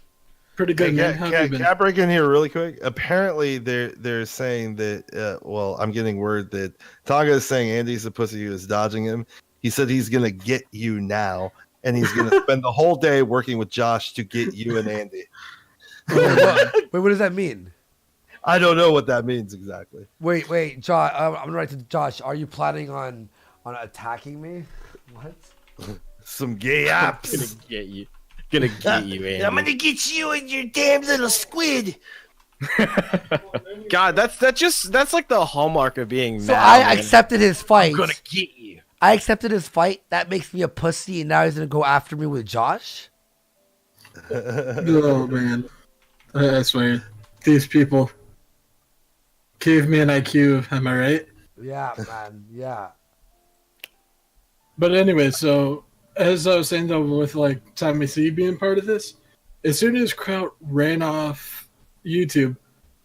Pretty good, man. How have you been? Can I break in here really quick? Apparently, they're saying that. Well, I'm getting word that Tonga is saying Andy's the pussy who is dodging him. He said he's gonna get you now, and he's gonna spend the whole day working with Josh to get you and Andy. Wait, what does that mean? I don't know what that means exactly. Wait, Josh. I'm gonna write to Josh. Are you planning on attacking me? What? Some gay apps. Gonna get you, Andy. I'm gonna get you and your damn little squid. God, that's like the hallmark of being So mad. I accepted his fight. I'm gonna get you. I accepted his fight. That makes me a pussy, and now he's gonna go after me with Josh. Oh man, I swear, these people, caveman IQ. Am I right? Yeah, man. Yeah. But anyway, so as I was saying though, with like Tommy C being part of this, as soon as Kraut ran off YouTube,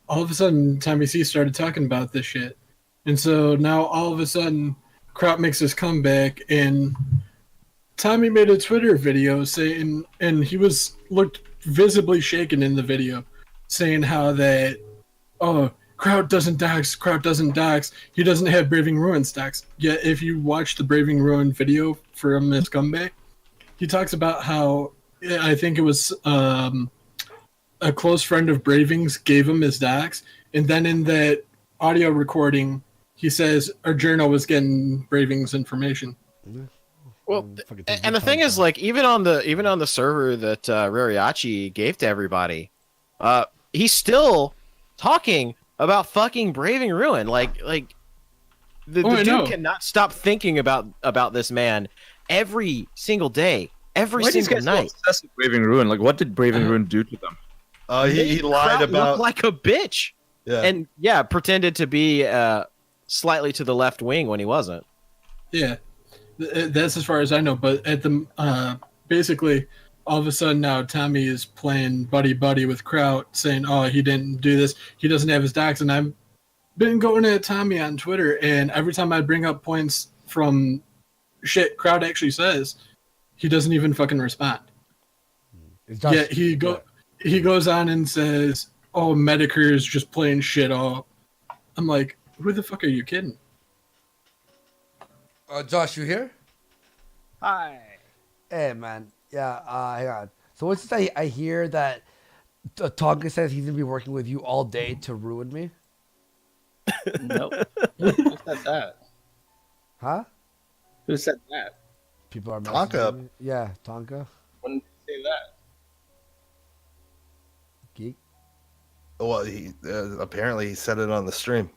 all of a sudden Tommy C started talking about this shit, and so now all of a sudden Kraut makes his comeback, and Tommy made a Twitter video saying, and he looked visibly shaken in the video, saying how that, oh, Kraut doesn't dox, he doesn't have Braving Ruin stocks. Yet if you watch the Braving Ruin video from his comeback, he talks about how, I think it was a close friend of Braving's gave him his docs, and then in that audio recording, he says Arjuna was getting Braving's information. Well, and the thing is, like, even on the server that Rariachi gave to everybody, he's still talking about fucking Braving Ruin. Like the dude cannot stop thinking about this man every single day, every single night. So obsessed with Braving Ruin? Like, what did Braving Ruin do to them? He lied about like a bitch, and pretended to be slightly to the left wing when he wasn't. Yeah, that's as far as I know. But at the basically, all of a sudden now Tommy is playing buddy with Kraut, saying, "Oh, he didn't do this. He doesn't have his docs." And I've been going at Tommy on Twitter, and every time I bring up points from shit Kraut actually says, he doesn't even fucking respond. Yeah, he goes on and says, "Oh, Medicare is just playing shit off." I'm like, who the fuck are you kidding? Josh, you here? Hi. Hey, man. Yeah, hang on. So what's this? I hear that Tonka says he's going to be working with you all day to ruin me? Nope. Who said that? Huh? Who said that? People are Tonka. messaging me. Yeah, Tonka. When did you say that? Geek. Well, he apparently he said it on the stream.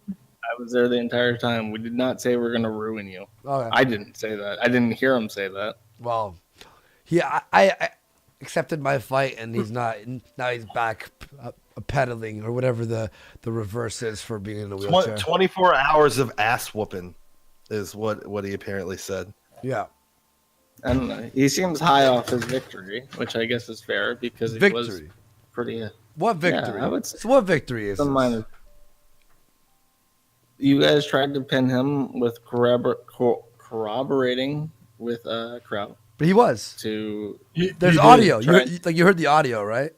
I was there the entire time. We did not say we're going to ruin you. Okay. I didn't say that. I didn't hear him say that. Well, I accepted my fight, and he's not. Now he's back pedaling or whatever the reverse is for being in a wheelchair. 24 hours of ass whooping is what he apparently said. Yeah. I don't know. He seems high off his victory, which I guess is fair because it was pretty. What victory? Yeah, So what victory is this? You guys tried to pin him with corroborating with Kraut. But he was. There's audio. You heard the audio, right?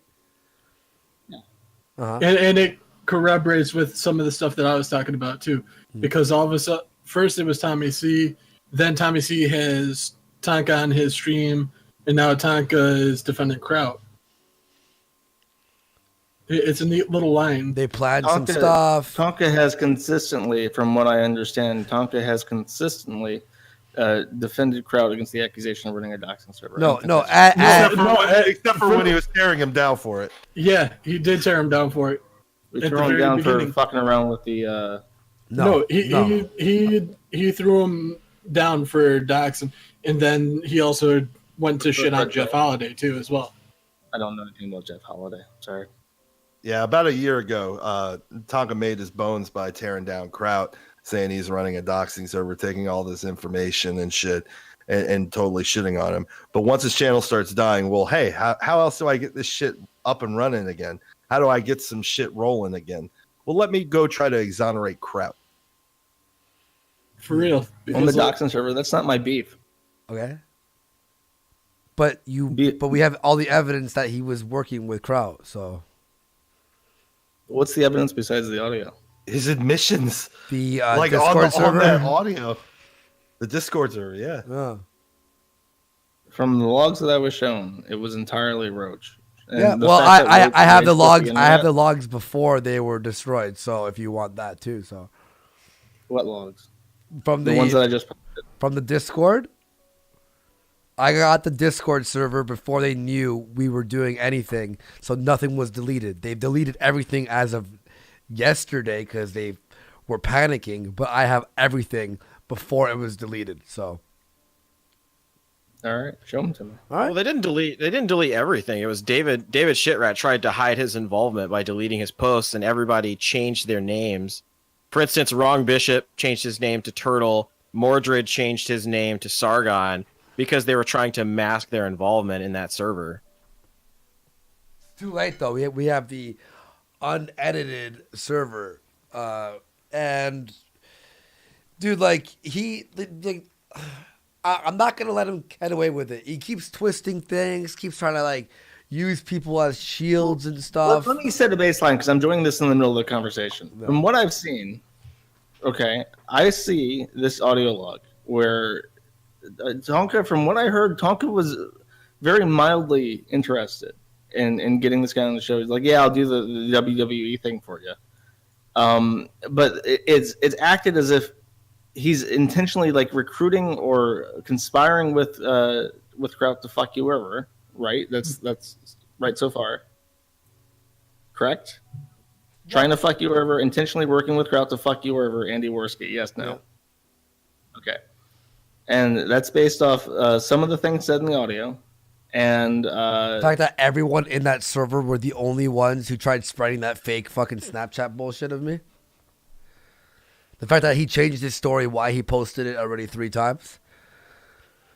Yeah. Uh-huh. And it corroborates with some of the stuff that I was talking about too, because all of a sudden, first it was Tommy C, then Tommy C has Tonka on his stream, and now Tonka is defending Kraut. It's a neat little line. They planned some stuff. Tonka has consistently, from what I understand, defended Kraut against the accusation of running a doxing server. Except for when he was tearing him down for it. Yeah, he did tear him down for it. We threw him down for fucking around with the. He threw him down for doxing, and then he also went to shit on Jeff Holiday too, as well. I don't know anything about Jeff Holiday. Sorry. Yeah, about a year ago, Tonka made his bones by tearing down Kraut, saying he's running a doxing server, taking all this information and shit, and totally shitting on him. But once his channel starts dying, well, hey, how else do I get this shit up and running again? How do I get some shit rolling again? Well, let me go try to exonerate Kraut. For real. On the doxing server, that's not my beef. Okay. But we have all the evidence that he was working with Kraut, so. What's the evidence besides the audio? His admissions. The Discord server. On that audio. The Discord server, yeah. Oh. From the logs that I was shown, it was entirely Roach. And yeah, well, I have the logs. I have the logs before they were destroyed. So if you want that too, so. What logs? From the ones that I just posted. From the Discord. I got the Discord server before they knew we were doing anything, so nothing was deleted. They've deleted everything as of yesterday because they were panicking, but I have everything before it was deleted. So. All right, show them to me. All right. Well, they didn't delete everything. It was David Shitrat tried to hide his involvement by deleting his posts, and everybody changed their names. For instance, Wrong Bishop changed his name to Turtle. Mordred changed his name to Sargon because they were trying to mask their involvement in that server. It's too late though. We have the unedited server, and dude, like I'm not gonna let him get away with it. He keeps twisting things, keeps trying to like use people as shields and stuff. Let me set a baseline because I'm doing this in the middle of the conversation. No. From what I've seen, okay, I see this audio log where Tonka, from what I heard, Tonka was very mildly interested in getting this guy on the show. He's like, yeah, I'll do the WWE thing for you. But it's acted as if he's intentionally like recruiting or conspiring with Kraut to fuck you over, right? That's right so far. Correct? Yeah. Trying to fuck you over, intentionally working with Kraut to fuck you over, Andy Warski. Yes, no. Yeah. Okay. And that's based off some of the things said in the audio. And the fact that everyone in that server were the only ones who tried spreading that fake fucking Snapchat bullshit of me. The fact that he changed his story, why he posted it already 3 times.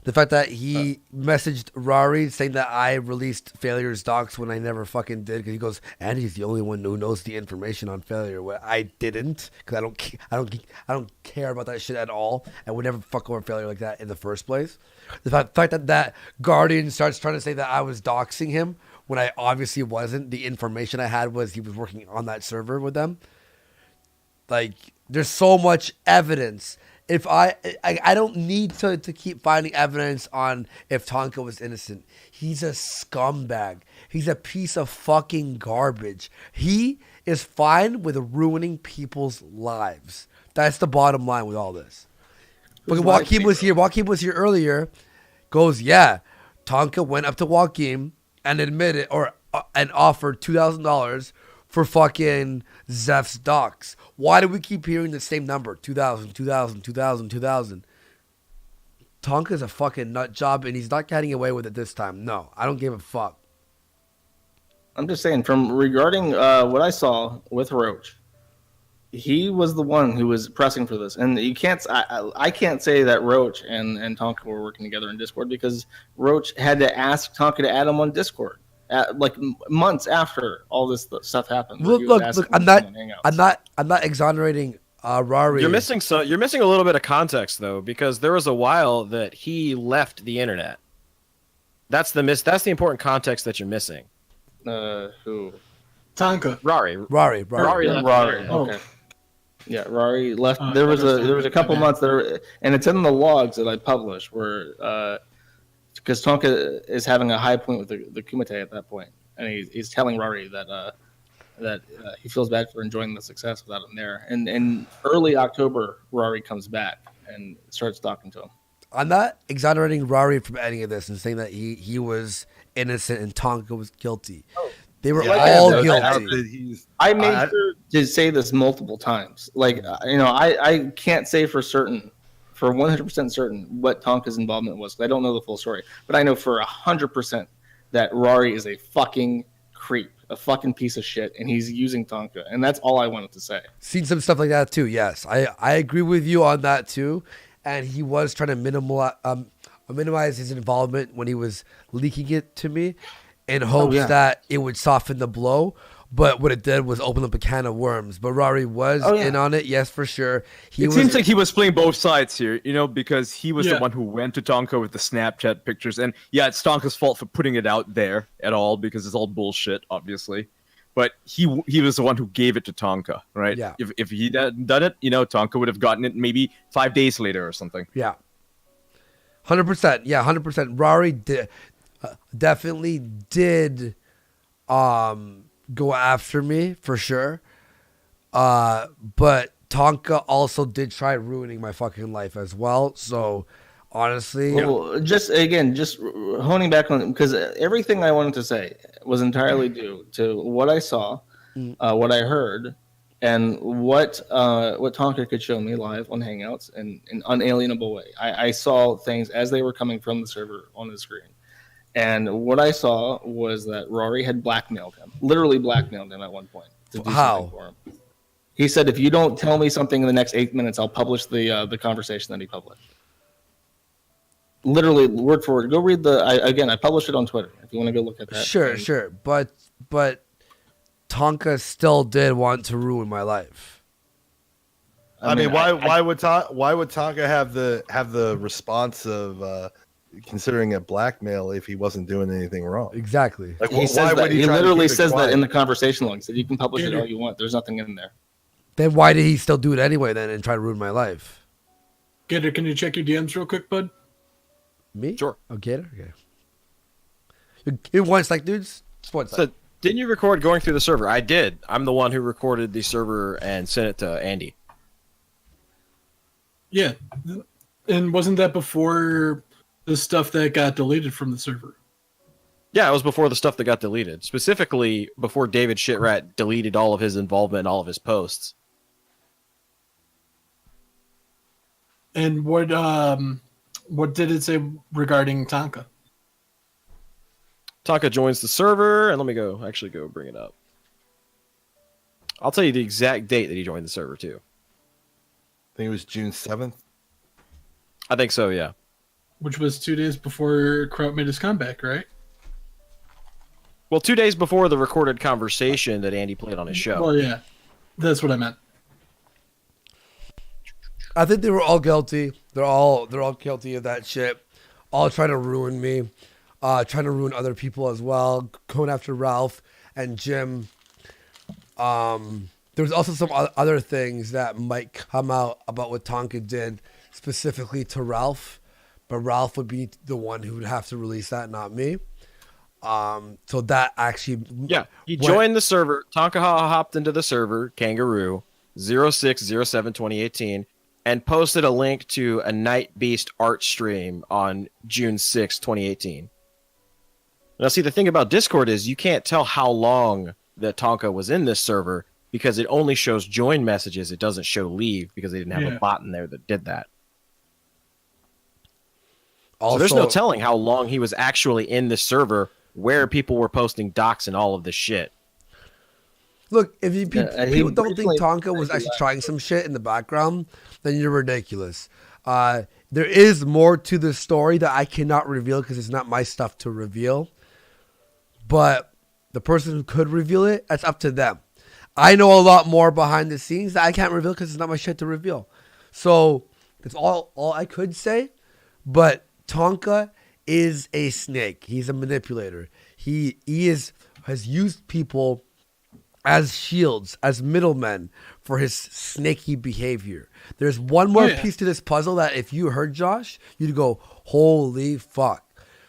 The fact that he messaged Rari saying that I released Failure's docs when I never fucking did. Because he goes, Andy's the only one who knows the information on Failure. Well, I didn't, because I don't care about that shit at all. I would never fuck over Failure like that in the first place. The fact that Guardian starts trying to say that I was doxing him when I obviously wasn't. The information I had was he was working on that server with them. Like, there's so much evidence. If I don't need to keep finding evidence on if Tonka was innocent. He's a scumbag. He's a piece of fucking garbage. He is fine with ruining people's lives. That's the bottom line with all this. But Joaquin was here. Joaquin was here earlier. Goes, yeah. Tonka went up to Joaquin and admitted and offered $2,000 for fucking Zeph's docs. Why do we keep hearing the same number? 2,000, 2,000, 2,000, 2,000. Tonka's a fucking nut job, and he's not getting away with it this time. No, I don't give a fuck. I'm just saying, from regarding what I saw with Roach, he was the one who was pressing for this. And you can't, I can't say that Roach and Tonka were working together in Discord because Roach had to ask Tonka to add him on Discord. Like months after all this stuff happened. Look! I'm not exonerating Rari. You're missing a little bit of context though, because there was a while that he left the internet. That's the important context that you're missing. Who? Tonka. Rari. Okay. Yeah, Rari left. There was a couple months there, and it's in the logs that I published where. Because Tonka is having a high point with the Kumite at that point, and he's telling Rari that he feels bad for enjoying the success without him there. And in early October, Rari comes back and starts talking to him. I'm not exonerating Rari from any of this and saying that he was innocent and Tonka was guilty. They were all guilty. I made sure to say this multiple times. Like, I can't say for certain. For 100% certain what Tonka's involvement was. I don't know the full story. But I know for 100% that Rari is a fucking creep, a fucking piece of shit, and he's using Tonka. And that's all I wanted to say. Seen some stuff like that too, yes. I agree with you on that too. And he was trying to minimize his involvement when he was leaking it to me in hopes that it would soften the blow. But what it did was open up a can of worms. But Rari was in on it, yes, for sure. It seems like he was playing both sides here, because he was the one who went to Tonka with the Snapchat pictures. And yeah, it's Tonka's fault for putting it out there at all because it's all bullshit, obviously. But he was the one who gave it to Tonka, right? Yeah. If he had done it, Tonka would have gotten it maybe 5 days later or something. Yeah. 100%. Yeah, 100%. Rari definitely did go after me for sure. But Tonka also did try ruining my fucking life as well. So honestly, just honing back on, because everything I wanted to say was entirely due to what I saw, what I heard, And what Tonka could show me live on Hangouts in an unalienable way. I saw things as they were coming from the server on the screen. And what I saw was that Rory had blackmailed him, literally blackmailed him at one point to do something for him. He said, if you don't tell me something in the next 8 minutes, I'll publish the conversation that he published. Literally, word for word. Go read I published it on Twitter if you want to go look at that. Sure. But Tonka still did want to ruin my life. I mean, why would Tonka have the response of considering it blackmail if he wasn't doing anything wrong? Exactly. Like, he says that. He literally says that in the conversation log. He said you can publish it all you want. There's nothing in there. Then why did he still do it anyway then and try to ruin my life? Gator, can you check your DMs real quick, bud? Me? Sure. Oh, Gator? Okay. It once, like, dudes. So, didn't you record going through the server? I did. I'm the one who recorded the server and sent it to Andy. Yeah. And wasn't that before the stuff that got deleted from the server? Yeah, it was before the stuff that got deleted. Specifically, before David Shitrat deleted all of his involvement in all of his posts. And what did it say regarding Tonka? Tonka joins the server, and let me go bring it up. I'll tell you the exact date that he joined the server, too. I think it was June 7th. I think so, yeah. Which was 2 days before Kraut made his comeback, right? Well, 2 days before the recorded conversation that Andy played on his show. Well, yeah. That's what I meant. I think they were all guilty. They're all guilty of that shit. All trying to ruin me. Trying to ruin other people as well. Going after Ralph and Jim. There's also some other things that might come out about what Tonka did specifically to Ralph. But Ralph would be the one who would have to release that, not me. So that actually... Yeah, he joined the server. Tonka hopped into the server, Kangaroo, 06/07/2018, and posted a link to a Night Beast art stream on June 6, 2018. Now, see, the thing about Discord is you can't tell how long that Tonka was in this server because it only shows join messages. It doesn't show leave because they didn't have a bot in there that did that. Also, so there's no telling how long he was actually in this server where people were posting docs and all of this shit. Look, if people don't think Tonka was actually trying some shit in the background, then you're ridiculous. There is more to the story that I cannot reveal because it's not my stuff to reveal. But the person who could reveal it, that's up to them. I know a lot more behind the scenes that I can't reveal because it's not my shit to reveal. So that's all I could say. But Tonka is a snake. He's a manipulator. He has used people as shields, as middlemen for his snaky behavior. There's one more piece to this puzzle that if you heard Josh, you'd go, holy fuck.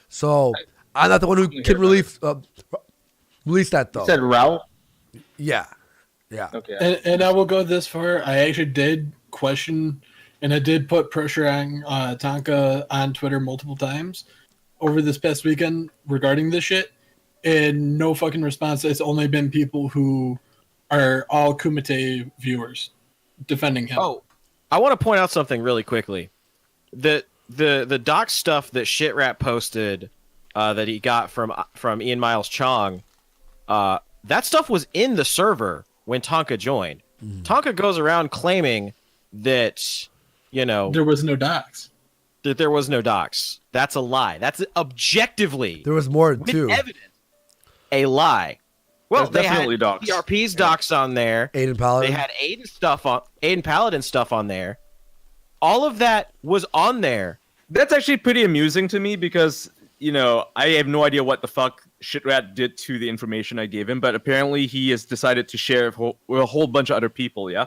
So I'm not the one who can release that though. You said Ralph? Yeah. Yeah. Okay. And I will go this far. I actually did question, and I did put pressure on Tonka on Twitter multiple times over this past weekend regarding this shit, and no fucking response. It's only been people who are all Kumite viewers defending him. Oh, I want to point out something really quickly. The doc stuff that Shitrat posted that he got from Ian Miles Chong, that stuff was in the server when Tonka joined. Tonka goes around claiming that, there was no docs. That there was no docs. That's a lie. That's objectively. There was more with too. Evidence. A lie. Well, There's they definitely had docs. PRP's docs on there. Aiden Paladin. They had Aiden Paladin stuff on there. All of that was on there. That's actually pretty amusing to me because, I have no idea what the fuck Shitrat did to the information I gave him, but apparently he has decided to share it with a whole bunch of other people, yeah?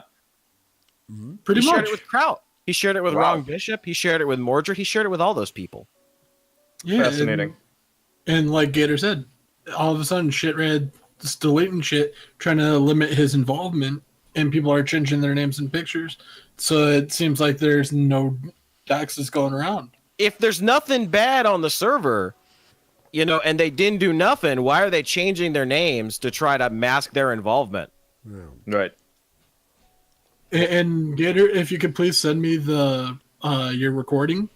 Pretty he much. shared it with Kraut. He shared it with Wrong Bishop. He shared it with Mordred. He shared it with all those people. Yeah, Fascinating. And like Gator said, all of a sudden Shitrat just deleting shit, trying to limit his involvement, and people are changing their names and pictures. So it seems like there's no doxes going around. If there's nothing bad on the server, and they didn't do nothing, why are they changing their names to try to mask their involvement? Right. And Gator, if you could please send me the your recording,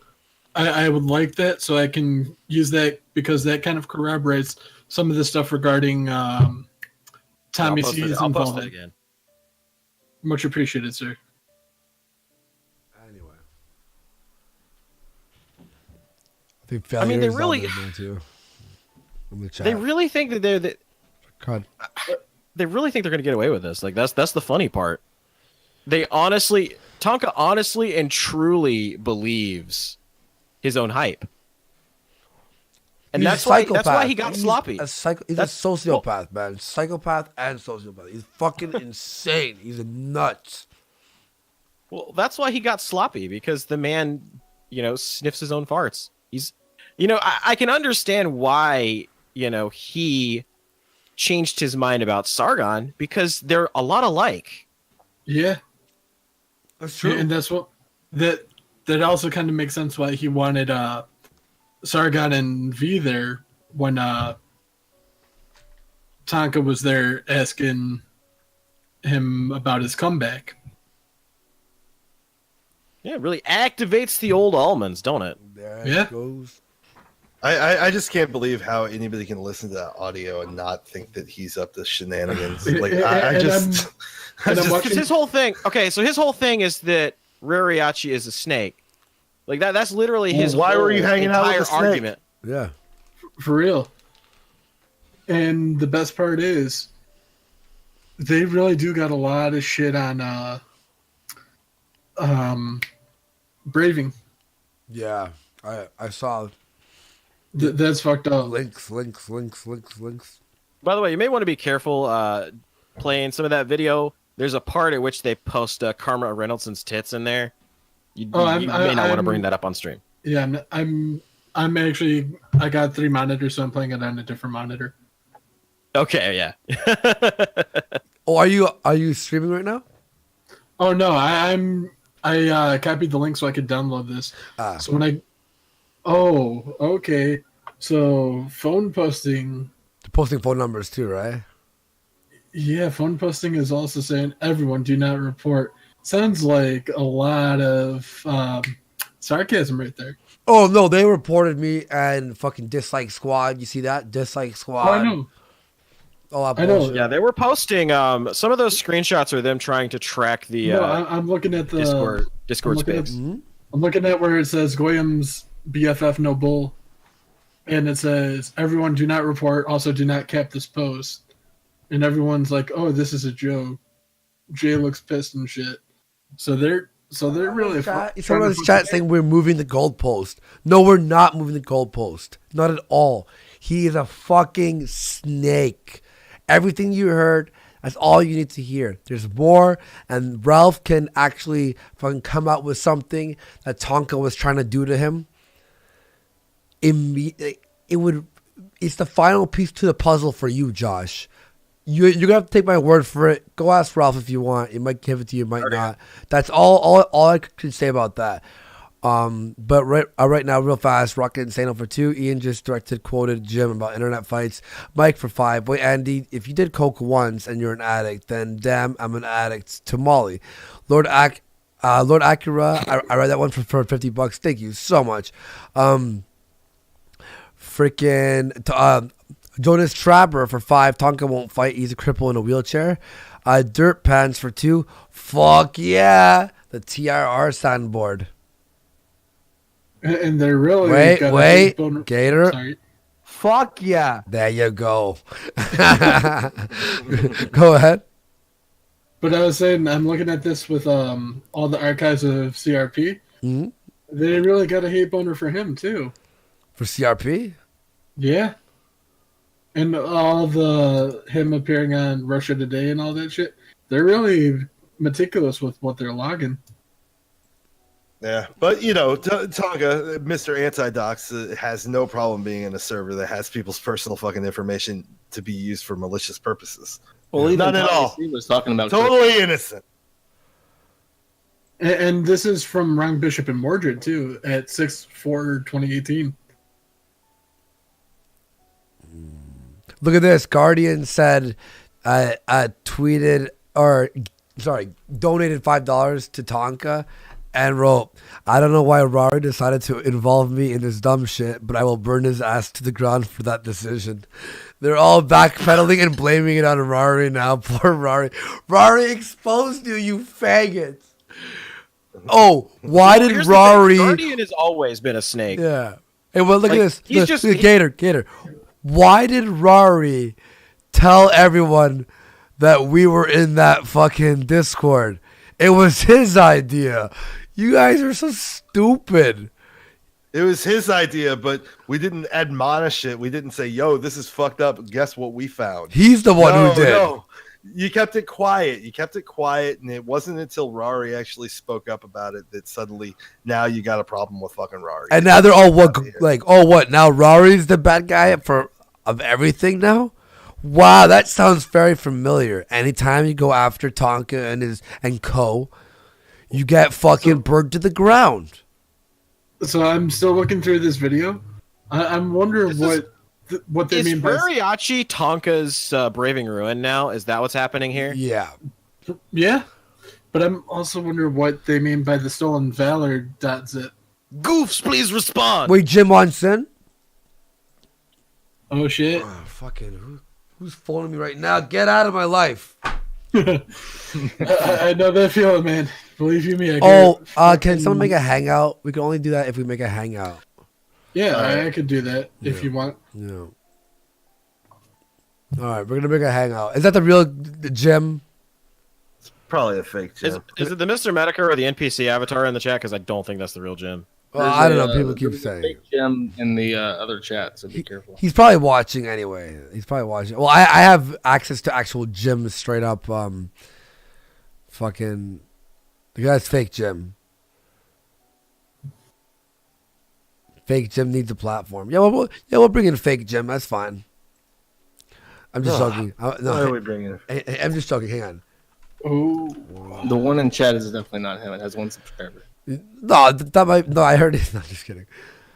I would like that so I can use that because that kind of corroborates some of the stuff regarding Tommy C's I'll post it involvement. again. Much appreciated, sir. Anyway, I think I mean, failure they is on really- there now, too. In the chat. They really think that they're God. they really think they're going to get away with this. Like that's the funny part. Tonka honestly and truly believes his own hype, and He's a that's why psychopath. he got He's sloppy. He's a sociopath, man. Psychopath and sociopath. He's fucking insane. He's nuts. Well, that's why he got sloppy because the man, sniffs his own farts. He's, I can understand why, he changed his mind about Sargon because they're a lot alike. Yeah, that's true, and that's what that also kind of makes sense why he wanted Sargon and V there when Tonka was there asking him about his comeback. Yeah, it really activates the old almonds, don't it? There Yeah. it goes. I just can't believe how anybody can listen to that audio and not think that he's up to shenanigans. Like I just, Because his whole thing. Okay, so his whole thing is that Rariachi is a snake. Like that's literally his. Why were you whole hanging out with entire the snake? argument? Yeah. For real. And the best part is, they really do got a lot of shit on Braving. Yeah. I saw That's fucked up. links. By the way, you may want to be careful playing some of that video. There's a part at which they post Karma Reynoldson's tits in there. You may not want to bring that up on stream. Yeah, I'm actually, I got 3 monitors, so I'm playing it on a different monitor. Okay, yeah. Oh, are you streaming right now? Oh no, I copied the link so I could download this. So when okay. So phone posting. Posting phone numbers too, right? Yeah, phone posting is also saying everyone do not report. Sounds like a lot of sarcasm right there. Oh no, they reported me and fucking dislike squad. You see that dislike squad? Oh, I know. Oh, I know. Yeah, they were posting some of those screenshots are them trying to track the No, I'm looking at the Discord I'm looking space. I'm looking at where it says Goyam's BFF no bull, and it says everyone do not report. Also, do not cap this post. And everyone's like, "Oh, this is a joke." Jay looks pissed and shit. So they're really. Someone's chat saying we're moving the goalpost. No, we're not moving the goalpost. Not at all. He is a fucking snake. Everything you heard, that's all you need to hear. There's more, and Ralph can actually fucking come out with something that Tonka was trying to do to him. It's the final piece to the puzzle for you, Josh. You're gonna have to take my word for it. Go ask Ralph if you want. He might give it to you, might not. That's all I can say about that. But right now, real fast, Rocket Insano for 2. Ian just quoted Jim about internet fights. Mike for 5. Boy, Andy, if you did coke once and you're an addict, then damn, I'm an addict. To Molly, Lord Acura, I read that one for $50. Thank you so much. Jonas Trapper for 5. Tonka won't fight. He's a cripple in a wheelchair. Dirt Pants for 2. Fuck yeah, the TRR soundboard. And they're really wait, Gator. Sorry. Fuck yeah. There you go. Go ahead. But I was saying, I'm looking at this with all the archives of CRP. Mm-hmm. They really got a hate boner for him too. For CRP? Yeah. And all the him appearing on Russia Today and all that shit. They're really meticulous with what they're logging. Yeah, but Tonga, Mr. Anti-Dox, has no problem being in a server that has people's personal fucking information to be used for malicious purposes. Well, even none at all. He was talking about totally innocent. And this is from Wrong Bishop and Mordred too at 6/4/2018. Look at this. Guardian said, tweeted, or donated $5 to Tonka and wrote, "I don't know why Rari decided to involve me in this dumb shit, but I will burn his ass to the ground for that decision." They're all backpedaling and blaming it on Rari now. Poor Rari. Rari exposed you faggots. Oh, why did Here's the thing, Rari... Guardian has always been a snake. Yeah. Hey, well, look Like, at this. he's Look, just- look, Gator. Why did Rari tell everyone that we were in that fucking Discord? It was his idea. You guys are so stupid. It was his idea, but we didn't admonish it. We didn't say, "Yo, this is fucked up. Guess what we found?" He's the one who did. No. You kept it quiet. And it wasn't until Rari actually spoke up about it that suddenly now you got a problem with fucking Rari. And now they're all what? Now Rari's the bad guy of everything now? Wow, that sounds very familiar. Anytime you go after Tonka and Co, you get fucking burned to the ground. So I'm still looking through this video. I'm wondering what they Is mean by... Furiachi Tonka's Braving Ruin now? Is that what's happening here? Yeah. Yeah, but I'm also wondering what they mean by the stolen valor .zip. Goofs, please respond. Wait, Jim wants in? Oh shit! Oh, fucking who's phoning me right now? Get out of my life. I know that feeling, man. Believe you me. Can someone make a hangout? We can only do that if we make a hangout. Yeah, I could do that if you want. Yeah. All right, we're gonna make a hangout. Is that the real Jim? It's probably a fake Jim. Is it the Mr. Medica or the NPC avatar in the chat? Because I don't think that's the real Jim. Well, I don't know. People keep saying Fake Jim in the other chat, so be careful. he's probably watching anyway. He's probably watching. Well, I have access to actual Jim, straight up. Fucking the guy's fake Jim. Fake Jim needs a platform. Yeah, we'll bring in fake Jim. That's fine. I'm just joking. Why are we bringing it? I'm just joking. Hang on. Oh, the one in chat is definitely not him. It has 1 subscriber. No, that might. No, I heard it. No, just kidding.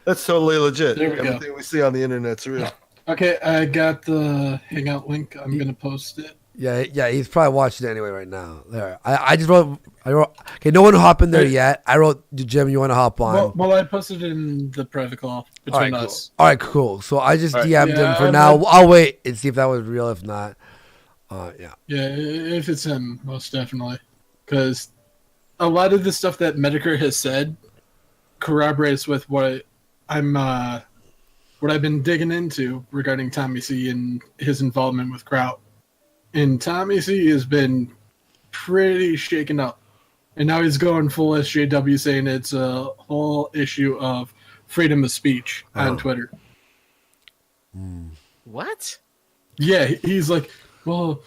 That's totally legit. There we go. Everything we see on the internet's real. okay. I got the hangout link. I'm gonna post it. Yeah, he's probably watching it anyway right now. There, I just wrote. Okay, no one hop in there yet. I wrote, Jim, you want to hop on? Well, I posted it in the private call between us. All right, cool. So I just DM'd him for I'm now. not- I'll wait and see if that was real. If not, yeah. Yeah, if it's him, most definitely, because a lot of the stuff that Medicare has said corroborates with what I've been digging into regarding Tommy C and his involvement with Kraut. And Tommy C has been pretty shaken up. And now he's going full SJW, saying it's a whole issue of freedom of speech on Twitter. What? Yeah, he's like, well,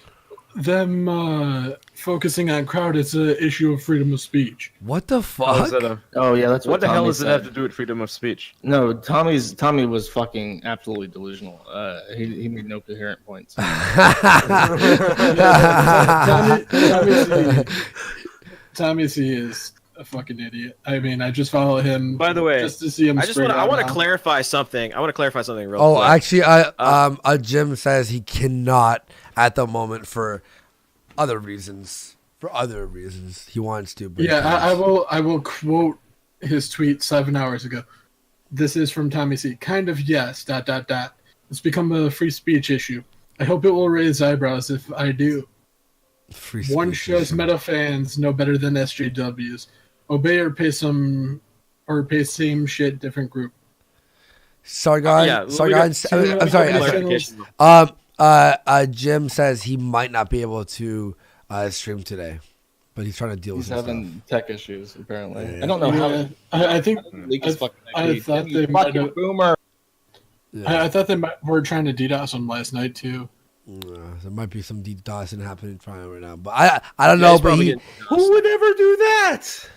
them focusing on Kraut, it's an issue of freedom of speech. What the How is fuck? that a- Oh yeah, that's what the hell Tommy does it said. have to do with freedom of speech? No, Tommy was fucking absolutely delusional. He made no coherent points. Tommy C is a fucking idiot. I mean, I just follow him. By the way, just to see him. I want to clarify something. I want to clarify something real Oh, quick. actually, Jim says he cannot at the moment for other reasons. For other reasons, he wants to. But Yeah, I will quote his tweet 7 hours ago. This is from Tommy C. Kind of yes. ... It's become a free speech issue. I hope it will raise eyebrows if I do. Free One speech shows issue. meta fans no better than SJWs. Obey or pay same shit, different group. Sargon. Yeah, Sargon. I'm sorry. Jim says he might not be able to stream today, but he's trying to deal He's with having tech issues apparently. Yeah. I don't know Yeah, I think leak his fucking I IP. thought You they might fucking have. boomer. I thought they were trying to DDoS him last night too. There might be some DDoSing happening right now, but I don't know. he's But probably he getting Who would ever do that?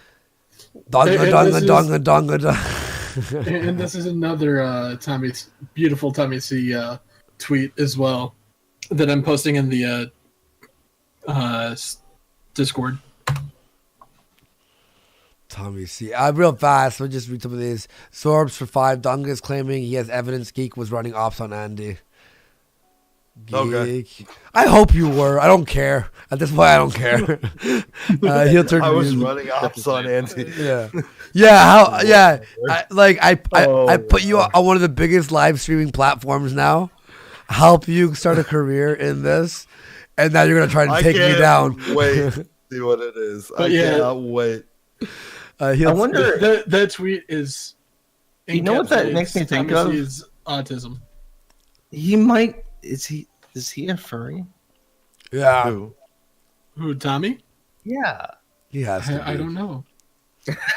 donga. And this is another beautiful Tommy C tweet as well that I'm posting in the Discord. Tommy C. Real fast. We'll just read some of these. Sorbs for 5. Donga is claiming he has evidence Geek was running ops on Andy. Okay. Geek. I hope you were. I don't care. At this point, I don't care. He'll turn. I was music. running ops on Andy. Yeah. Yeah. How? Yeah. I Oh, put you on one of the biggest live streaming platforms now. Help you start a career in this, and now you're gonna try to I take me can't down. Wait, to see what it is. But I yeah. cannot wait. I wonder that tweet is. You know what that makes me think of? Is autism. He might. Is he a furry? Yeah. Who? Tommy? Yeah. He has to. I don't know.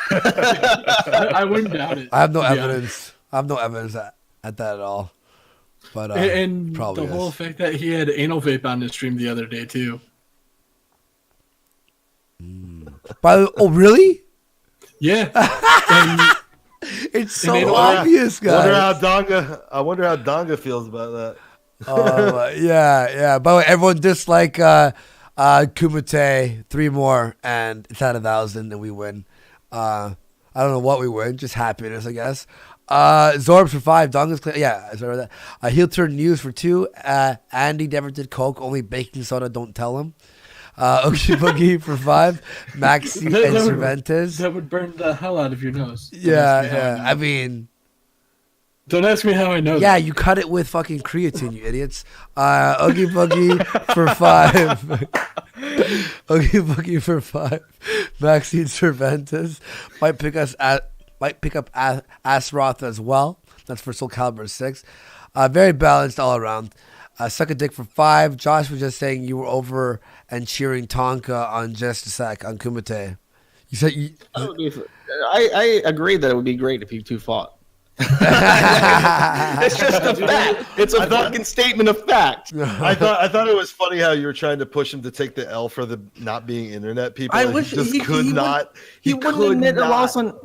I wouldn't doubt it. I have no to be evidence. I have no evidence at that at all. But and probably the whole fact that he had anal vape on his stream the other day too. Oh really? Yeah. And, it's so obvious, guys. I wonder how Donga feels about that. Yeah. By the way, everyone dislike Kumite 3 more, and it's at 1,000, and we win. I don't know what we win, just happiness, I guess. Zorbs for 5, Donga's clear. Yeah, sorry about that. Heel turn news for 2. Andy never did coke, only baking soda. Don't tell him. Okie Boogie for 5. Maxi and Cervantes. That would burn the hell out of your nose. Yeah. I mean, don't ask me how I know. Yeah, that. you cut it with fucking creatine, you idiots. Oogie Boogie for 5. Oogie Boogie for 5. Maxine Cervantes might pick up Asroth as well. That's for Soul Calibur 6. Very balanced all around. Suck a dick for 5. Josh was just saying you were over and cheering Tonka on Just a Sec on Kumite. You said you. I agree that it would be great if you two fought. It's just a fact. It's a fucking statement of fact. I thought it was funny how you were trying to push him to take the L for the not being internet people. I and wish he just he could not. He wouldn't admit a loss on.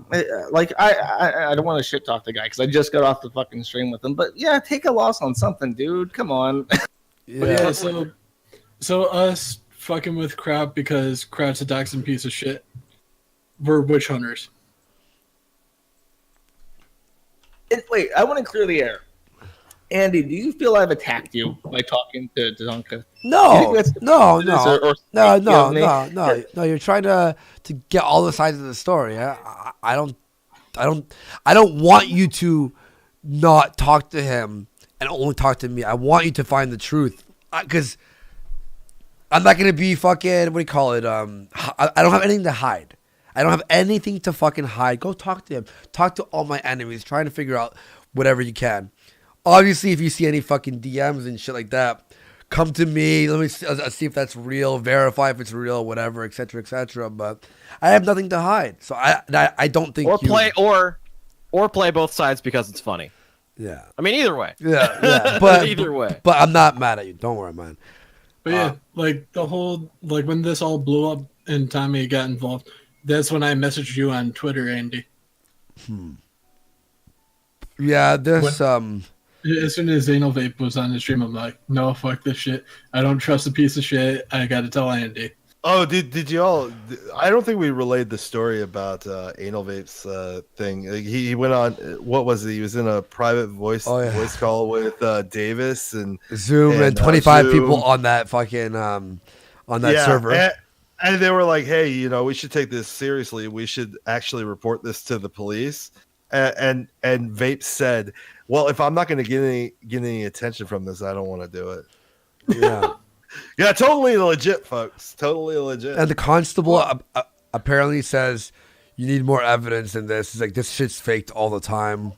Like I don't want to shit talk the guy because I just got off the fucking stream with him. But yeah, take a loss on something, dude. Come on. Yeah. So us fucking with Kraut because Kraut's a Dachshund piece of shit. We're witch hunters. Wait, I want to clear the air. Andy, do you feel I've attacked you by talking to Tonka? No. No. You're trying to get all the sides of the story. I don't want you to not talk to him and only talk to me. I want you to find the truth because I'm not gonna be fucking. What do you call it? I don't have anything to hide. I don't have anything to fucking hide. Go talk to him. Talk to all my enemies. Trying to figure out whatever you can. Obviously, if you see any fucking DMs and shit like that, come to me. Let me see if that's real. Verify if it's real, whatever, etc., etc. But I have nothing to hide, so I don't think. Or play both sides because it's funny. Yeah. I mean, either way. Yeah. But either way. But I'm not mad at you. Don't worry, man. But yeah, like the whole when this all blew up and Tommy got involved. That's when I messaged you on Twitter, Andy. Yeah, this As soon as Anal Vape was on the stream, I'm like, no, fuck this shit. I don't trust a piece of shit. I got to tell Andy. Oh, did you all? I don't think we relayed the story about Anal Vape's thing. He went on. What was it? He was in a private voice call with Davis and Zoom and 25 people on that fucking server. And they were like, "Hey, we should take this seriously. We should actually report this to the police." And Vape said, "Well, if I'm not going to get any attention from this, I don't want to do it." Yeah, yeah, totally legit, folks. Totally legit. And the constable apparently says, "You need more evidence than this." He's like, "This shit's faked all the time.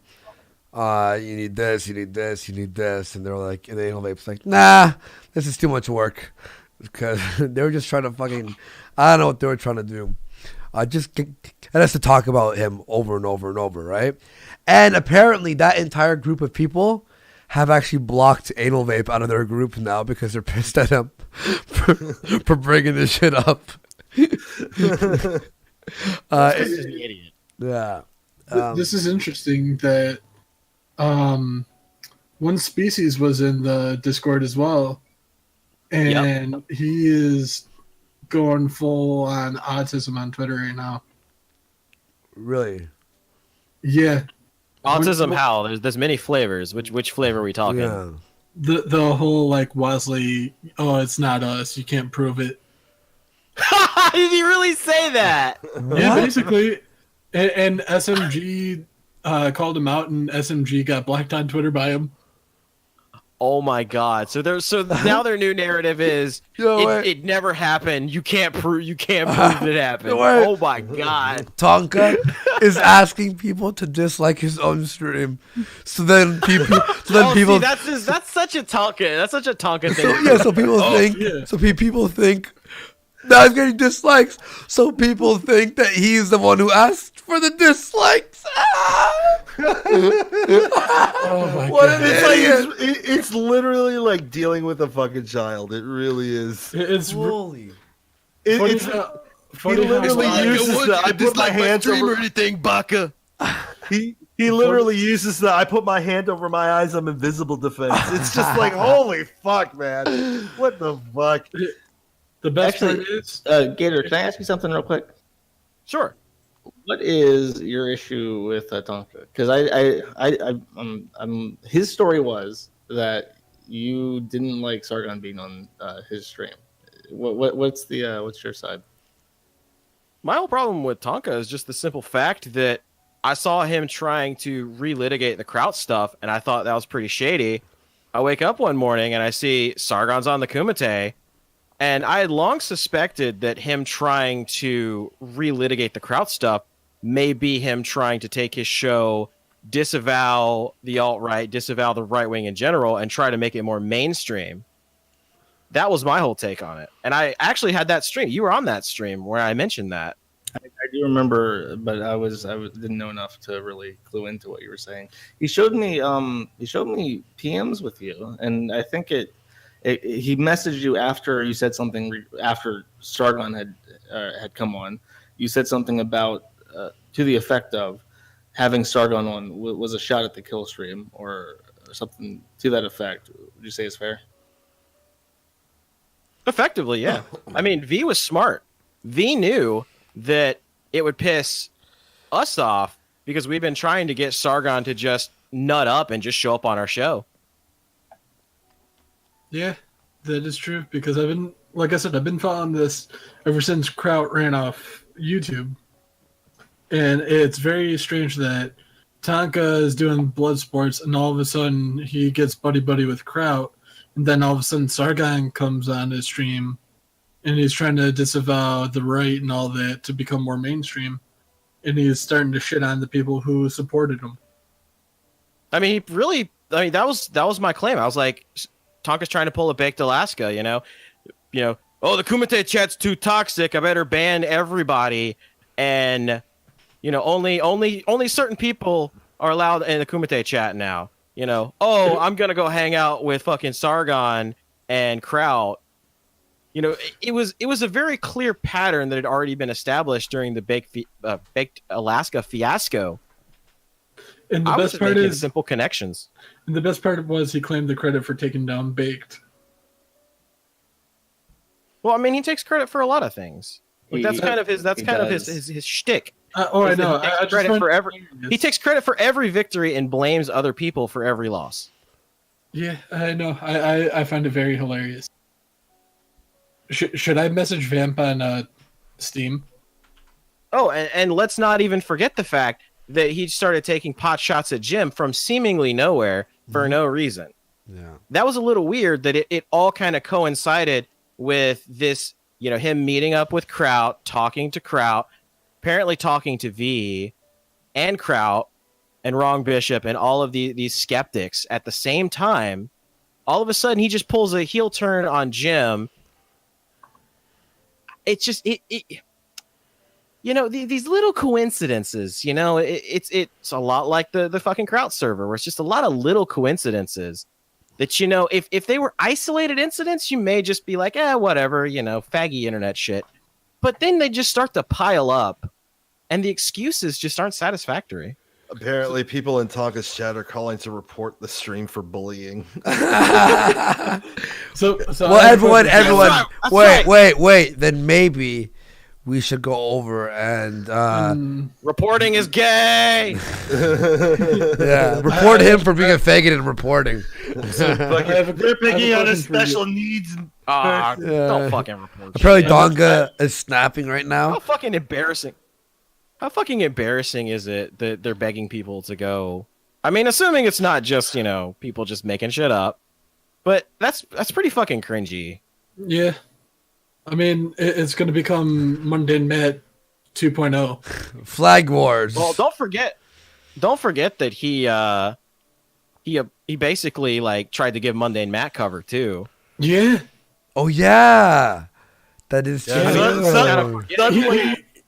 You need this, you need this, you need this." And they're like, and the Anal Vape's like, "Nah, this is too much work." Because they were just trying to fucking, I don't know what they were trying to do. Just get us to talk about him over and over and over, right? And apparently that entire group of people have actually blocked Anal Vape out of their group now because they're pissed at him for bringing this shit up. This is an idiot. Yeah. This is interesting that One Species was in the Discord as well. And he is going full on autism on Twitter right now. Really? Yeah. Autism? How? There's many flavors. Which flavor are we talking? the whole like Wesley, oh, it's not us, you can't prove it. Did he really say that? Yeah, basically. And SMG called him out, and SMG got blacked on Twitter by him. Oh my god! So now their new narrative is it never happened. You can't prove it happened. Oh my god! Tonka is asking people to dislike his own stream, so then people. See, that's such a Tonka. That's such a Tonka thing. So people think. Yeah. So people think. Now he's getting dislikes, so people think that he's the one who asked for the dislikes. Oh my god! It's literally like dealing with a fucking child. It really is. It's Holy. He literally uses the I put my hand over anything, Baka. He literally uses the I put my hand over my eyes, I'm invisible defense. It's just like holy fuck, man. What the fuck? The best part is, Gator, can I ask you something real quick? Sure. What is your issue with Tonka? Because his story was that you didn't like Sargon being on his stream. What's your side? My whole problem with Tonka is just the simple fact that I saw him trying to relitigate the Kraut stuff, and I thought that was pretty shady. I wake up one morning and I see Sargon's on the Kumite. And I had long suspected that him trying to relitigate the Kraut stuff may be him trying to take his show, disavow the alt-right, disavow the right-wing in general, and try to make it more mainstream. That was my whole take on it. And I actually had that stream. You were on that stream where I mentioned that. I do remember, but I didn't know enough to really clue into what you were saying. He showed me PMs with you, and I think he messaged you after you said something after Sargon had come on. You said something about to the effect of having Sargon on was a shot at the kill stream or something to that effect. Would you say it's fair? Effectively, yeah. I mean, V was smart. V knew that it would piss us off because we've been trying to get Sargon to just nut up and just show up on our show. Yeah, that is true because I've been following this ever since Kraut ran off YouTube. And it's very strange that Tonka is doing blood sports and all of a sudden he gets buddy-buddy with Kraut. And then all of a sudden Sargon comes on his stream and he's trying to disavow the right and all that to become more mainstream. And he's starting to shit on the people who supported him. I mean, that was my claim. I was like, Tonka's trying to pull a baked Alaska, you know, oh, the Kumite chat's too toxic. I better ban everybody. And, only certain people are allowed in the Kumite chat now. I'm going to go hang out with fucking Sargon and Kraut. It was a very clear pattern that had already been established during the baked Alaska fiasco. And the best part is simple connections. And the best part was he claimed the credit for taking down Baked. Well, I mean, he takes credit for a lot of things. That's kind of his shtick. I know. He takes credit for every victory and blames other people for every loss. Yeah, I know. I find it very hilarious. Should I message Vamp on Steam? Oh, and let's not even forget the fact that he started taking pot shots at Jim from seemingly nowhere for no reason. Yeah, that was a little weird that it all kind of coincided with this, him meeting up with Kraut, talking to Kraut, apparently talking to V and Kraut and Wrong Bishop and all of these skeptics at the same time. All of a sudden, he just pulls a heel turn on Jim. It's just these little coincidences. It's a lot like the fucking Kraut server, where it's just a lot of little coincidences that if they were isolated incidents, you may just be like, whatever, faggy internet shit. But then they just start to pile up, and the excuses just aren't satisfactory. Apparently, people in Tonka's chat are calling to report the stream for bullying. Well, everyone, wait. Then maybe we should go over and Reporting is gay. yeah, report him for being a faggot and reporting. They're picking on his special needs. Don't fucking report. Apparently, shit. Donga is snapping right now. How fucking embarrassing. How fucking embarrassing is it that they're begging people to go? I mean, assuming it's not just, people just making shit up. But that's pretty fucking cringy. Yeah. I mean, it's going to become Mundane Matt 2.0. Flag wars. Well, don't forget that he basically like tried to give Mundane Matt cover too. Yeah. Oh yeah, that is true.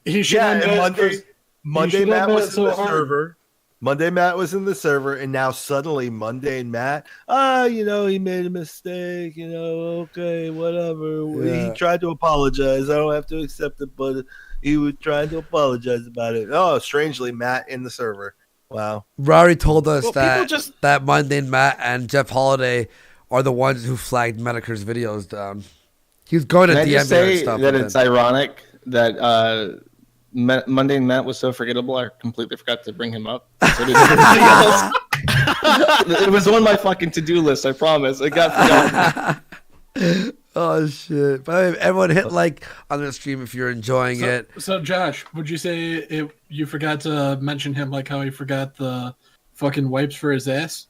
He should have Monday Matt was in the hard. server. Monday Matt was in the server, and now suddenly Mundane Matt, he made a mistake, okay, whatever. Yeah. He tried to apologize. I don't have to accept it, but he was trying to apologize about it. Oh, strangely, Matt in the server. Wow. Rory told us Well, that people just- that Mundane Matt and Jeff Holiday are the ones who flagged Medicare's videos down. He was going to Can I DM just me and say stuff. that but it's then- ironic that Mundane Matt was so forgettable, I completely forgot to bring him up. So did everybody else. It was on my fucking to-do list, I promise. It got forgotten. Oh shit! By the way, everyone hit like on the stream if you're enjoying it. So, Josh, would you say you forgot to mention him like how he forgot the fucking wipes for his ass?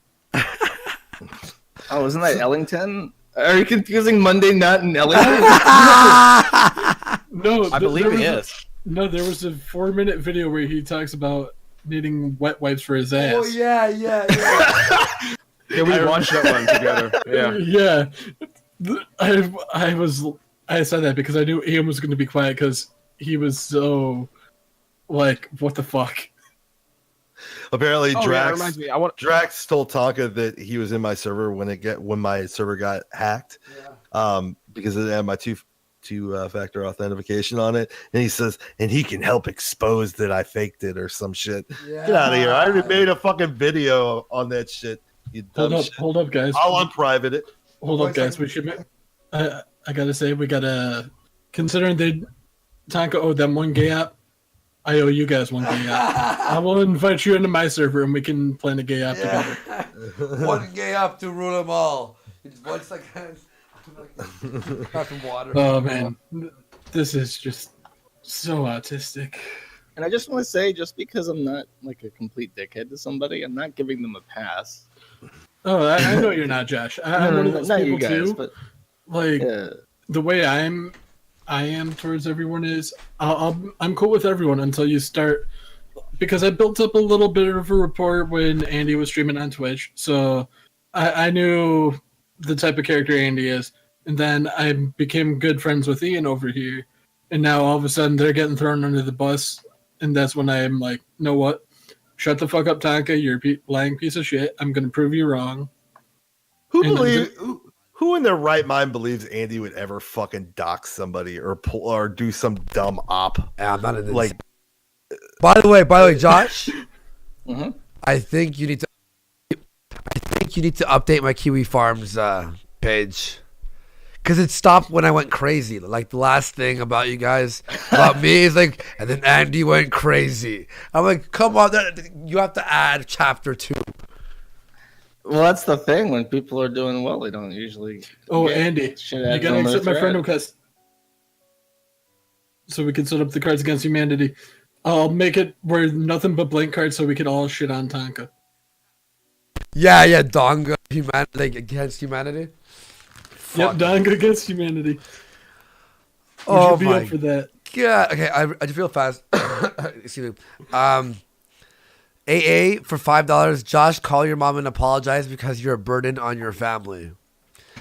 Oh, isn't that Ellington? Are you confusing Mundane Matt and Ellington? No, I believe he is. No, there was a 4-minute video where he talks about needing wet wipes for his ass. Oh yeah. Yeah, we watched that one together. Yeah. I said that because I knew Ian was going to be quiet because he was so like, what the fuck? Apparently, Oh, yeah, that Drax. reminds me. Drax told Tonka that he was in my server when my server got hacked, because it had my two-factor authentication on it, and he says, and he can help expose that I faked it or some shit. Yeah. Get out of here! I already made a fucking video on that shit. You dumb shit. Hold up, guys. I'll unprivate it. Hold up, guys. We should. I gotta say, we gotta. Considering they Tonka owed them one gay app, I owe you guys one gay app. I will invite you into my server and we can plan a gay app together. One gay up to rule them all. It's once like some water. Oh man, this is just so autistic. And I just want to say, just because I'm not like a complete dickhead to somebody, I'm not giving them a pass. Oh, I know you're not, Josh. I'm one of those not people you guys, too. but Like yeah. the way I am towards everyone is I'm cool with everyone until you start, because I built up a little bit of a rapport when Andy was streaming on Twitch, so I knew the type of character Andy is, and then I became good friends with Ian over here, and now all of a sudden they're getting thrown under the bus, and that's when I'm like, you know what? Shut the fuck up, Tonka. You're a lying piece of shit. I'm gonna prove you wrong. Who in their right mind believes Andy would ever fucking dox somebody or pull or do some dumb op? Yeah, I'm not in this. Like, By the way, Josh, Mhm. I think you need to update my Kiwi Farms page, because it stopped when I went crazy. Like the last thing about you guys, about me is like, and then Andy went crazy. I'm like, come on, you have to add chapter 2. Well, that's the thing. When people are doing well, they don't usually. Oh, get Andy, shit you added gotta on their accept my friend thread. request so we can set up the Cards Against Humanity. I'll make it where nothing but blank cards so we can all shit on Tonka. Yeah, Donga, humanity, like against humanity. Yep, Tonka Against Humanity. Would Oh you be my up for that? Yeah, okay, I just feel fast. Excuse me. AA for $5. Josh, call your mom and apologize because you're a burden on your family.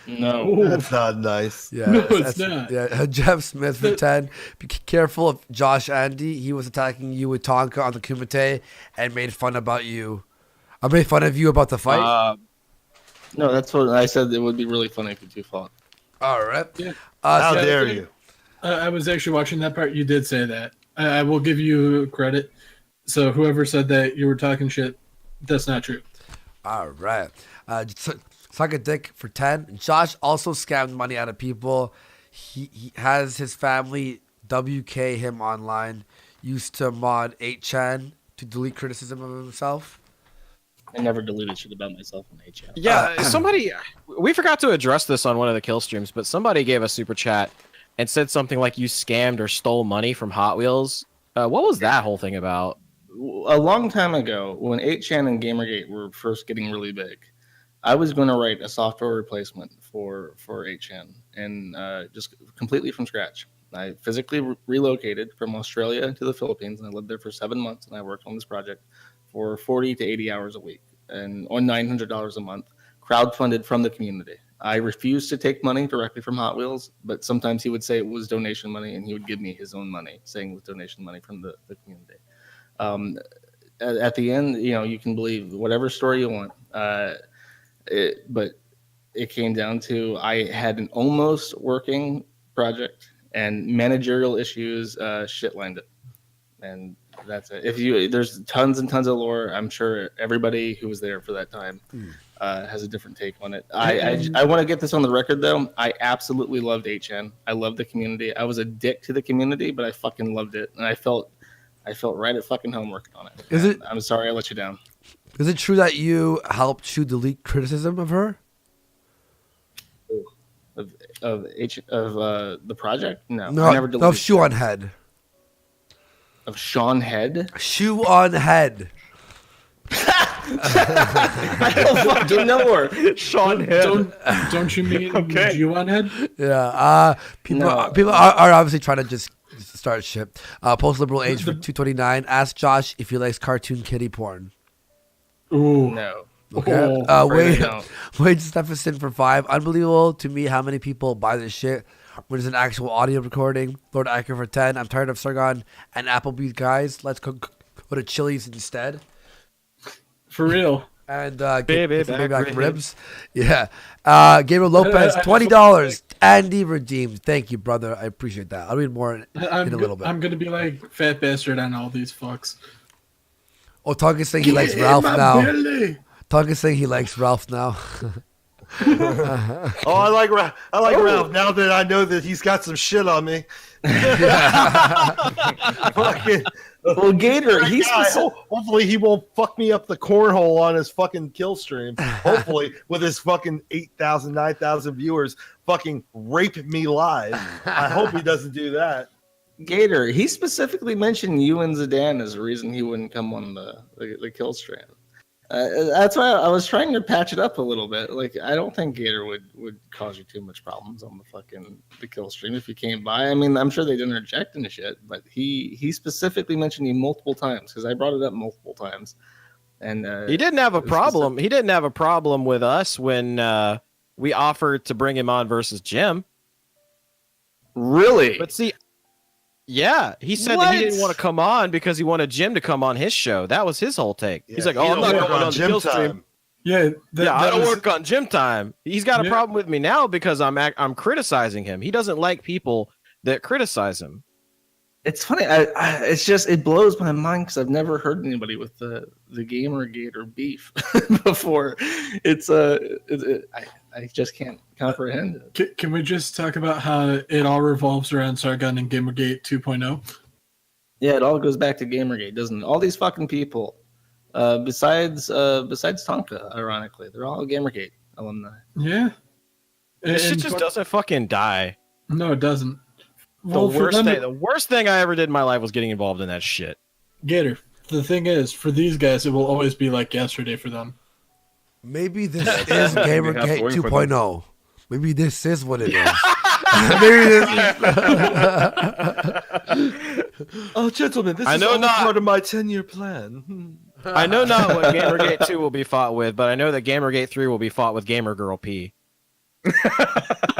No, that's not nice. Yeah, No, it's not. Yeah, Jeff Smith for 10. Be careful of Josh Andy. He was attacking you with Tonka on the Kumite and made fun about you. I made fun of you about the fight. No, that's what I said. It would be really funny if you two fought. All right. Yeah. How so- dare you? I was actually watching that part. You did say that. I will give you credit. So whoever said that you were talking shit, that's not true. All right. Suck a dick for 10. Josh also scammed money out of people. He has his family WK him online used to mod 8chan to delete criticism of himself. I never deleted shit about myself on HL. Yeah, somebody. We forgot to address this on one of the kill streams, but somebody gave a super chat and said something like you scammed or stole money from Hot Wheels. What was that whole thing about? A long time ago, when 8chan and Gamergate were first getting really big, I was going to write a software replacement for 8chan, and just completely from scratch. I physically relocated from Australia to the Philippines, and I lived there for 7 months, and I worked on this project for 40 to 80 hours a week and on $900 a month, crowdfunded from the community. I refused to take money directly from Hot Wheels, but sometimes he would say it was donation money, and he would give me his own money, saying it was donation money from the community. At the end, you can believe whatever story you want, but it came down to I had an almost working project, and managerial issues shitlined it, and that's it. There's tons and tons of lore. I'm sure everybody who was there for that time has a different take on it. I want to get this on the record, though. I absolutely loved 8chan. I loved the community. I was a dick to the community, but I fucking loved it, and I felt right at fucking home working on it. I'm sorry I let you down. Is it true that you helped to delete criticism of her? Of the project? No, I No, never deleted of Shoe on Head. Of Sean Head? Shoe on Head. I don't fucking know her. Sean Head. Don't you mean Shoe on Head? Yeah. People are obviously trying to just start shit. Post liberal age for 229. Ask Josh if he likes cartoon kitty porn. Ooh. No. Okay. Wade Stephenson for 5. Unbelievable to me how many people buy this shit when it's an actual audio recording. Lord Acker for 10. I'm tired of Sargon and Applebee's guys. Let's go to Chili's instead. For real. And baby back ribs. Yeah. Gabriel Lopez, $20. Andy redeemed. Thank you, brother. I appreciate that. I'll read more in a little bit. I'm gonna be like fat bastard on all these fucks. Oh, Tonka's saying he likes Ralph now. Tonka's saying he likes Ralph now. Oh, I like Ralph now that I know that he's got some shit on me. Fucking, well, Gator, hopefully he won't fuck me up the cornhole on his fucking kill stream. Hopefully, with his fucking 8,000, 9,000 viewers, fucking rape me live. I hope he doesn't do that. Gator, he specifically mentioned you and Zidane as a reason he wouldn't come on the kill stream. That's why I was trying to patch it up a little bit. Like, I don't think Gator would cause you too much problems on the kill stream if you came by. I mean, I'm sure they'd interject and shit, but he specifically mentioned you multiple times because I brought it up multiple times. And he didn't have a problem. He didn't have a problem with us when we offered to bring him on versus Jim. Really? But see, yeah, he said that he didn't want to come on because he wanted Jim to come on his show. That was his whole take. Yeah, he's like, "Oh, I'm not going on the kill stream." Yeah, I don't work on gym time. He's got a problem with me now because I'm criticizing him. He doesn't like people that criticize him. It's funny. It blows my mind because I've never heard anybody with the Gamergate beef before. I just can't comprehend it. Can we just talk about how it all revolves around Sargon and Gamergate 2.0? Yeah, it all goes back to Gamergate, doesn't it? All these fucking people, besides Tonka, ironically, they're all Gamergate alumni. Yeah. This shit just doesn't fucking die. No, it doesn't. The worst thing I ever did in my life was getting involved in that shit. Gator, the thing is, for these guys, it will always be like yesterday for them. Maybe this is Gamergate 2.0. Maybe this is what it is. Maybe this is... Oh, gentlemen, this is all part of my 10-year plan. I know not what Gamergate 2 will be fought with, but I know that Gamergate 3 will be fought with Gamer Girl P.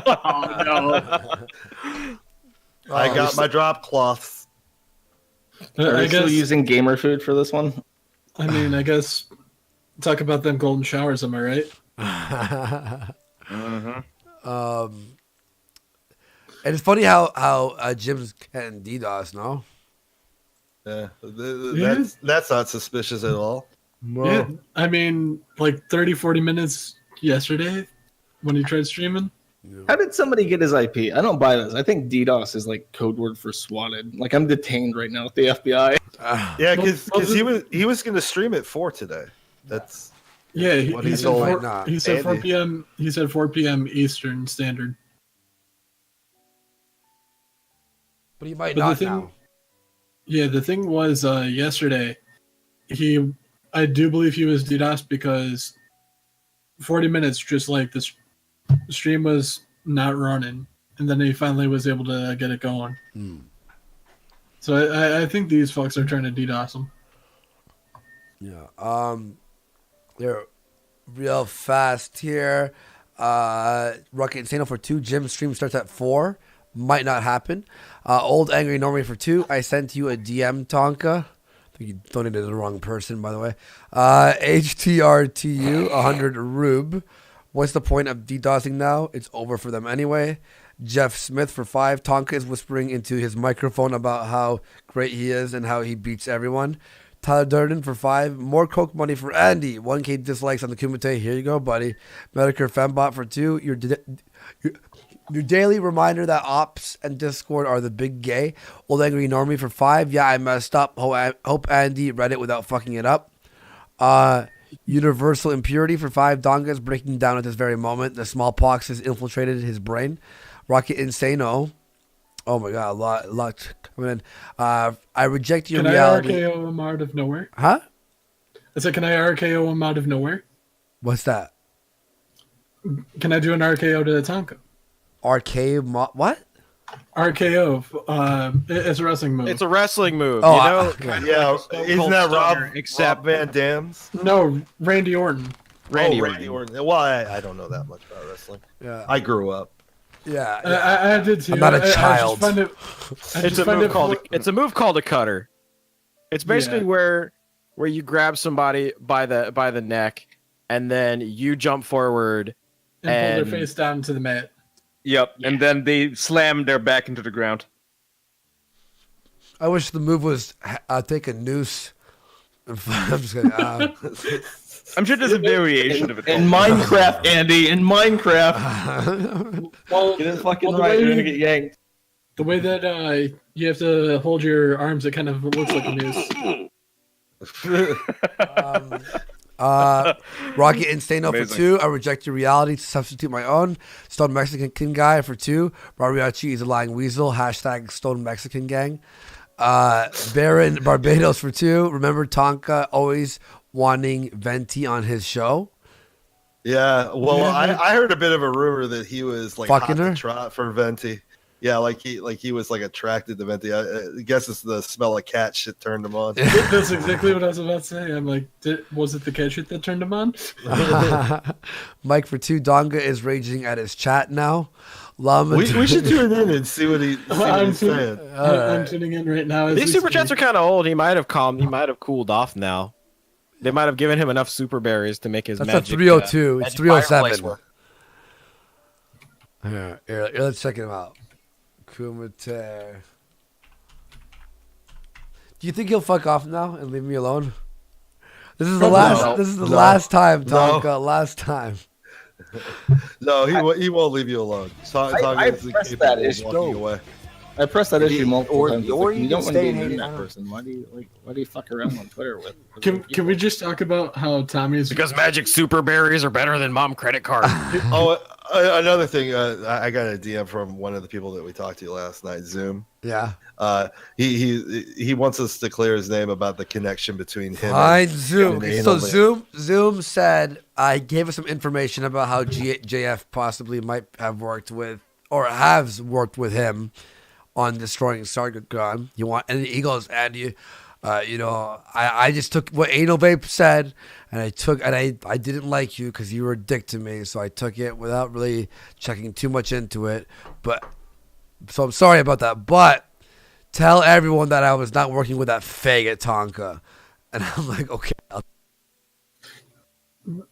Oh, no. I got my drop cloths. Are they still using gamer food for this one? I mean, I guess talk about them golden showers. Am I right? And it's funny how Jim's getting DDoS, no? Yeah, that's not suspicious at all. Yeah, I mean, like 30, 40 minutes yesterday when he tried streaming. How did somebody get his IP? I don't buy this. I think DDoS is like code word for swatted. Like I'm detained right now at the FBI. Yeah, because he was going to stream at 4 today. That's Yeah, what he he's said told 4 Andy. p.m. He said 4 p.m. Eastern Standard. But he might But not the thing, now. yeah, the thing was yesterday. I do believe he was DDoS because 40 minutes, just like the stream was not running, and then he finally was able to get it going. So I think these folks are trying to DDoS him. Yeah. They're real fast here. Rocket Insano for 2. Jim stream starts at 4. Might not happen. Old Angry Normie for 2. I sent you a DM, Tonka. I think you donated to the wrong person, by the way. HTRTU 100 Rube. What's the point of DDoSing now? It's over for them anyway. Jeff Smith for 5. Tonka is whispering into his microphone about how great he is and how he beats everyone. Tyler Durden for 5. More Coke money for Andy. 1K dislikes on the Kumite. Here you go, buddy. Medicare Fembot for 2. Your daily reminder that Ops and Discord are the big gay. Old Angry Normie for 5. Yeah, I messed up. Hope Andy read it without fucking it up. Universal Impurity for 5. Donga is breaking down at this very moment. The smallpox has infiltrated his brain. Rocket Insano. Oh my god, a lot coming in. I reject your reality. Can I RKO him out of nowhere? Huh? I said, can I RKO him out of nowhere? What's that? Can I do an RKO to the Tonka? What? RKO. It's a wrestling move. It's a wrestling move. Oh, you know? Yeah, isn't that Rob Van Dam's? No, Randy Orton. Randy Orton. Well, I don't know that much about wrestling. Yeah, I grew up. Yeah, I did too. I'm not a child. It's a move called a cutter. It's basically where you grab somebody by the neck and then you jump forward and pull their face down to the mat. Yep, and then they slam their back into the ground. I wish the move was take a noose. I'm just kidding. I'm sure there's a variation of it. In Minecraft, Andy, in Minecraft. Get it fucking right, you're gonna get yanked. The way that you have to hold your arms, it kind of looks like a noose. Rocket Instano for 2. I reject your reality to substitute my own. Stone Mexican guy for 2. Mariachi is a lying weasel. # Stone Mexican gang. Baron Barbados for 2. Remember Tonka always wanting Venti on his show? Yeah, well, I heard a bit of a rumor that he was like fucking hot her to trot for Venti. Yeah, like he was like attracted to Venti. I guess it's the smell of cat shit turned him on. That's exactly what I was about to say. I'm like, was it the cat shit that turned him on? Mike for 2. Donga is raging at his chat now. We should tune in and see what he's saying. I'm tuning in right now. These super chats are kind of old. He might have cooled off now. They might have given him enough super berries to make his That's magic. a 302. It's 307. work. Here, let's check him out. Kumite. Do you think he'll fuck off now and leave me alone? This is the last. This is the last time, Tonka. Last time. No, he won't leave you alone. I pressed that issue. Away. I pressed that issue multiple times. Or you you don't can want to stay be and mean hang that out. person. Why do you fuck around on Twitter with? Can we just talk about how Tommy's Because magic super berries are better than mom credit card. Another thing, I got a DM from one of the people that we talked to last night, Zoom. Yeah. He wants us to clear his name about the connection between him and Zoom. So Zoom said I gave us some information about how JF possibly might have worked with or has worked with him on destroying Sargon. And he goes, and I just took what Anal Vape said, and I didn't like you because you were a dick to me, so I took it without really checking too much into it. So I'm sorry about that. But tell everyone that I was not working with that faggot Tonka, and I'm like, okay.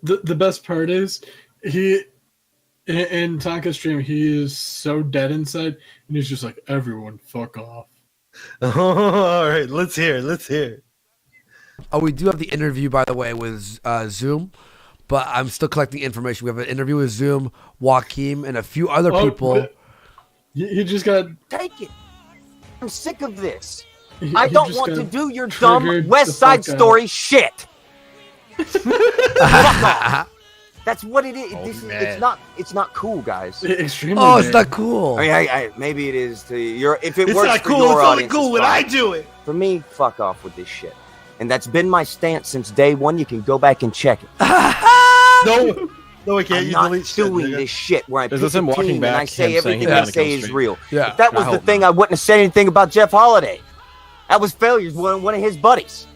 The best part is in Tonka's stream, he is so dead inside, and he's just like, everyone fuck off. All right, let's hear. Oh, we do have the interview, by the way, with Zoom. but I'm still collecting information. We have an interview with Zoom, Joaquin, and a few other Oh, people. but you just got. Take it. I'm sick of this. You- I you don't just want to got do your dumb triggered West the Side fuck out. Story shit. Fuck off. That's what it is. It's not cool, guys. Extremely. Oh, it's bad. not cool. I mean, maybe it is to your. If it It's works not for cool. your It's only audience, cool it's when fine. I do it. For me, fuck off with this shit. And that's been my stance since day one. You can go back and check it. No, we can't. I'm You not delete shit, doing nigga. this shit where I Is pick this a him walking team and back, I say him saying everything he's they gonna say kill is Street? real. Yeah. If that was I the hope thing, not. I wouldn't have said anything about Jeff Holiday. That was failures. One of his buddies.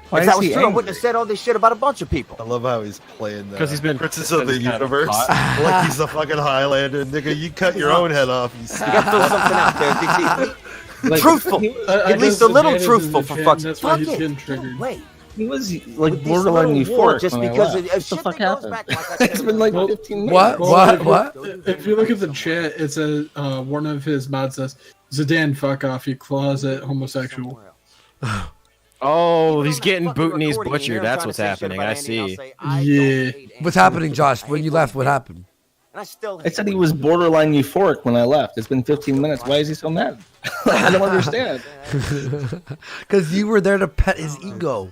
Why If that is was he true, I angry? wouldn't have said all this shit about a bunch of people. I love how he's playing the 'Cause he's been- Princess of the he's kind of Universe. hot. Like he's a fucking Highlander. Nigga, you cut your own head off. You You gotta throw something out there. Like, Truthful. I At least guess a little advantage truthful, is for advantage, fuck's That's sake. why Fuck he's it. getting No triggered. way. He was With like this borderline little war, euphoric just when I because left. of What the shit fuck that goes happened? back, like I said, It's been like Well, 15 minutes. What? What? If you look at the chat, it says one of his mods says, "Zidane, fuck off, you closet homosexual." Oh, he's getting Fucking Bhutanese recording me here, butchered. I'm That's trying what's to say shit happening. about I Andy, and I'll see. say, I Yeah. don't hate Andy. What's happening, Josh? I When hate you left, what he did. happened? And I still I said he was borderline euphoric when I left. It's been 15 minutes. Why is he so mad? I don't understand. Because you were there to pet his ego.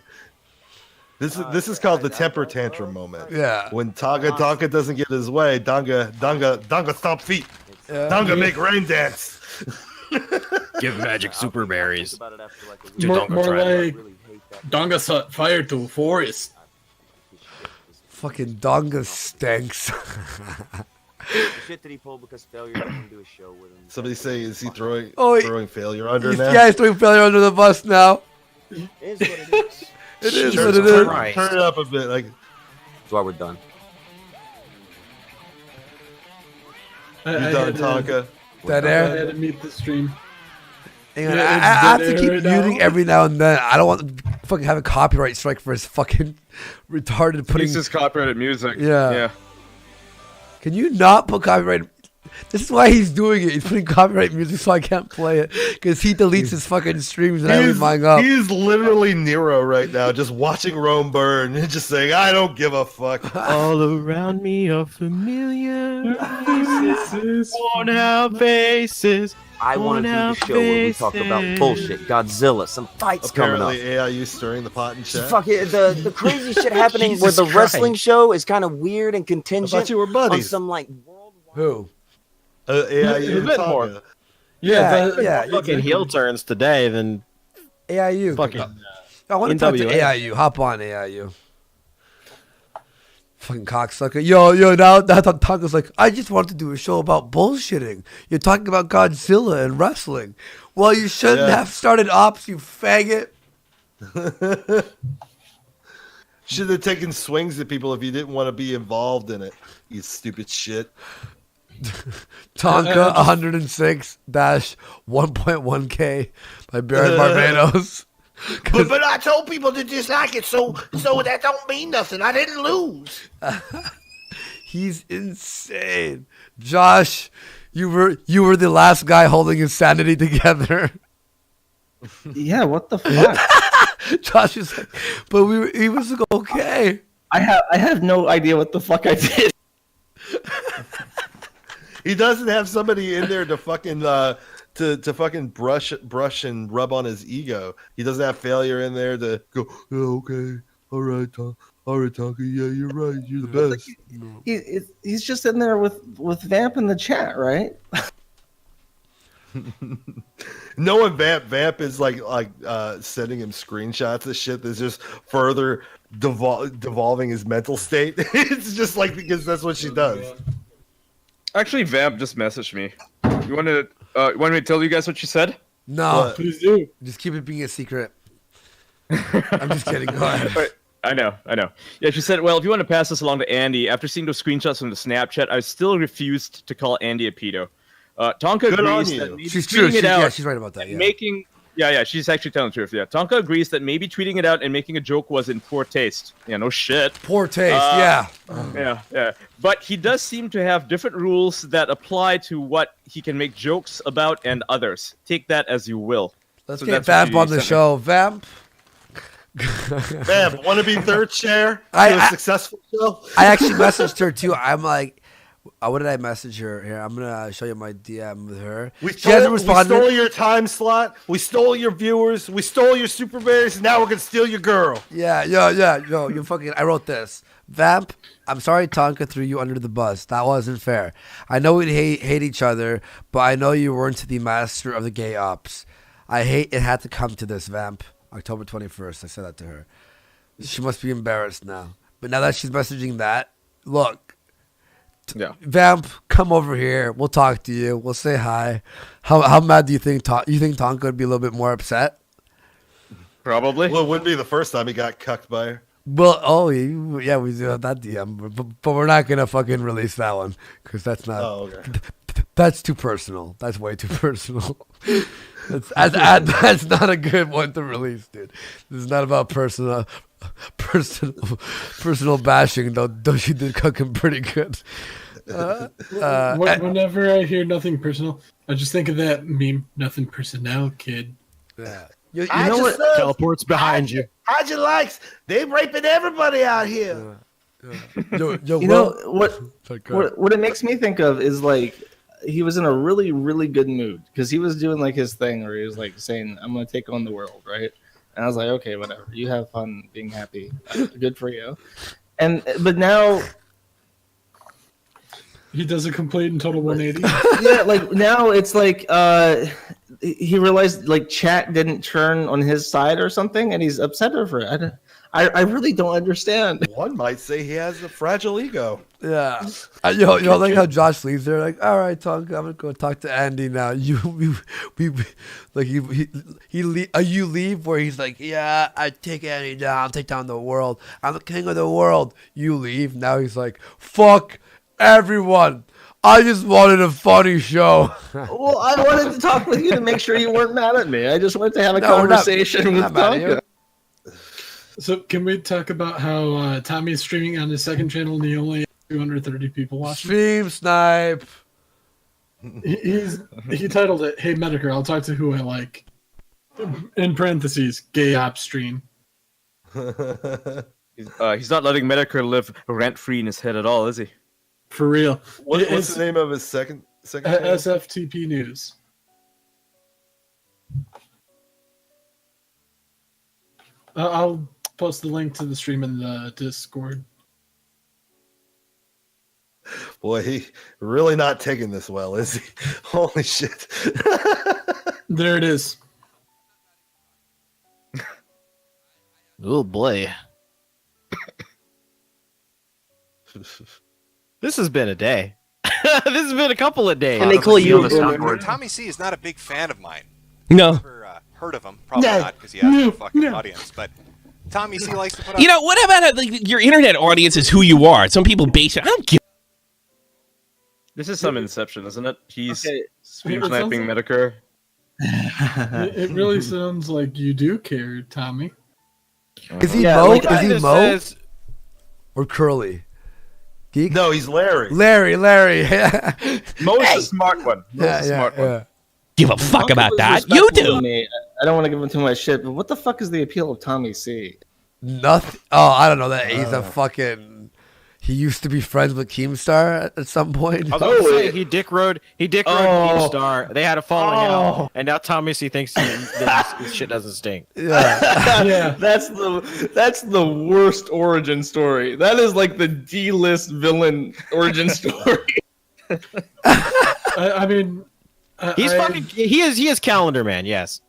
This is called the temper tantrum moment. Yeah. When Tonka doesn't get his way, Donga stomp feet. Yeah. Donga make rain dance. Give magic super berries. More like Donga set fire to forest. Fucking Donga stinks. The shit that he pulled because failure doesn't do a show with him. Somebody say, is he throwing Oh, failure under now? Yeah, he's throwing failure under the bus now. It is what it is. It is Jesus what it is. Christ. Turn it up a bit. Like, That's why we're done. I you done, had to- Tonka? Dead I air. had to mute the stream. Hang on, Yeah, I it's have dead to air keep right now. muting every now and then. I don't want to fucking have a copyright strike for his fucking retarded putting. This is copyrighted music. Yeah. Yeah. Can you not put copyright? This is why he's doing it. He's putting copyright music so I can't play it because he deletes his fucking streams and I leave mine up. He's literally Nero right now, just watching Rome burn and just saying, I don't give a fuck. All around me are familiar faces, worn out faces. I want to do the show where we talk about bullshit, Godzilla, some fights Apparently, coming up. AIU stirring the pot and shit. Fuck it, the crazy shit happening where Jesus the Christ. wrestling show is kind of weird and I contingent thought you were on buddies. some like Who? AIU A and bit Tonka. more. Yeah, that- yeah. Fucking heel turns today, then AIU. fucking. I want to talk to NWA. AIU. Hop on AIU. Fucking cocksucker. Yo, now Tonka's like, I just wanted to do a show about bullshitting. You're talking about Godzilla and wrestling. Well, you shouldn't Yeah. have started ops, you faggot. Should have taken swings at people if you didn't want to be involved in it. You stupid shit. Tonka 106-1.1K by Baron Barbados. But I told people to dislike it, so that don't mean nothing. I didn't lose. He's insane. Josh, you were the last guy holding his sanity together. Yeah, what the fuck? Josh is like, but he was like, okay. I have no idea what the fuck I did. He doesn't have somebody in there to fucking to fucking brush and rub on his ego. He doesn't have failure in there to go, yeah, okay, all right, Tonka, yeah, you're right, you're the best. He's just in there with Vamp in the chat, right? No one Vamp is like sending him screenshots of shit that's just further devolving his mental state. It's just like because that's what she does. Actually, Vamp just messaged me. You want me to tell you guys what she said? No, What? Please do. just keep it being a secret. I'm just kidding. Go ahead. Wait, I know. Yeah, she said, well, if you want to pass this along to Andy, after seeing those screenshots from the Snapchat, I still refused to call Andy a pedo. Tonka Good on agrees you. that maybe She's true. tweeting it out She's right about that. and Yeah. making... Yeah, she's actually telling the truth. Yeah, Tonka agrees that maybe tweeting it out and making a joke was in poor taste. Yeah, no shit. Poor taste. Yeah. Yeah. But he does seem to have different rules that apply to what he can make jokes about and others. Take that as you will. Let's So get that's what Vamp she on the sent me. show. Vamp, Man, want to be third chair to a successful show? I actually messaged her too. I'm like, what did I message her? Here, I'm gonna show you my DM with her. We stole your time slot. We stole your viewers. We stole your super bears. Now we're gonna steal your girl. Yeah. You fucking. I wrote this. Vamp, I'm sorry Tonka threw you under the bus. That wasn't fair. I know we hate each other, but I know you weren't the master of the gay ops. I hate it had to come to this, Vamp. October 21st. I said that to her. She must be embarrassed now. But now that she's messaging that, look. Yeah. Vamp, come over here. We'll talk to you. We'll say hi. How mad do you think Tonka would be a little bit more upset? Probably. Well, it wouldn't be the first time he got cucked by her. Well, yeah, we do have that DM, but we're not gonna fucking release that one because that's not. Oh, okay. That's too personal. That's way too personal. That's not a good one to release, dude. This is not about personal bashing, though she did cook him pretty good. Whenever I hear nothing personal, I just think of that meme, nothing personnel, kid. Yeah. You know what? Teleport's behind you. How'd you likes? They raping everybody out here. You know what it makes me think of is like he was in a really, really good mood because he was doing like his thing where he was like saying, "I'm gonna take on the world," right? And I was like, "Okay, whatever. You have fun being happy. Good for you." But now he does a complete and total 180. Yeah, like now it's like he realized like chat didn't turn on his side or something, and he's upset over it. I really don't understand. One might say he has a fragile ego. Yeah. Yo, like how Josh leaves there, like, all right, Tonka, I'm gonna go talk to Andy now. You leave where he's like, yeah, I take Andy down, take down the world. I'm the king of the world. You leave. Now he's like, fuck everyone. I just wanted a funny show. Well, I wanted to talk with you to make sure you weren't mad at me. I just wanted to have a conversation with Tonka. So can we talk about how Tommy's streaming on his second channel and he only has 230 people watching? Stream snipe. He titled it, "Hey Medicare, I'll talk to who I like." In parentheses, gay op stream. He's not letting Medicare live rent free in his head at all, is he? For real. What's the name of his second channel? SFTP News. I'll post the link to the stream in the Discord. Boy, he really not taking this well, is he? Holy shit. There it is. Oh boy. This has been a day. This has been a couple of days. And they call you Tommy C is not a big fan of mine. No. Never heard of him. Probably not because he has a fucking audience. But Tommy C likes to put up. You know, what about like, your internet audience is who you are. Some people base it. I don't give. This is some Inception, isn't it? He's stream It sounds sniping like- Medicare. It really sounds like you do care, Tommy. Is he Yeah, Mo? like, Is he This Mo? says- Or Curly? Geek? No, he's Larry. Larry. Mo's the smart one. Mo's the smart one. Yeah. Give a fuck Tonka about was that. You respectful do. to me. I don't want to give him too much shit, but what the fuck is the appeal of Tommy C? Nothing. Oh, I don't know that he's a fucking. He used to be friends with Keemstar at some point. I was about to say, he dick rode Keemstar. They had a falling out, and now Tommy C thinks this shit doesn't stink. Yeah. Yeah. That's the worst origin story. That is like the D-list villain origin story. I mean, He is Calendar Man. Yes.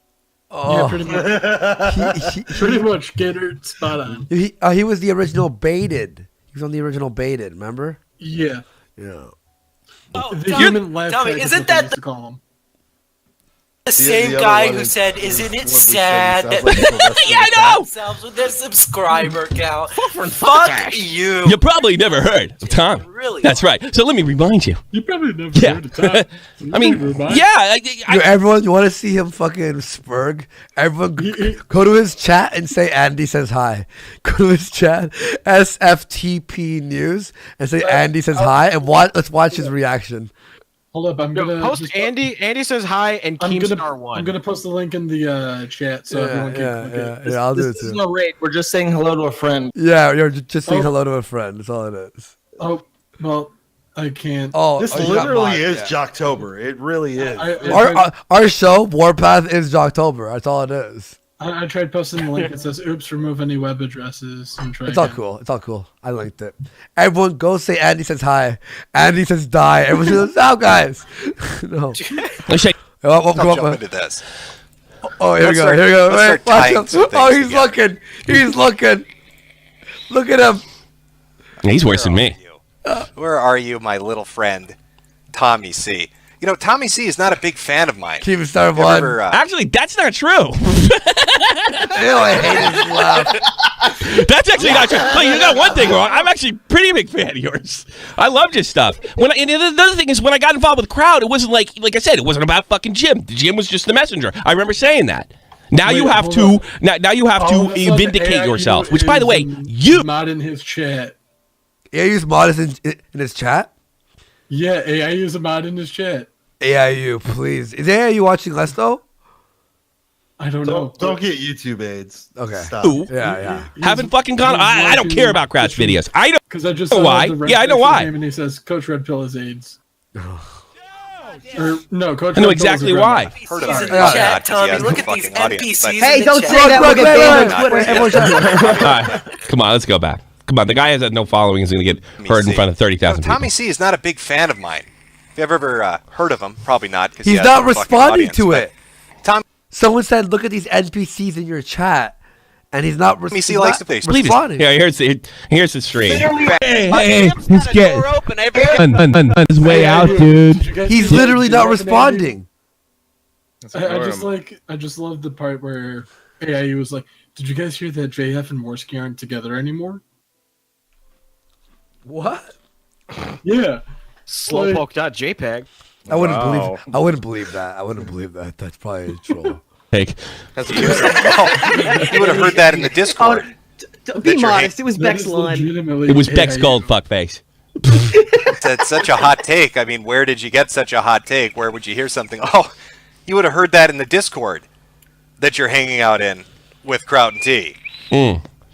Oh. yeah, pretty much. Pretty much, Gator, spot on. He was the original Baited. He was on the original Baited. Remember? Yeah. Yeah. The human laugh Tommy, track is isn't what they that used to call him. The same other guy one who is- said, is "Isn't what it we said he sad sounds that like Sylvester Yeah, I know. themselves with their subscriber count?" Fuck that. you. You probably never heard of Tom. Really? That's right. So let me remind you. You probably never Yeah. heard of Tom. I mean, yeah. Yo, everyone, you want to see him fucking spurg? Everyone, go to his chat and say Andy says hi. Go to his chat, SFTP News, and say Andy says hi, and let's watch his reaction. Hold up, I'm Yo, gonna post just, Andy. Andy says hi and Keemstar1. I'm gonna post the link in the chat so everyone can click it. Yeah, I'll do it This is too. no raid. We're just saying hello to a friend. Yeah, you're just saying Oh. hello to a friend. That's all it is. Oh, well, I can't. Oh, This you got literally mine, is yeah. Jocktober. It really is. Our show, Warpath, is Jocktober. That's all it is. I tried posting the link. It says, "Oops, remove any web addresses." And try It's all again. cool. It's all cool. I liked it. Everyone go say Andy says hi. Andy says die. Everyone says now, guys. No. Don't jump into this. Oh, here we go. Let's Here we go. start Wait, watch tying him. some things Oh, he's together. looking. He's looking. Look at him. He's worse than me. Where are you, my little friend, Tommy C? You know, Tommy C is not a big fan of mine. Keep it started You one. ever, Actually, that's not true. Ew, I hate his laugh. That's actually not true. But you got one thing wrong. I'm actually a pretty big fan of yours. I loved your stuff. And the other thing is, when I got involved with Kraut, it wasn't like I said, it wasn't about fucking Jim. Jim was just the messenger. I remember saying that. Now Wait, you have hold to. Now you have All of a to sudden, vindicate AIU yourself. Which, by the way, is you not in his chat. AIU's mod is in his chat. Yeah, AIU is a mod in his chat. AIU, please. Is AIU watching less though? I don't know. Don't get YouTube aids. Okay. Stop. Ooh. Yeah. haven't fucking gone. I don't care about Kraut's videos. I don't. Because I just know saw why. the red Yeah, I know text why. name And he says, "Coach Red Pill is AIDS." Or no, Coach I know Red Pill is exactly a red why. Heard of He's it. in the Yeah. chat, Tommy. Yeah, Look at fucking these audience, but- NPCs Hey, in the don't chat. say that. We'll get banned on Wait, Twitter. everyone All right, come on, let's go back. Come on, the guy has no following. He's going to get heard in front of 30,000 people. Tommy C is not a big fan of mine. If you've ever heard of him, probably not. 'cause he He's has not no fucking responding audience, to but it. Tom Someone said, "Look at these NPCs in your chat," and he's not. Tommy C he's likes not to play. responding. Yeah, here's the stream. Hey, he's getting his way out, dude. Did you guys He's see that? literally Did you not like it, Andy? responding. I just love the part where AIU was like, "Did you guys hear that JF and Warski aren't together anymore?" What? Yeah. Slowpoke.jpg. I wouldn't Wow. believe. I wouldn't believe that. I wouldn't believe that. That's probably a troll. Fake. That's what you would have heard that in the Discord. Be That you're modest. It was That Beck's is line. legitimately It was Beck's AIU. gold fuckface. That's such a hot take. I mean, where did you get such a hot take? Where would you hear something? Oh, you would have heard that in the Discord that you're hanging out in with Kraut and T.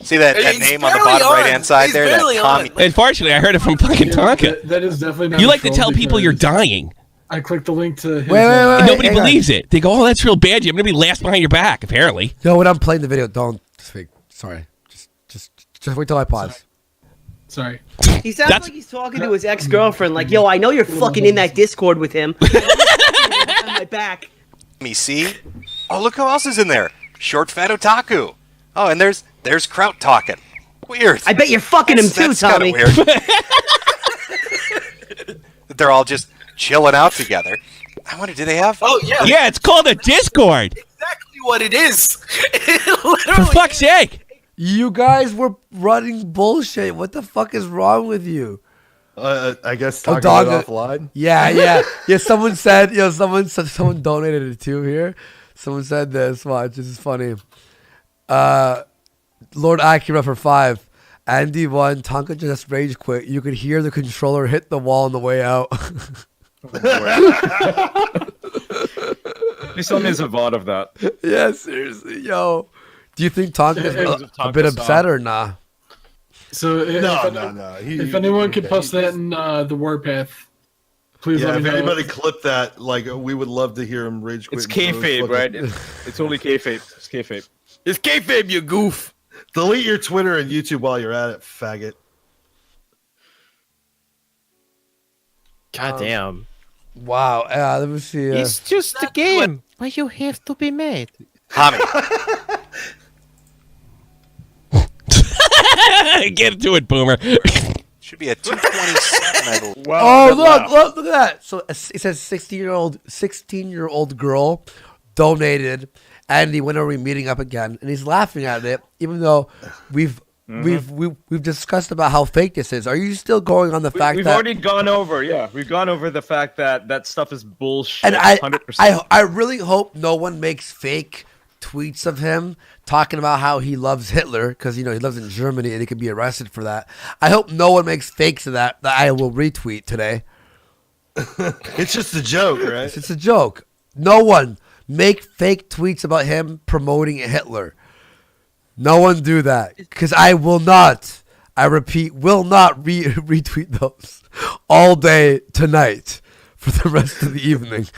See that He's name on the barely bottom on. right-hand side He's there? That barely Tommy. on. Unfortunately, I heard it from fucking Yeah, Tonka. that is definitely not You a like to troll tell people you're because dying. I clicked the link to his. Wait, And nobody hang on. believes it. They go, "Oh, that's real bad. You're going to be last behind your back." Apparently. Yo, when I'm playing the video, don't speak. Sorry. Just wait till I pause. Sorry. He sounds like he's talking to his ex-girlfriend. Like, yo, I know you're fucking in that Discord with him. on my back. Me see? Oh, look who else is in there. Short Fat Otaku. Oh, and there's Kraut talking. Weird. I bet you're fucking him too, That's kinda Tommy. weird. They're all just chilling out together. I wonder, do they have? Oh yeah, Yeah, it's called a Discord. exactly what it is. For fuck's sake. You guys were running bullshit. What the fuck is wrong with you? I guess Oh, talking dog, it offline. Yeah. Someone said, someone donated it too here. Someone said this. Watch, this is funny. Lord Acura for 5. Andy won. Tonka just rage quit. You could hear the controller hit the wall on the way out. Please tell me there's a VOD of that. Yeah, seriously, yo. Do you think Tonka's a bit Tonkasaw. upset or nah? So No. If anyone could post that in the Warpath, please Yeah, let if me know. anybody clip that, like, we would love to hear him rage quit. It's and throw his kayfabe, fucking- right? It's only kayfabe. It's kayfabe. It's kayfabe, you goof. Delete your Twitter and YouTube while you're at it, faggot. God damn. Wow. Let me see. It's just a game. Why you have to be mad? Tommy. Get to it, Boomer. Should be a 227, I believe. Oh, look at that. So it says 16-year-old girl donated, and when are we meeting up again? And he's laughing at it, even though we've discussed about how fake this is. Are you still going on the fact We've that? already gone over, we've gone over the fact that that stuff is bullshit. And 100%. I really hope no one makes fake tweets of him talking about how he loves Hitler because he lives in Germany and he could be arrested for that. I hope no one makes fakes of that I will retweet today. It's just a joke, right? It's just a joke. No one make fake tweets about him promoting Hitler. No one do that, because I will not. I repeat, will not retweet those all day tonight for the rest of the evening.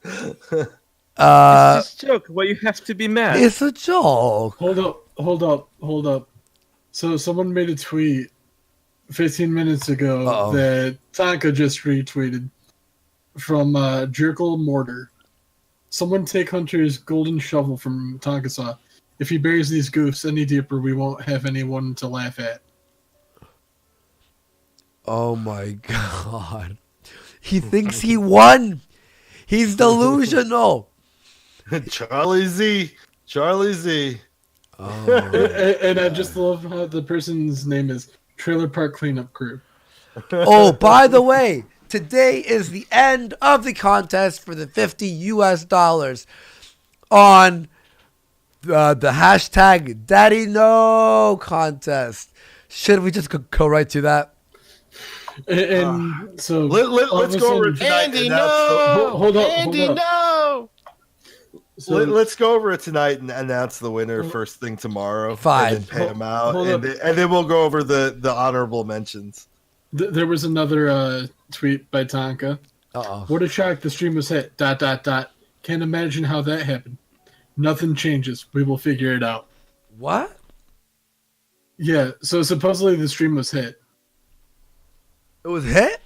It's just a joke. Why you have to be mad? It's a joke. Hold up. So someone made a tweet 15 minutes ago Uh-oh. that Tonka just retweeted from Jerkle Mortar. Someone take Hunter's golden shovel from Tonkasaw. If he buries these goofs any deeper, we won't have anyone to laugh at. Oh my god. He thinks he won. He's delusional. Charlie Z. Oh. And I just love how the person's name is Trailer Park Cleanup Crew. Oh, by the way, today is the end of the contest for the $50 US on the hashtag Daddy No contest. Should we just go right to that? And so let's go over it tonight. Andy, and no! Hold up. Andy, no! So, let's go over it tonight and announce the winner first thing tomorrow. Fine. And then pay them out, Hold and then we'll go over the honorable mentions. there was another tweet by Tonka. Uh-oh. What a shock the stream was hit. ... Can't imagine how that happened. Nothing changes. We will figure it out. What? Yeah, so supposedly the stream was hit. It was hit?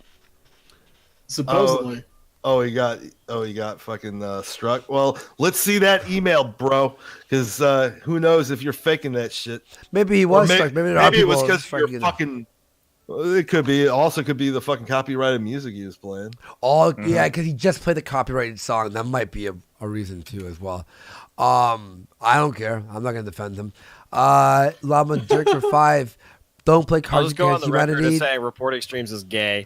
Supposedly. Oh, he got fucking struck. Well, let's see that email, bro. Because who knows if you're faking that shit. Maybe he was struck. Maybe it was because you're fucking. It could be. It also could be the fucking copyrighted music he was playing. Oh, yeah, because he just played the copyrighted song. That might be a reason, too, as well. I don't care. I'm not going to defend him. Llama Jerk for 5. Don't play I'll Cards just go on Against the record Humanity. as saying reporting streams is gay.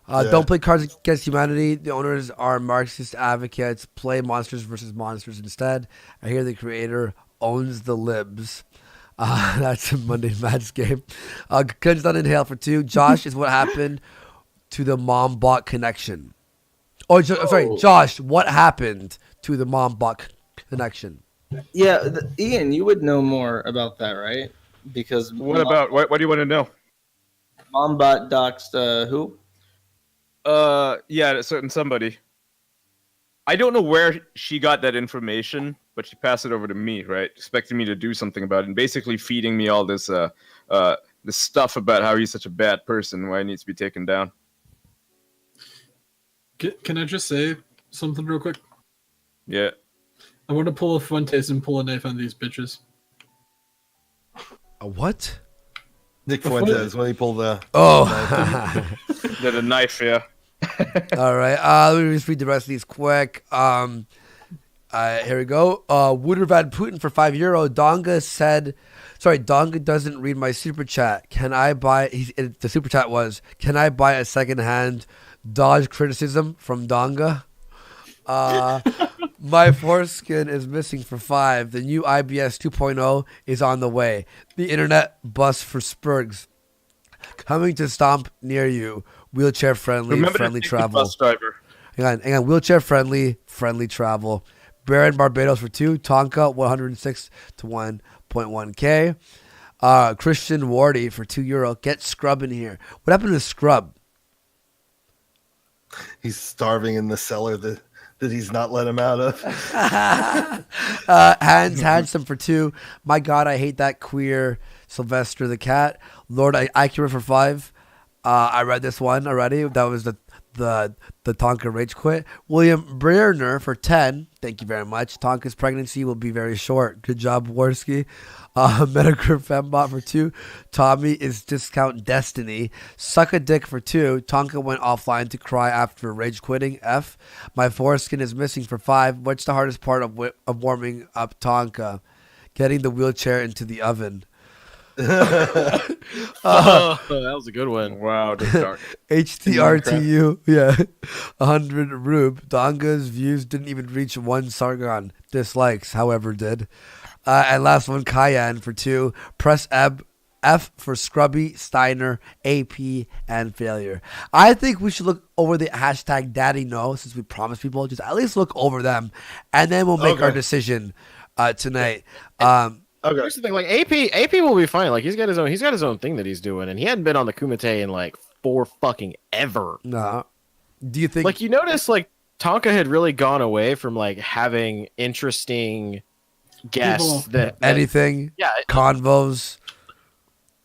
Don't play Cards Against Humanity. The owners are Marxist advocates. Play Monsters versus Monsters instead. I hear the creator owns the libs. That's a Monday Match game. Guns Done in Hail for 2. Josh is what happened to the mom bot connection. Sorry, Josh, what happened to the mom bot connection? Yeah, Ian, you would know more about that, right? Because What do you want to know? Mombot doxed who? Yeah, a certain somebody. I don't know where she got that information, but she passed it over to me, right? Expecting me to do something about it, and basically feeding me all this this stuff about how he's such a bad person, why he needs to be taken down. Can I just say something real quick? Yeah. I want to pull a Fuentes and pull a knife on these bitches. A what? Nick Fuentes when he pulled the. Oh. Did a knife, yeah. All right. Let me just read the rest of these quick. Here we go. Wouter Van Putin for €5. Donga doesn't read my super chat. Can I buy? The super chat was, can I buy a secondhand Dodge criticism from Donga? My foreskin is missing for 5. The new IBS 2.0 is on the way. The internet bus for Spurgs. Coming to Stomp near you. Wheelchair friendly, Remember friendly to take the travel. bus driver. Hang on. Wheelchair friendly, friendly travel. Baron Barbados for 2. Tonka 106 to 1.1K. Christian Wardy for €2. Get Scrub in here. What happened to Scrub? He's starving in the cellar that he's not let him out of. Hans Handsome for 2. My God, I hate that queer Sylvester the cat. Lord Accurate for 5. I read this one already. That was the Tonka Rage Quit. William Brierner for 10. Thank you very much. Tonka's pregnancy will be very short. Good job, Warski. Medicare Fembot for 2. Tommy is Discount Destiny. Suck a Dick for 2. Tonka went offline to cry after rage quitting. F. My foreskin is missing for 5. What's the hardest part of warming up Tonka? Getting the wheelchair into the oven. That was a good one. Wow, that's dark. HTRTU, yeah. 100 Rube. Donga's views didn't even reach 1 Sargon. Dislikes, however, did. And last one, Cayenne for 2. Press F for Scrubby, Steiner, AP, and Failure. I think we should look over the hashtag Daddy No, since we promised people. Just at least look over them, and then we'll make our decision tonight. Okay. Here's the thing, like AP will be fine. Like he's got his own thing that he's doing, and he hadn't been on the Kumite in like for fucking ever. No. Do you think like you notice like Tonka had really gone away from like having interesting guests that anything? Yeah. Convos.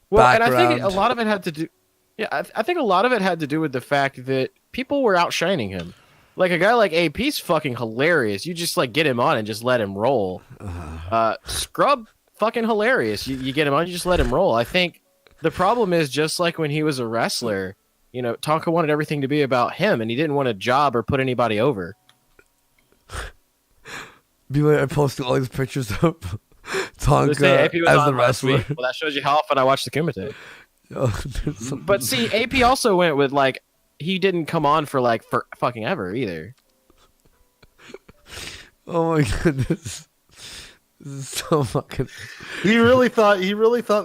Well, background. and I think a lot of it had to do. Yeah, I think a lot of it had to do with the fact that people were outshining him. Like a guy like AP's fucking hilarious. You just like get him on and just let him roll. Scrub fucking hilarious. You get him on, you just let him roll. I think the problem is just like when he was a wrestler, you know, Tonka wanted everything to be about him, and he didn't want a job or put anybody over. People are posting all these pictures of Tonka as the wrestler. Well, that shows you how often I watch the Kumite. But see, AP also went with like he didn't come on for fucking ever either. Oh my goodness. This is so fucking. He really thought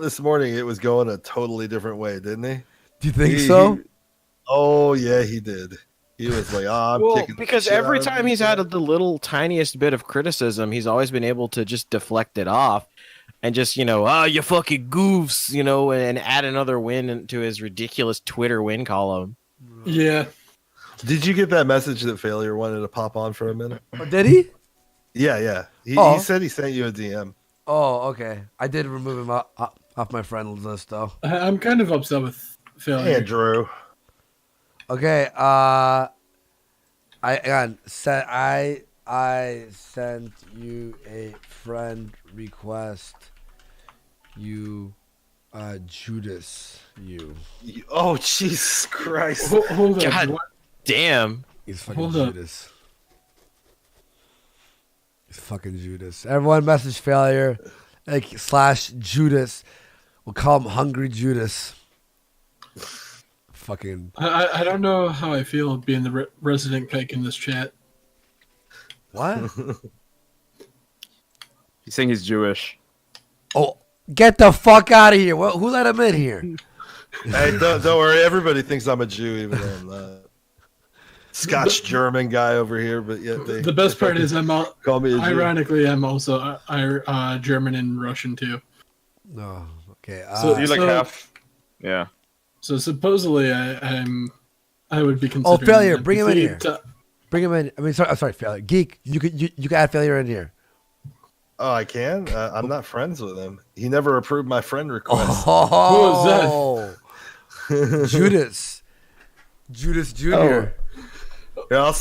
this morning it was going a totally different way, didn't he? Do you think so? Oh yeah, he did. He was like, "Oh, I'm kicking." Because every time he's had the little tiniest bit of criticism, he's always been able to just deflect it off, and just you fucking goofs, and add another win into his ridiculous Twitter win column. Yeah. Did you get that message that Failure wanted to pop on for a minute? Oh, did he? Yeah. He said he sent you a DM. Oh, okay. I did remove him off my friend list, though. I'm kind of upset with Failure. Andrew. Okay. I sent you a friend request. You, Judas. Oh, Jesus Christ! Hold on. God damn. He's fucking Judas. He's fucking Judas. Everyone message Failure / Judas. We'll call him Hungry Judas. Fucking. I don't know how I feel being the resident kike in this chat. What? He's saying he's Jewish. Oh, get the fuck out of here! Who let him in here? Hey, don't worry. Everybody thinks I'm a Jew, even though I'm not. Scotch German guy over here, but yet the best part is call me a Jew. Ironically, I'm also German and Russian too. No, okay. So you like half? Yeah. So supposedly, I would be considering. Oh, Failure! Bring him in here. Bring him in. I mean, sorry, Failure. Geek, you can add Failure in here. Oh, I can. I'm not friends with him. He never approved my friend request. Oh, who is that? Judas Jr. Yeah,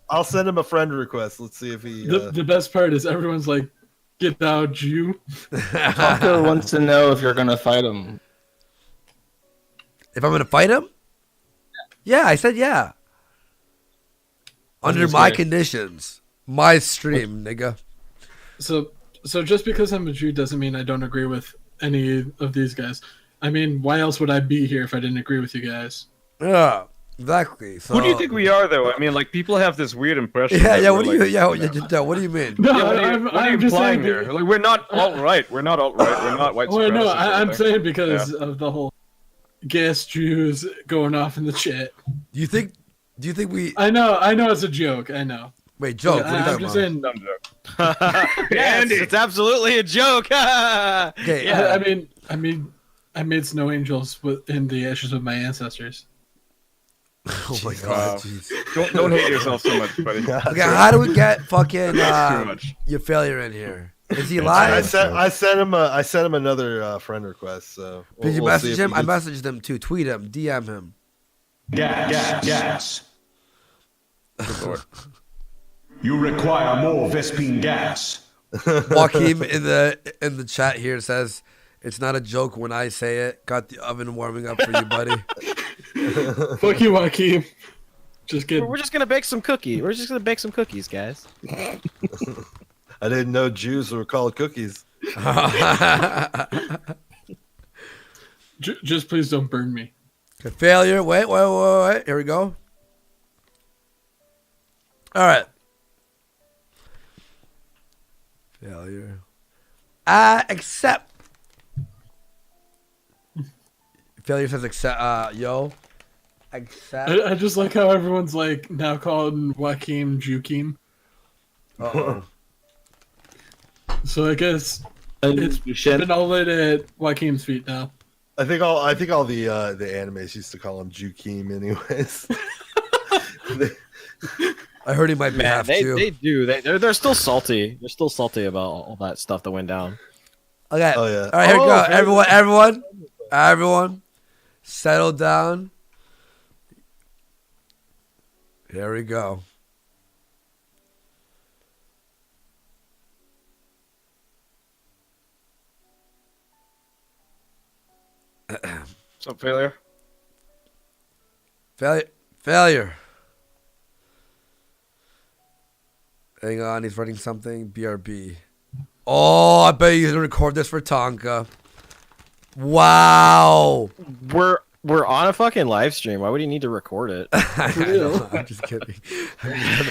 I'll send him a friend request. Let's see if he. The best part is everyone's like, "Get out, Jew." Tonka wants to know if you're gonna fight him. If I'm gonna fight him? Yeah, I said yeah. Under my conditions, my stream, nigga. So just because I'm a Jew doesn't mean I don't agree with any of these guys. I mean, why else would I be here if I didn't agree with you guys? Yeah, exactly. So, Who do you think we are, though? I mean, like people have this weird impression. Yeah. What do like, you mean? No, what are you implying here? Like we're not alt right. We're not alt right. We're not white supremacists. Well, no, I'm saying because of the whole gas Jews going off in the chat. Do you think we? I know it's a joke. I know. Wait, joke? What are you I'm just saying. Dumb joke. Yes, it's absolutely a joke. Okay. Yeah. I mean, I made snow angels in the ashes of my ancestors. Oh my god! Don't hate yourself so much, buddy. Okay, how do we get fucking your Failure in here? Is he live? I sent him another friend request. So did you message him? I messaged him too. Tweet him. DM him. Gas. You require more Vespine gas. Joaquin in the chat here says it's not a joke when I say it. Got the oven warming up for you, buddy. Fuck you, Joaquin. Just kidding. We're just gonna bake some cookies. We're just gonna bake some cookies, guys. I didn't know Jews were called cookies. Just please don't burn me. Okay, Failure. Wait. Here we go. All right. Failure. Accept. Failure says accept. Yo. Accept. I just like how everyone's like now calling Joaquin Jukim. Uh-oh. So I guess it's been all lit at Joaquin's feet now. I think all the animes used to call him Jukim anyways. I heard he might be half Jew. They do. They're still salty. They're still salty about all that stuff that went down. Okay. Oh yeah. All right, here we go. Everyone, settle down. Here we go. What's up, failure? Failure. Hang on, he's writing something. BRB. Oh, I bet he's gonna record this for Tonka. Wow. We're on a fucking live stream. Why would he need to record it? I know, I'm just kidding.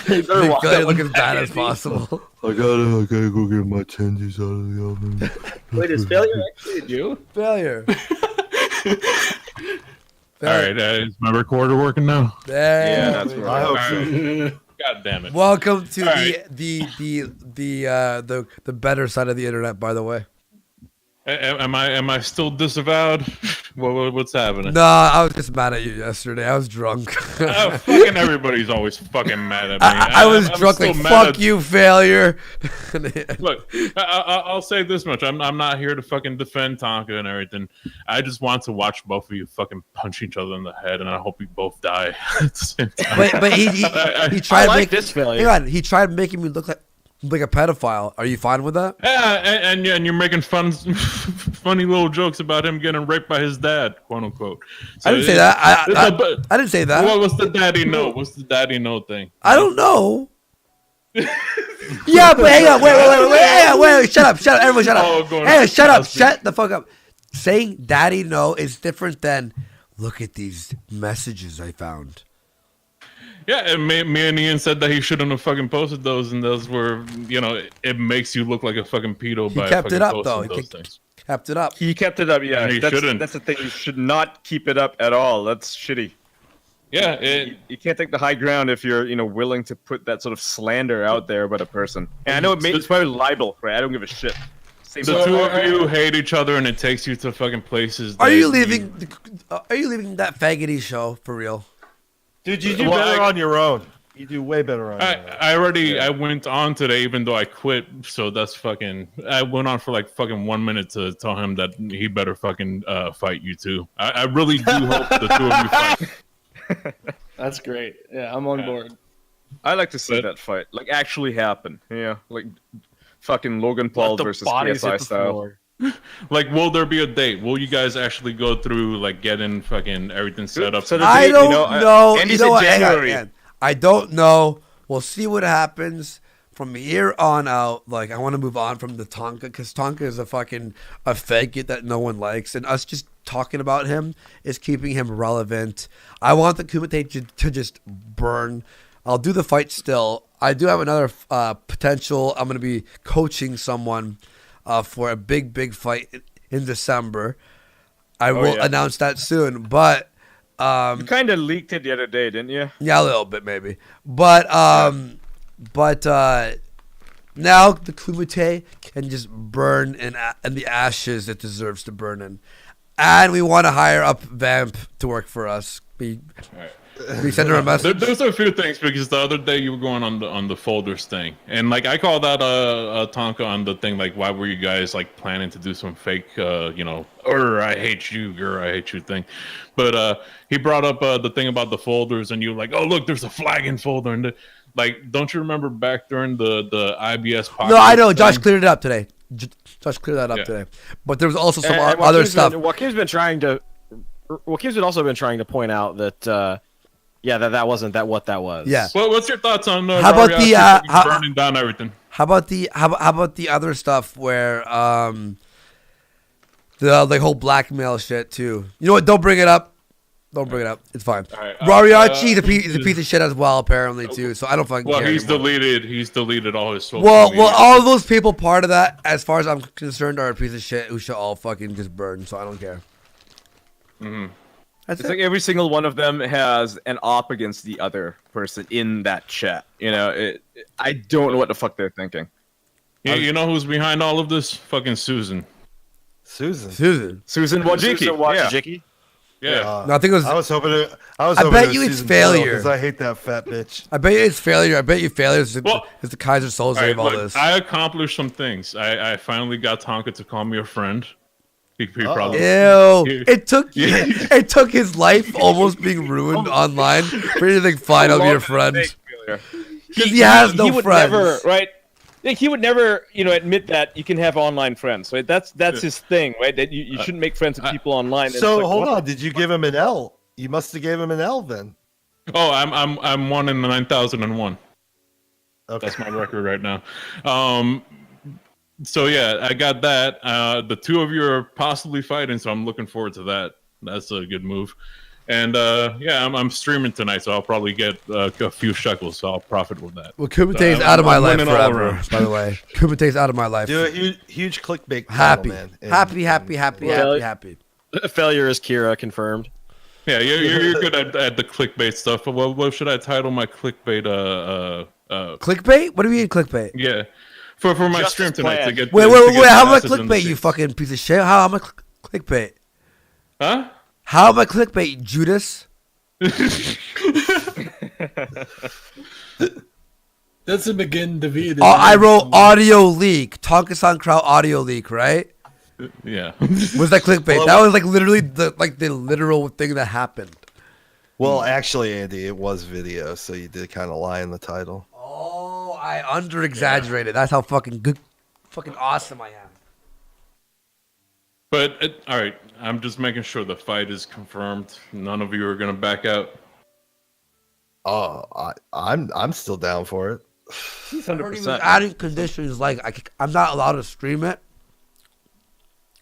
Make Failure look as bad as possible. I gotta go get my tendies out of the oven. Wait, is Failure actually a Jew? Failure. All right, is my recorder working now? There. That's right. I hope so. God damn it! Welcome to All the better side of the internet, by the way. Am I still disavowed? What's happening? No, I was just mad at you yesterday. I was drunk. Fucking everybody's always fucking mad at me. I was drunk like fuck you, Failure. Look, I'll say this much: I'm not here to fucking defend Tonka and everything. I just want to watch both of you fucking punch each other in the head, and I hope you both die at the same time. But he tried I like making this Failure. hang on, he tried making me look like a pedophile. Are you fine with that? Yeah, and you're making funny little jokes about him getting raped by his dad, quote unquote. So I didn't say that. I didn't say that. What's the daddy note? What's the daddy note thing? I don't know. Yeah, but hang on, wait, shut up, everyone, shut up. Hey, shut up, shut the fuck up. Saying "daddy no" is different than "look at these messages I found." Yeah, and me and Ian said that he shouldn't have fucking posted those, and those were, it makes you look like a fucking pedo He by kept fucking it up posting though. those things. Kept it up. He kept it up, yeah. And he shouldn't. That's the thing. You should not keep it up at all. That's shitty. Yeah, you can't take the high ground if you're, willing to put that sort of slander out there about a person. And I know it's probably libel, right? I don't give a shit. The two of you hate each other, and it takes you to fucking places. Are you leaving that faggoty show for real? Dude, you do better on your own. You do way better on your own. I went on today, even though I quit. So that's fucking. I went on for like fucking 1 minute to tell him that he better fucking fight you too. I really do hope the two of you fight. That's great. Yeah, I'm on board. I like to see that fight like actually happen. Yeah, like fucking Logan Paul versus KSI style. Like, will there be a date? Will you guys actually go through like getting fucking everything set up? I don't know. You know what? Hang on. I don't know. We'll see what happens from here on out. Like, I want to move on from the Tonka because Tonka is a faggot that no one likes, and us just talking about him is keeping him relevant. I want the Kumite to just burn. I'll do the fight still. I do have another potential. I'm going to be coaching someone for a big fight in December. I will announce that soon, but you kind of leaked it the other day, didn't you? Yeah, a little bit maybe. But now the Kumite can just burn in the ashes it deserves to burn in. And we want to hire up Vamp to work for us. We send her a message. There's a few things because the other day you were going on the folders thing, and like I called out Tonka on the thing, like why were you guys like planning to do some fake or I hate you thing, but he brought up the thing about the folders, and you were like, oh look, there's a flagging folder, and like don't you remember back during the IBS podcast? No, I know. Josh cleared it up today. Josh cleared that up today, but there was also some other stuff. Joaquin's also been trying to point out that that wasn't what that was. Yeah. Well, what's your thoughts on how about the burning down everything? How about the other stuff where the whole blackmail shit too? You know what? Don't bring it up. Don't bring it up. It's fine. Right, Rariachi is a piece of shit as well, apparently too. So I don't fucking care. Well, he's anymore. deleted all his social Well, media. all of those people part of that, as far as I'm concerned, are a piece of shit who should all fucking just burn. So I don't care. That's It's it. like every single one of them has an op against the other person in that chat. You know, I don't know what the fuck they're thinking. You know who's behind all of this? Fucking Susan. Susan. Susan Wojcicki. Yeah. No, I think it was. I was hoping. I bet it you was it's Susan failure. because I hate that fat bitch. I bet you it's failure. I bet you failure is Well, the Kaiser Soul All right, save all look, this. I accomplished some things. I finally got Tonka to call me a friend. He probably. Ew! It took Yeah. it took his life almost being ruined online for you to think, fine, I'll be your friend. Because he has no he would friends. never, right? Like, he would never, admit that you can have online friends, right? That's his thing, right? That you shouldn't make friends with people online. And So it's like, hold what? on, did you give him an L? You must have gave him an L then. Oh, I'm 1 in 9,001. Okay. That's my record right now. So yeah, I got that. The two of you are possibly fighting, so I'm looking forward to that. That's a good move. And yeah, I'm streaming tonight, so I'll probably get a few shekels, so I'll profit with that. Well, Kumite So is out of my life winning all forever. around. By the way, Kumite is out of my life. Do a huge clickbait. Happy, title, man. happy. Failure is Kira confirmed. Yeah, you're good at the clickbait stuff. But what should I title my clickbait? Clickbait? What do you mean clickbait? Yeah, for my Justice stream tonight plan. to get. Wait. to get How am I asses in the clickbait? You seats. fucking piece of shit. How am I clickbait? Huh? How am I clickbait, Judas? That's a begin to be. I wrote audio leak. Tonkasaw Kraut audio leak, right? Yeah. Was that clickbait? Well, that was like literally the literal thing that happened. Well, actually, Andy, it was video, so you did kind of lie in the title. Oh, I under exaggerated. That's how fucking good, fucking awesome I am. But all right, I'm just making sure the fight is confirmed. None of you are gonna back out. Oh, I'm still down for it. He's I heard he was adding conditions like I'm not allowed to stream it.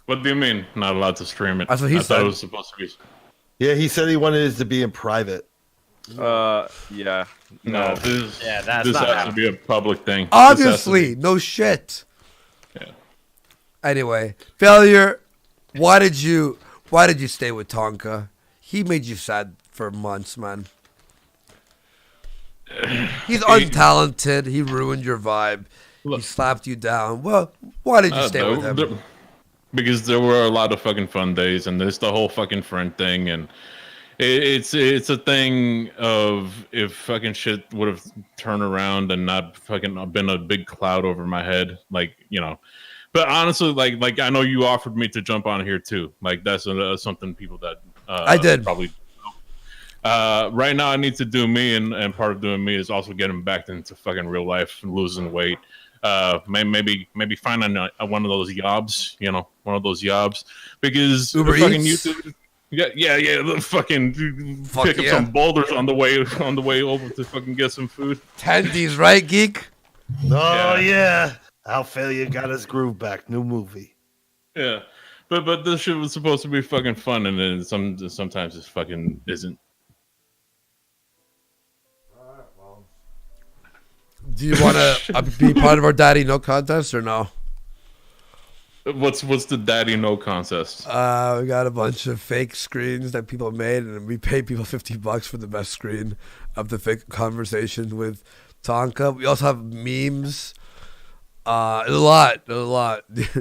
What do you mean? Not allowed to stream it? That's what he I said. thought it was supposed to be. Yeah, he said he wanted it to be in private. Yeah. No, this that's this not has to happening. be a public thing. Obviously, no shit. Yeah. Anyway, failure. Why did you stay with Tonka? He made you sad for months, man. He's untalented. He ruined your vibe. He slapped you down. Well, why did you stay with him? Because there were a lot of fucking fun days, and there's the whole fucking friend thing, and it's a thing of if fucking shit would have turned around and not fucking been a big cloud over my head, like, you know. But honestly, like I know you offered me to jump on here too. Like that's something people that I did probably. Right now, I need to do me, and part of doing me is also getting back into fucking real life and losing weight. Maybe finding one of those jobs, one of those jobs, because Uber the fucking Eats? YouTube, yeah, the fucking Fuck pick up yeah. some boulders on the way over to fucking get some food. Tendies, right, geek? Oh yeah, How Failure got his groove back. New movie. Yeah, but this shit was supposed to be fucking fun, and then sometimes it fucking isn't. Do you want to be part of our Daddy No contest or no? What's the Daddy No contest? We got a bunch of fake screens that people made, and we paid people $50 for the best screen of the fake conversation with Tonka. We also have memes. A lot. Do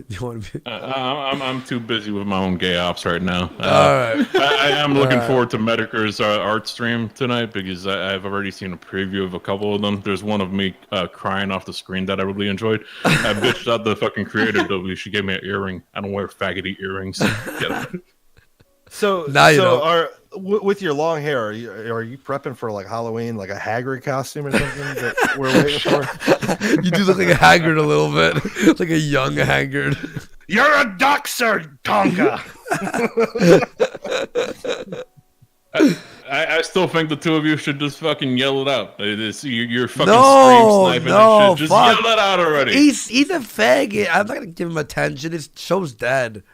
you want to be? I'm too busy with my own gay ops right now. All right. I am looking All right. forward to Medicare's art stream tonight because I've already seen a preview of a couple of them. There's one of me crying off the screen that I really enjoyed. I bitched out the fucking creator though. She gave me an earring. I don't wear faggoty earrings. Get out. So Now you know. With your long hair, are you prepping for like Halloween, like a Hagrid costume or something that we're waiting for? You do look like a haggard a little bit, like a young haggard. You're a doxer, Tonka. I still think the two of you should just fucking yell it out. You're fucking No, scream sniping no, and shit. Just fuck. yell it out already. He's a faggot. I'm not gonna give him attention. His show's dead.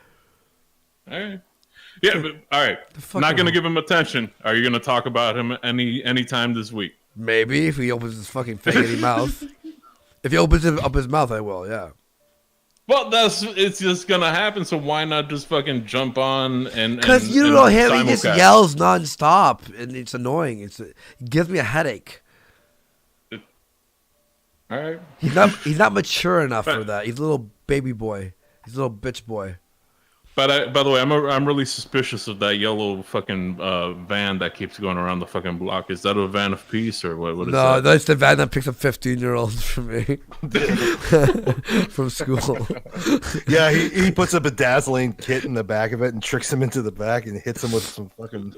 All right. Yeah, but all right. Not gonna give him attention. Are you gonna talk about him any time this week? Maybe if he opens his fucking faggoty mouth. If he opens up his mouth, I will. Yeah. Well, it's just gonna happen. So why not just fucking jump on and? Because you know him, he just yells nonstop, and it's annoying. It gives me a headache. All right. He's not mature enough for that. He's a little baby boy. He's a little bitch boy. But by the way, I'm really suspicious of that yellow fucking van that keeps going around the fucking block. Is that a van of peace or what? What is No, that? that's the van that picks up 15-year-olds from me from school. Yeah, he puts a bedazzling kit in the back of it and tricks him into the back and hits him with some fucking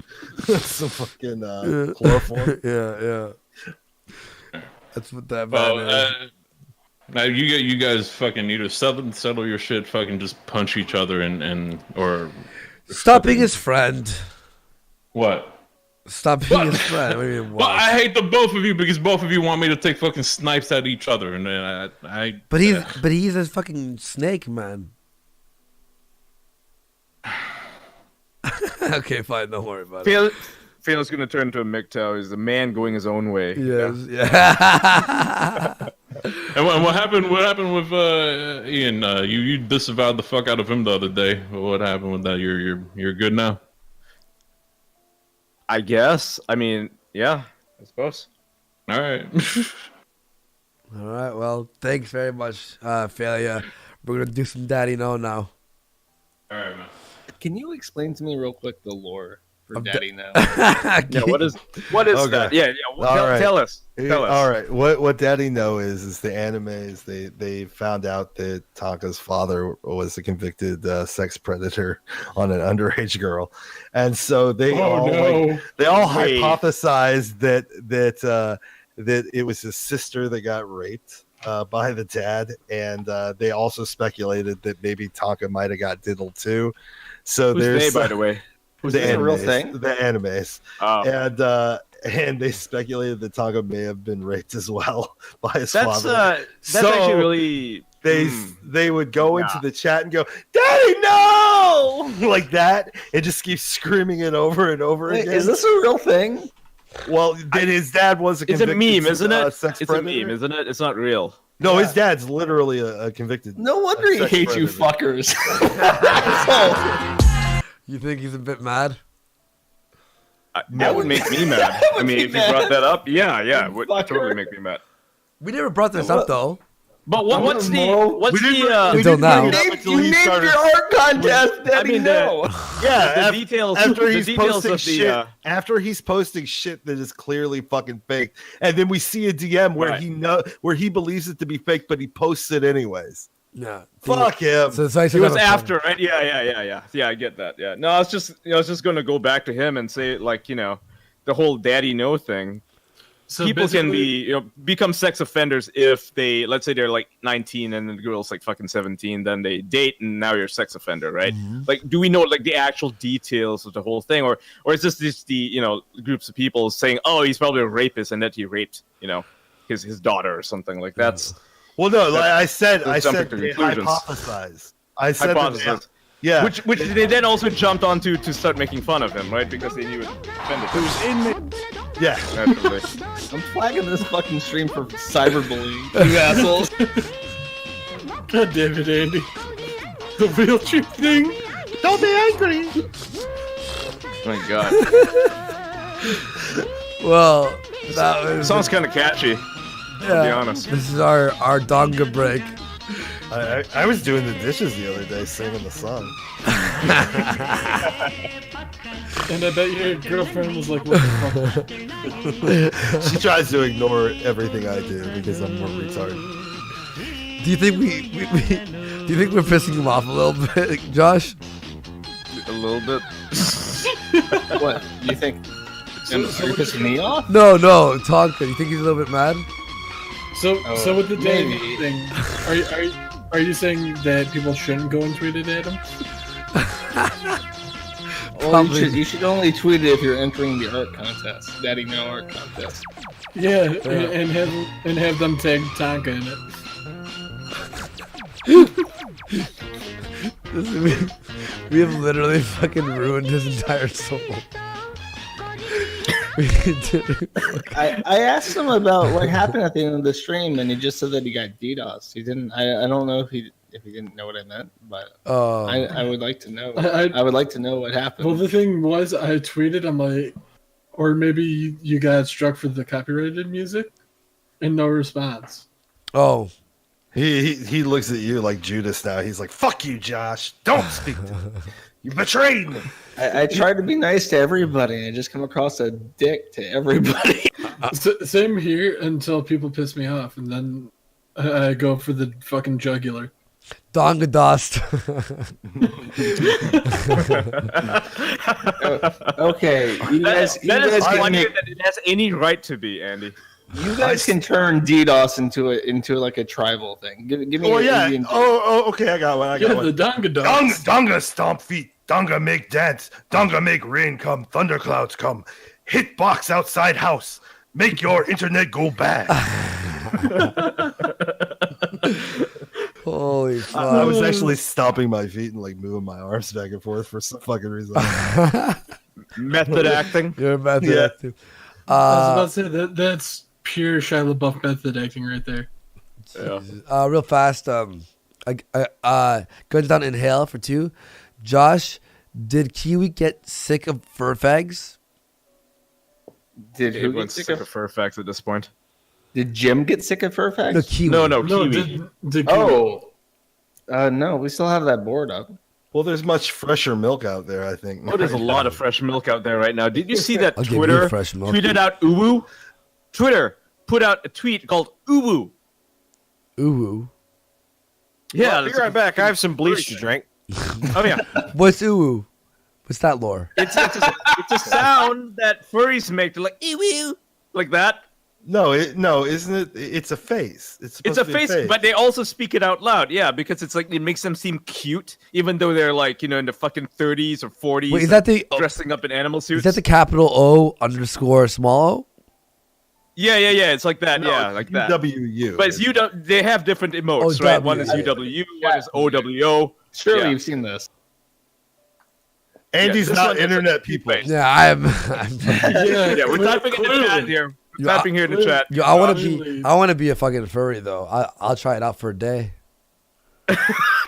chloroform. Yeah. That's what that van is. Now you guys fucking need to settle your shit. Fucking just punch each other or stop being his friend. What? Stop being his friend. What do you mean, well, I hate the both of you because both of you want me to take fucking snipes at each other, and I. But he's a fucking snake, man. Okay, fine. Don't worry about it. Felix gonna turn into a MGTOW. He's a man going his own way. Yes. Yeah. And what happened? What happened with Ian? You disavowed the fuck out of him the other day. What happened with that? You're good now. I guess. I mean, yeah. I suppose. All right. All right. Well, thanks very much, Failure. We're gonna do some Daddy No now. All right, man. Can you explain to me real quick the lore for Daddy No? Yeah. What is Okay. that? Yeah. Tell us. Tell us. All right. What Daddy Know is the animes. They found out that Tonka's father was a convicted sex predator on an underage girl, and so they hypothesized that it was his sister that got raped by the dad, and they also speculated that maybe Tonka might have got diddled too. So Who's there's they, by the way? Was this a real thing? The animes. Oh. And they speculated that Tonka may have been raped as well by his father. That's actually really. They would go into the chat and go, "Daddy, no!" like that, and just keep screaming it over and over again. Is this a real thing? Well, then his dad was a It's a convicted meme, isn't it? sex It's a predator. meme, isn't it? It's not real. No, his dad's literally a convicted. No wonder he sex hates you predator. fuckers. You think he's a bit mad? That would make me mad. I mean, if you brought that up, yeah, it would totally make me mad. We never brought this up though. But what's the until now? You named your art contest, Daddy No. Yeah, the details. After the he's details posting of the. shit, after he's posting shit that is clearly fucking fake, and then we see a DM where he believes it to be fake, but he posts it anyways. Yeah, fuck him. So it was after, right? Yeah. I get that. Yeah. No, I was just gonna go back to him and say, like, the whole Daddy No thing. So people can basically- become sex offenders if they, let's say they're like 19 and the girl's like fucking 17, then they date and now you're a sex offender, right? Mm-hmm. Like, do we know like the actual details of the whole thing, or is this just the groups of people saying, oh, he's probably a rapist and that he raped his daughter or something like that's. Well, no, like I said They're jumping to they conclusions. hypothesize. I said Hypothesis. yeah, Which they then also jumped onto to start making fun of him, right? Because they knew it offended him. Yeah. Naturally. I'm flagging this fucking stream for cyberbullying. You assholes. God damn it, Andy. The real true thing. Don't be angry. Oh my god. Well, that was Sounds kind of catchy. To be honest. This is our donga break. I was doing the dishes the other day singing the song. And I bet your girlfriend was like, what the fuck? She tries to ignore everything I do because I'm more retarded. Do you think do you think we're pissing him off a little bit, Josh? A little bit. What? You think? Are you pissing me off? No, Tonka. You think he's a little bit mad? So with the dating maybe. thing, are you saying that people shouldn't go and tweet it at him? Well, you should only tweet it if you're entering the art contest, Daddy No art contest. Yeah, and have them tag Tonka in it. We have literally fucking ruined his entire soul. I asked him about what happened at the end of the stream, and he just said that he got DDoS. He didn't. I don't know if he if you didn't know what I meant, but Oh. I would like to know. I- I would like to know what happened. Well, the thing was, I tweeted, I'm like, or maybe you got struck for the copyrighted music, and no response. Oh. He looks at you like Judas now. He's like, "Fuck you, Josh. Don't speak to me. You betrayed me." I try to be nice to everybody, and I just come across a dick to everybody. Same here until people piss me off, and then I go for the fucking jugular. Dongadast. Okay, you guys, that is can funnier make, than it has any right to be, Andy. you guys can turn DDoS into like a tribal thing. Give me. Oh an yeah. Indian- Okay. I got one. I got one. The Dongadast. Donga stomp feet. Donga make dance. Donga make rain come. Thunderclouds come. Hit box outside house. Make your internet go bad. Holy fuck. I was actually stomping my feet and like moving my arms back and forth for some fucking reason. Method acting. You're method Yeah. acting. I was about to say that's pure Shia LaBeouf method acting right there. Real fast. Guns down inhale for 2. Josh, did Kiwi get sick of fur fags? Did who get Everyone's sick sick of? of fur facts at this point. Did Jim get sick of fur fags? No, Kiwi. No, Kiwi. Did Kiwi. Oh, no, we still have that board up. Well, there's much fresher milk out there, I think. Oh, there's a lot of fresh milk out there right now. Did you see that I'll give you Twitter fresh milk. tweeted out Uwu? Twitter put out a tweet called Uwu. Ooh. Yeah, I'll be right back. I have some bleach to drink. Oh yeah, What's ooh? What's that lore? it's a sound that furries make. They're like Ew, like that. No, isn't it? It's a face. It's It's supposed a to be face, but they also speak it out loud. Yeah, because it's like it makes them seem cute, even though they're like in the fucking 30s or 40s. Wait, is that the dressing up in animal suits? is that the capital O _ small O? Yeah. It's like that. No, yeah, it's like that. UWU. But it's they have different emotes, Oh, right? W. One is UW, one is OWO. Surely Yeah. you've seen this. Andy's this not one is internet people. Yeah, I'm Yeah, we're typing in the chat here. We're typing here in the chat. Yo, I want to be a fucking furry though. I'll try it out for a day.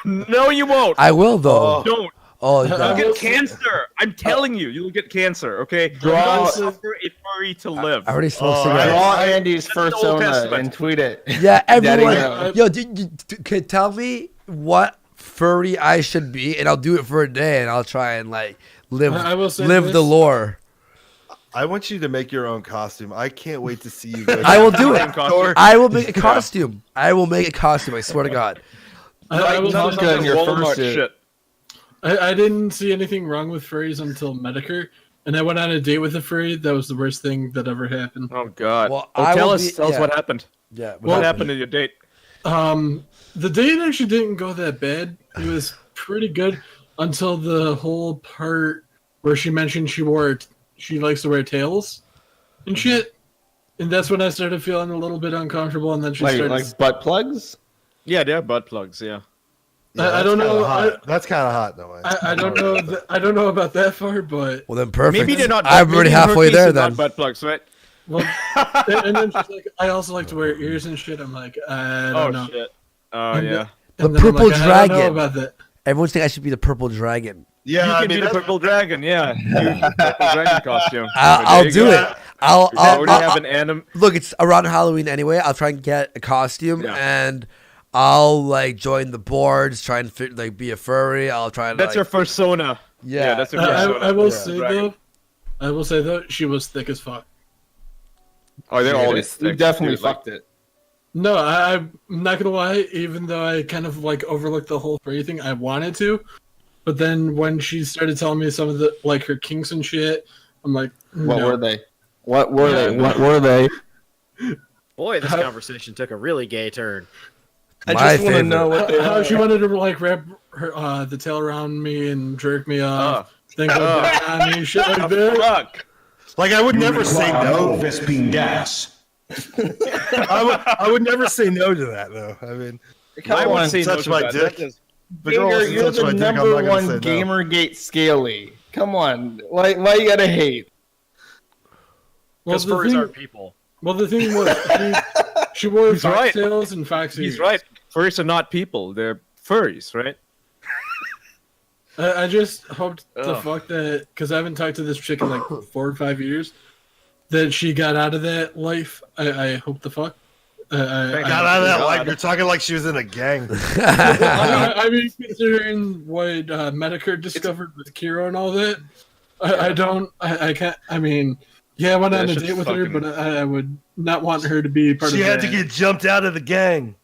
No, you won't. I will though. Don't. Oh, You'll God. get cancer. I'm telling you, you'll get cancer. Okay. Draw- Do not suffer a furry to live. I already smoked cigarettes. Draw Andy's That's the Old persona Testament. and tweet it. Yeah, everyone. Daddy, Yo, could tell me what furry I should be, and I'll do it for a day, and I'll try and like live I will say live this. the lore. I want you to make your own costume. I can't wait to see you. Go I will do it. Costume. I will make a costume. I will make a costume. I swear to God. I will Sounds say good in your Walmart first suit. shit. I didn't see anything wrong with furries until Medicare, and I went on a date with a furry. That was the worst thing that ever happened. Oh God. Well, Oh, I tell will us. be- Tell us yeah. what happened. Yeah. What happened in your date? The date actually didn't go that bad. It was pretty good until the whole part where she mentioned she likes to wear tails and shit. And that's when I started feeling a little bit uncomfortable. And then she started. Like butt plugs? Yeah, they're butt plugs. Yeah. I don't know. That's kind of hot, though. I don't know. I don't know about that far, but Well, then perfect. Maybe they're not. I'm already maybe halfway herpes there are not then. Butt plugs, right? well, and then she's like, I also like to wear ears and shit. I'm like, I don't know. Shit. Oh And yeah. then- The and then I'm purple like, I don't know dragon. about that. Everyone's think I should be the purple dragon. Yeah, You I can mean, be the that's- purple dragon. Yeah. Do the purple dragon costume. I'll do it. I'll already have an anim. look. It's around Halloween anyway. I'll try and get a costume Yeah. and I'll like join the boards, try and like be a furry. I'll try and That's like, your persona. Yeah. that's your persona. I will Yeah. say Dragon. though, she was thick as fuck. Oh, they're Yeah, always you thick, definitely dude, like- fucked it. No, I'm not gonna lie. Even though I kind of like overlooked the whole furry thing, I wanted to. But then when she started telling me some of the like her kinks and shit, I'm like, What no. were they? What were they? What were they? Boy, this conversation took a really gay turn. I My just want to favorite. know what they How are. she wanted to like wrap her the tail around me and jerk me off, then go down on me, shit like that. Fuck. Like I would never say no. Vespine gas. I would never say no to that, though. I mean, I would say no touch to my that. dick. That is- The girl Gamer, wants to you're touch the my dick. I'm number not one gonna say no. Gamergate scaly. Come on, why you gotta hate? Because the furries thing- aren't people. Well, the thing was, she wore He's right. foxtails and fox ears. He's right. Furries are not people. They're furries, right? I just hoped the Ugh. fuck that, because I haven't talked to this chick in like 4 or 5 years, that she got out of that life. I hope the fuck. Got out of that life. You're talking like she was in a gang. I mean, considering what Medicare discovered with Kira and all that, I can't. I mean, yeah, I went on a date with her, but I would not want her to be part of. She had that. to get jumped out of the gang.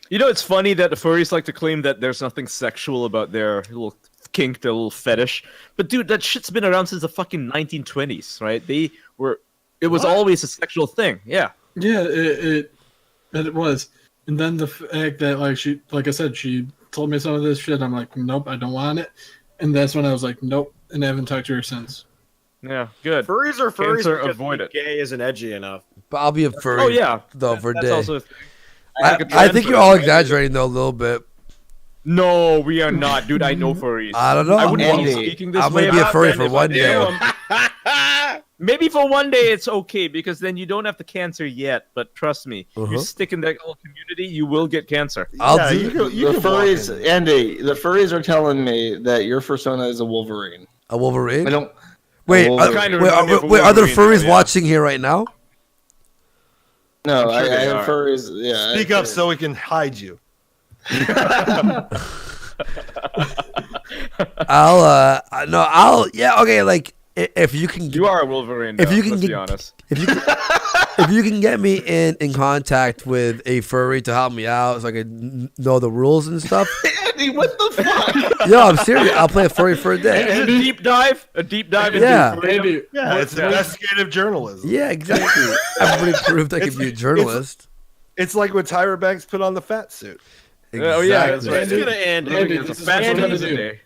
You know, it's funny that the furries like to claim that there's nothing sexual about their little kink, their little fetish. But dude, that shit's been around since the fucking 1920s, right? It was always a sexual thing. Yeah. Yeah, it was. And then the fact that like I said, she told me some of this shit. I'm like, nope, I don't want it. And that's when I was like, nope, and I haven't talked to her since. Yeah, good. Furries are furries. Cancer, because avoid being it. Gay isn't edgy enough. But I'll be a furry. Oh, yeah. Though for a That's day. also a thing. I think you're all exaggerating though a little bit. No, we are not, dude. I know furries. I don't know. I wouldn't want you speaking this I'm way gonna be a about furry them for if I one knew day. them. Maybe for one day it's okay because then you don't have the cancer yet. But trust me, you stick in that little community, you will get cancer. The furries, Andy. The furries are telling me that your persona is a Wolverine. A Wolverine? I don't. Wait, a are, Wolverine. wait, are there furries watching here right now? No, I'm sure I they have are. furries. Yeah. Speak up so we can hide you. Okay, like if you can, you are a Wolverine. If though, you can let's get, be honest. if you can get me in contact with a furry to help me out, so I can know the rules and stuff. Andy, what the fuck? Yo, I'm serious. I'll play a furry for a day. A deep dive. Yeah. Into Yeah, it's investigative journalism. Yeah, exactly. Everybody proved I could be a journalist. It's like when Tyra Banks put on the fat suit. Oh yeah, that's right. It's gonna end. Andy, It's a this is fat what we're one gonna a do. day.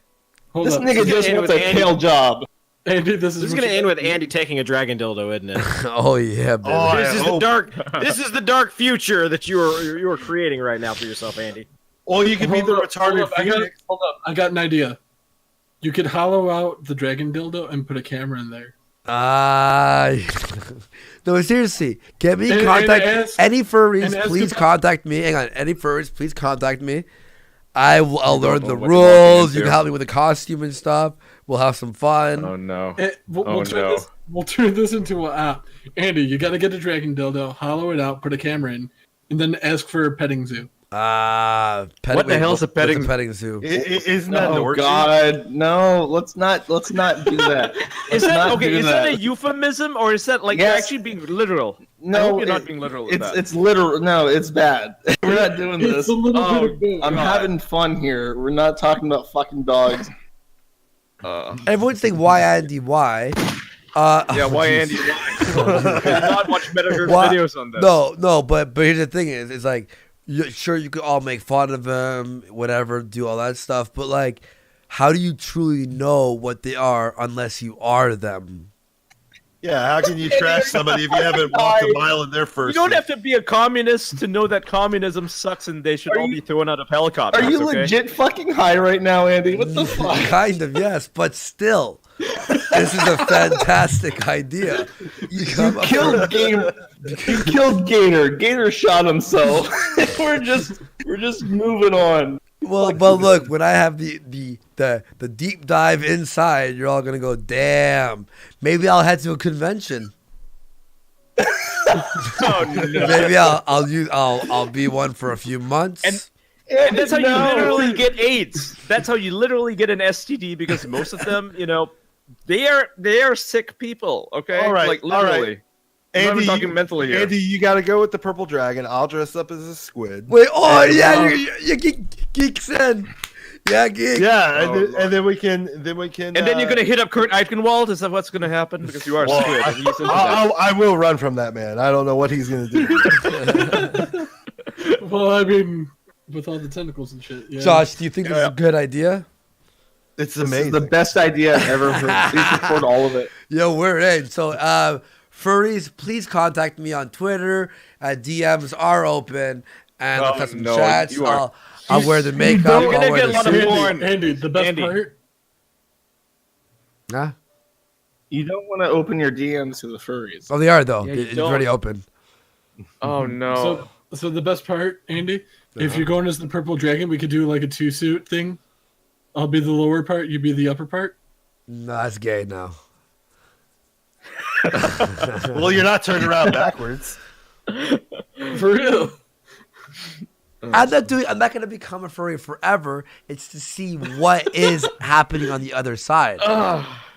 Hold This up. nigga just wants a tail job. Andy, This is gonna end with Andy taking a dragon dildo, isn't it? Oh yeah, baby. This is the dark future that you're creating right now for yourself, Andy. Or you could be the Hold up, retarded phoenix. hold up. I got an idea. You could hollow out the dragon dildo and put a camera in there. No, seriously. Get me in And contact. ask- Any furries, and ask please about- contact me. Hang on. Any furries, please contact me. I'll learn the what you're rules. walking You can into. help me with the costume and stuff. We'll have some fun. Oh no. We'll turn this into an app. Andy, you gotta get a dragon dildo, hollow it out, put a camera in, and then ask for a petting zoo. What the hell's a petting zoo? Isn't that Oh North? God, no! Let's not do that. Is Let's that not okay? do Is that a euphemism or is that like you're Yes. actually being literal? I No, hope you're not being literal with that. It's literal. No, it's bad. We're not doing It's this. a little bit of both. I'm having fun here. We're not talking about fucking dogs. Everyone's saying why Andy why. Yeah, why Andy? Why? Did not watch Metaverse Why- videos on this. No, but here's the thing is, it's like, sure, you could all make fun of them, whatever, do all that stuff, but like, how do you truly know what they are unless you are them? Yeah, how can you trash somebody if you haven't walked a mile in their You first? don't have to be a communist to know that communism sucks and they should all be thrown out of helicopters. Are you okay? legit fucking high right now, Andy? What the fuck? Kind of, yes, but still, this is a fantastic idea. You come up Killed with- Gator. You killed Gator. Gator shot himself. we're just moving on. Well, but look, when I have the deep dive inside, you're all gonna go, damn. Maybe I'll head to a convention. Oh, no. Maybe I'll be one for a few months. And that's how you No. literally get AIDS. That's how you literally get an STD because most of them, they are sick people. Okay, All right, like all right. literally. I'm not even Andy, talking mentally here. Andy, you got to go with the purple dragon. I'll dress up as a squid. Wait, oh And, yeah, you geeks in. Yeah, geeks. Yeah, Oh, and then we can. And then you're gonna hit up Kurt Eichenwald. Is that what's gonna happen? Because you are Well, squid. And he's into that. I will run from that man. I don't know what he's gonna do. Well, I mean, with all the tentacles and shit. Yeah. Josh, do you think this is a good idea? It's This amazing. is the best idea I've ever heard. Please record all of it. Yo, we're in. So, furries, please contact me on Twitter. DMs are open, and Oh, let's have some no, chats. you are- I'll wear the makeup. You're gonna I'll wear get a the lot of suit. porn. Andy, the best Andy. part. Huh? You don't want to open your DMs to the furries. Oh, they are though. Yeah, you It's don't. already open. Oh no. So the best part, Andy, if Uh-huh. you're going as the purple dragon, we could do like a 2-suit thing. I'll be the lower part, you be the upper part. No, that's gay now. Well, you're not turned around backwards. For real. I'm not gonna become a furry forever. It's to see what is happening on the other side.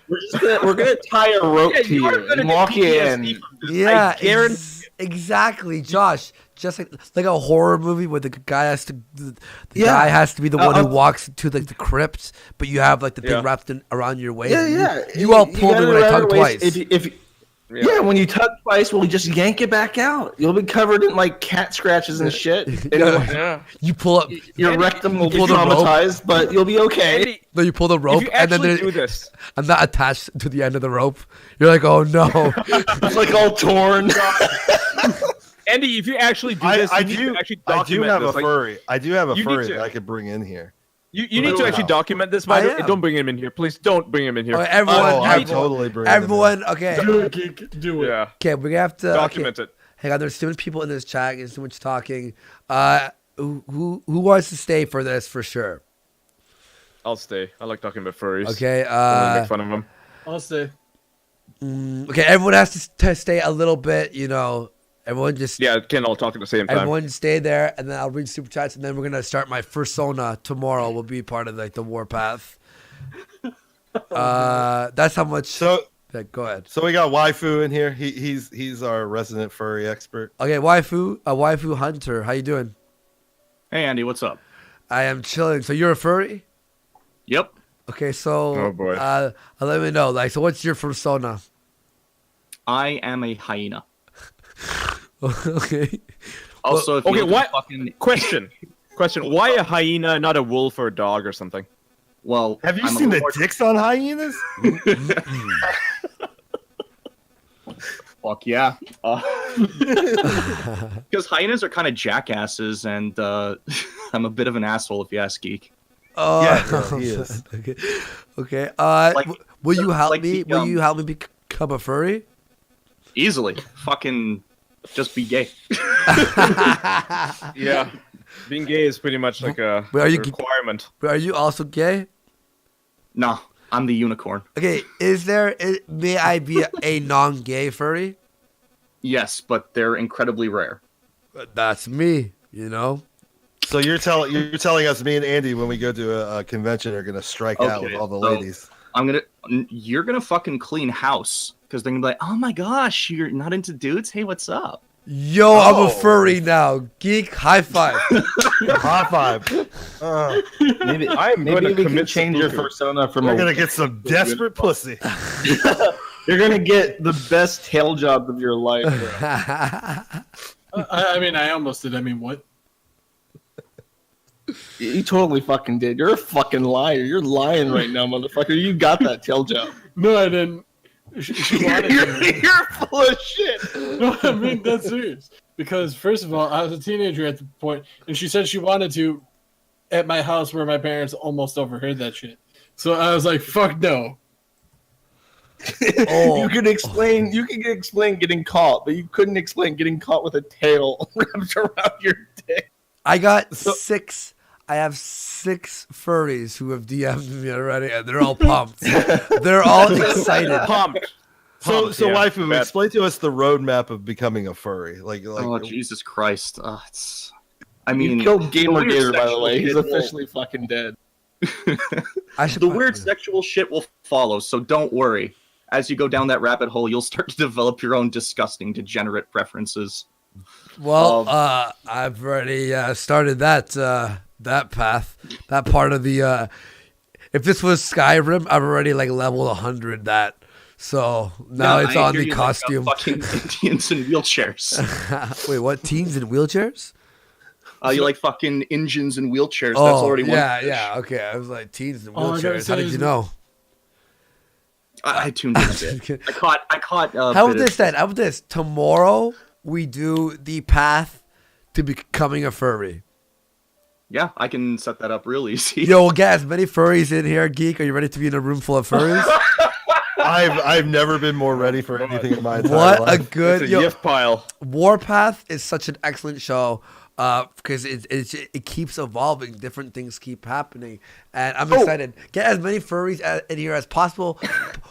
We're gonna tie a rope to you and walk you in. Yeah, exactly, Josh. Just like a horror movie where the guy has to, guy has to be the one who walks to the crypt, but you have like the thing wrapped around your waist. Yeah. You all pull me when I tug twice. Yeah, when you tug twice, we'll just yank it back out. You'll be covered in like cat scratches and shit. And You pull up. your rectum will be pull the rope. traumatized, but you'll be okay. No, you pull the rope, you and then actually do this, I'm not attached to the end of the rope. You're like, oh no, it's like all torn. Andy, if you actually do this, I you need do. to actually I do document have this. a Like, furry. I do have a you need furry to- that I could bring in here. you need to actually document this, I Mike. am. Don't bring him in here, please. Don't bring him in here. Okay, everyone, I totally bring everyone. Okay, Do it, geek. Do it. Yeah, okay, we're gonna have to document it. Hang on, there's too many people in this chat. There's too much talking. Who wants to stay for this for sure? I'll stay. I like talking about furries. Okay. Don't make fun of them. I'll stay. Okay, everyone has to stay a little bit. You know, everyone just Can't all talk at the same time. everyone stay there, and then I'll read super chats, and then we're gonna start my fursona tomorrow. Will be part of like the warpath. That's how much. So yeah, go ahead. So we got Waifu in here. He's our resident furry expert. Okay, waifu hunter. How you doing? Hey Andy, what's up? I am chilling. So you're a furry? Yep. Okay, so Oh, boy. let me know. Like, so what's your persona? I am a hyena. Okay. Also, if you Okay, look at what? fucking Question. Why a hyena, not a wolf or a dog or something? well, Have you I'm a seen the more- dicks on hyenas? Fuck yeah. Because hyenas are kind of jackasses, and I'm a bit of an asshole if you ask Geek. Oh, Yeah, he is. Okay. Okay. Like- will you help like me? the, Will you help me become a furry? Easily. Fucking just be gay. Yeah. Being gay is pretty much like a Wait, are you- requirement. Are you also gay? No, I'm the unicorn. Okay. May I be a non-gay furry? Yes, but they're incredibly rare. That's me. You know. So you're telling us me and Andy when we go to a convention are gonna strike out with Okay, all the so- ladies. You're gonna fucking clean house because they're gonna be like, oh my gosh, you're not into dudes? Hey, what's up? Yo, I'm a furry now. Geek, high five. High five. Maybe I'm maybe gonna we can commit change your seppuku. persona from We're a gonna get some desperate pussy. You're gonna get the best tail job of your life. I mean, I almost did. I mean, what? You totally fucking did. You're a fucking liar. You're lying right now, motherfucker. You got that tail job. No, I didn't. She wanted to. You're full of shit. No, I mean, that's serious. Because, first of all, I was a teenager at the point, and she said she wanted to at my house where my parents almost overheard that shit. So I was like, fuck no. You could explain getting caught, but you couldn't explain getting caught with a tail wrapped around your dick. I got six. I have 6 furries who have DM'd me already, and they're all pumped. They're all excited. Pumped. So yeah. Waifu, Bad. explain to us the roadmap of becoming a furry. Like Oh Jesus Christ! I You mean, killed the weird Gamergator, by the sexual way. He's shit will- officially fucking dead. The weird sexual shit will follow, so don't worry. As you go down that rabbit hole, you'll start to develop your own disgusting, degenerate preferences. Well, I've already started that path, that part of the. If this was Skyrim, I've already like leveled 100 that. So now it's on the costume. Fucking Indians in wheelchairs. Wait, what? Teens in wheelchairs? You like fucking engines and wheelchairs. That's already one. yeah. Okay, I was like teens in All I gotta wheelchairs. say How did is- you know? I tuned in a bit. I caught. How about this then? How about this? Tomorrow we do the path to becoming a furry. Yeah, I can set that up real easy. Yo, we'll get as many furries in here. Geek, are you ready to be in a room full of furries? I've never been more ready for anything in my entire What life. a good It's a yiff pile. Warpath is such an excellent show because it keeps evolving. Different things keep happening, and I'm excited. Get as many furries in here as possible.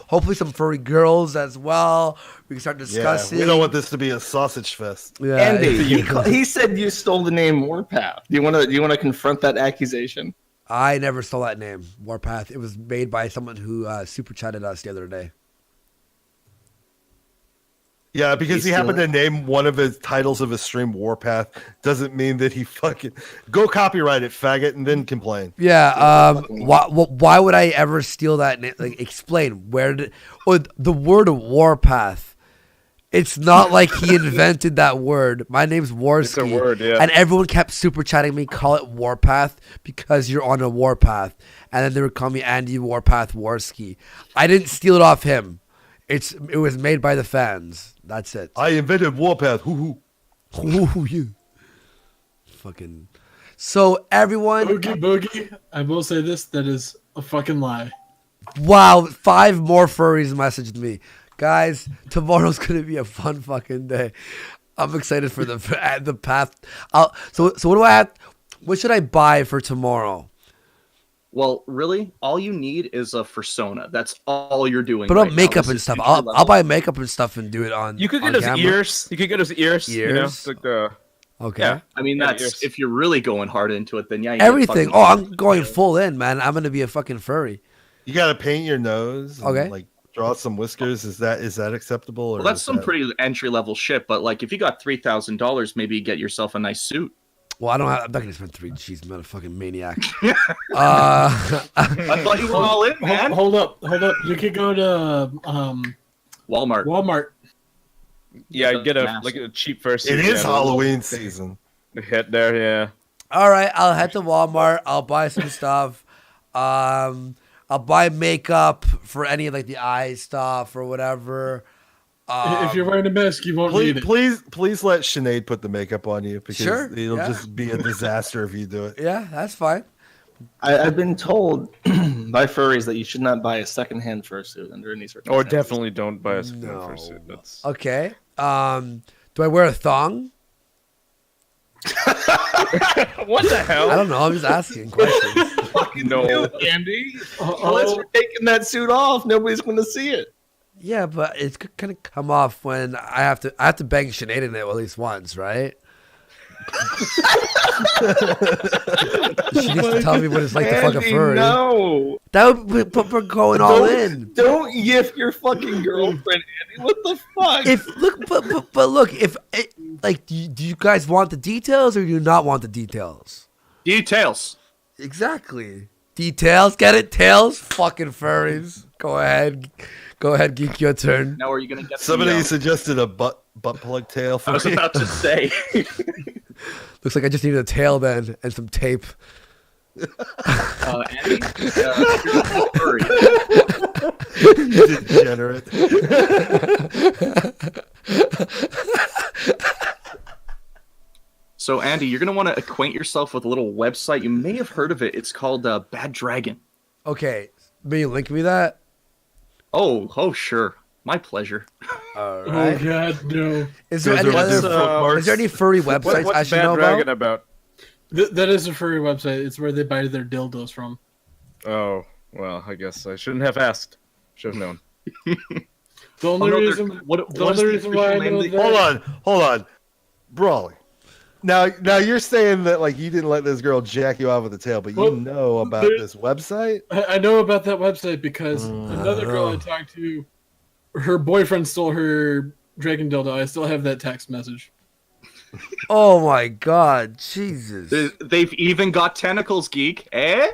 Hopefully, some furry girls as well. We can start discussing. We don't want this to be a sausage fest. Yeah, Andy, he said you stole the name Warpath. Do you want to confront that accusation? I never stole that name, Warpath. It was made by someone who super chatted us the other day. Yeah, because he happened to name one of his titles of his stream Warpath doesn't mean that he fucking go copyright it, faggot, and then complain. Yeah. Why would I ever steal that name? Like, explain the word Warpath. It's not like he invented that word. My name's Warski. It's a word, yeah. And everyone kept super chatting me, call it Warpath because you're on a warpath. And then they would call me Andy Warpath Warski. I didn't steal it off him. It was made by the fans. That's it. I invented Warpath. Hoo hoo. You. Fucking. So everyone. Boogie. I will say this: that is a fucking lie. Wow, 5 more furries messaged me. Guys, tomorrow's gonna be a fun fucking day. I'm excited for the path. So what do I have? What should I buy for tomorrow? Well, really, all you need is a fursona. That's all you're doing. But right on makeup now. and stuff. I'll buy makeup and stuff and do it on. You could get on his camera. ears. You could get his ears. You know, Ears? like the. Okay. Yeah. I mean, that's if you're really going hard into it, then yeah. You Everything. get Oh, I'm going full in, man. I'm gonna be a fucking furry. You gotta paint your nose. And, Okay. Like draw some whiskers. Is that acceptable? Or Well, that's is some that... pretty entry level shit. But like, if you got $3,000, maybe get yourself a nice suit. Well, I'm not gonna spend 3 G's. I'm not a fucking maniac. I thought you were all in, man. Hold up. You could go to Walmart. Yeah, The get a mask. like a cheap first. It is Halloween season. Hit there, yeah. All right, I'll head to Walmart. I'll buy some stuff. I'll buy makeup for any of like the eye stuff or whatever. if you're wearing a mask, you won't need it. Please let Sinead put the makeup on you because Sure, it'll yeah. just be a disaster if you do it. Yeah, that's fine. I've been told by furries that you should not buy a secondhand fursuit under any Or circumstances. definitely don't buy a second first. That's Okay. Do I wear a thong? what the hell? I don't know. I'm just asking questions. No, Andy. Unless you're taking that suit off, nobody's going to see it. Yeah, but it's gonna come off when I have to bang Sinead in it at least once, right? She gets to tell me what it's like to fuck a Andy, furry. No. That would put her going all in. Don't yiff your fucking girlfriend, Andy. What the fuck? But look, if do you guys want the details or do you not want the details? Details. Exactly. Details. Get it? Tails. Fucking furries. Go ahead, geek. Your turn. Now, are you gonna get? Somebody suggested a butt plug tail. For I was me. about to say. Looks like I just needed a tail then and some tape. Andy, you're a furry. You degenerate. So, Andy, you're going to want to acquaint yourself with a little website. You may have heard of it. It's called Bad Dragon. Okay, may you link me that? Oh, sure. My pleasure. All Oh right. god, no. Is there any furry websites I what's should Bad know Dragon about? That is a furry website. It's where they buy their dildos from. Oh, well, I guess I shouldn't have asked. Should have known. The only reason, why I know that. Hold on, Brawley. Now you're saying that like you didn't let this girl jack you off with the tail, but you know about this website. I know about that website because another girl I talked to, her boyfriend stole her dragon dildo. I still have that text message. Oh my god, Jesus! They've even got tentacles, geek. Eh?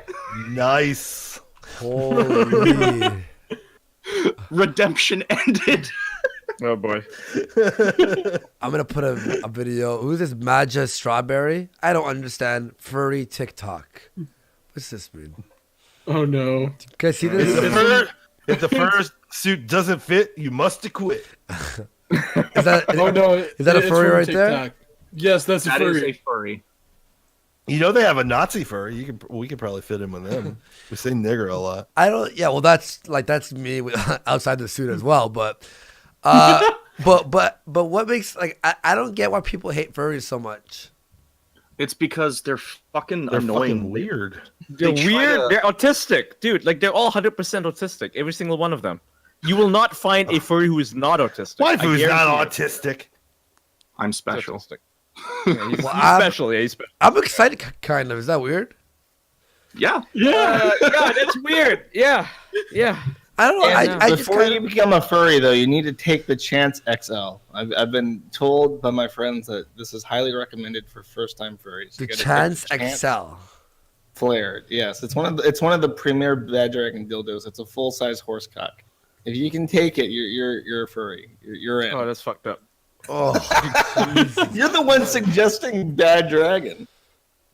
Nice. Holy. Redemption ended. Oh boy. I'm gonna put a video. Who's this Maja Strawberry? I don't understand. Furry TikTok. What's this mean? Oh no! You guys see this? If the fur suit doesn't fit, you must quit. Is that? Oh no! Is that a it's furry from right there? TikTok. Yes, that's a That furry. is a furry. You know they have a Nazi furry. We could probably fit in with them. We say nigger a lot. I don't. Yeah, well, that's me outside the suit as well. But, but what makes I don't get why people hate furries so much. It's because they're fucking annoying. Fucking weird. They're weird. They're autistic, dude. Like they're all 100% autistic. Every single one of them. You will not find a furry who is not autistic. Waifu's not guarantee it. autistic. I'm special. Yeah, he's special. Yeah, he's special. I'm excited, kind of. Is that weird? Yeah. Yeah, that's weird. Yeah. I don't know. I Before you become a furry, though, you need to take the Chance XL. I've been told by my friends that this is highly recommended for first-time furries. The Chance XL. Flared, yes. It's one of the premier Bad Dragon dildos. It's a full-size horse cock. If you can take it, you're a furry. You're in. Oh, that's fucked up. Oh, you're the one suggesting Bad Dragon.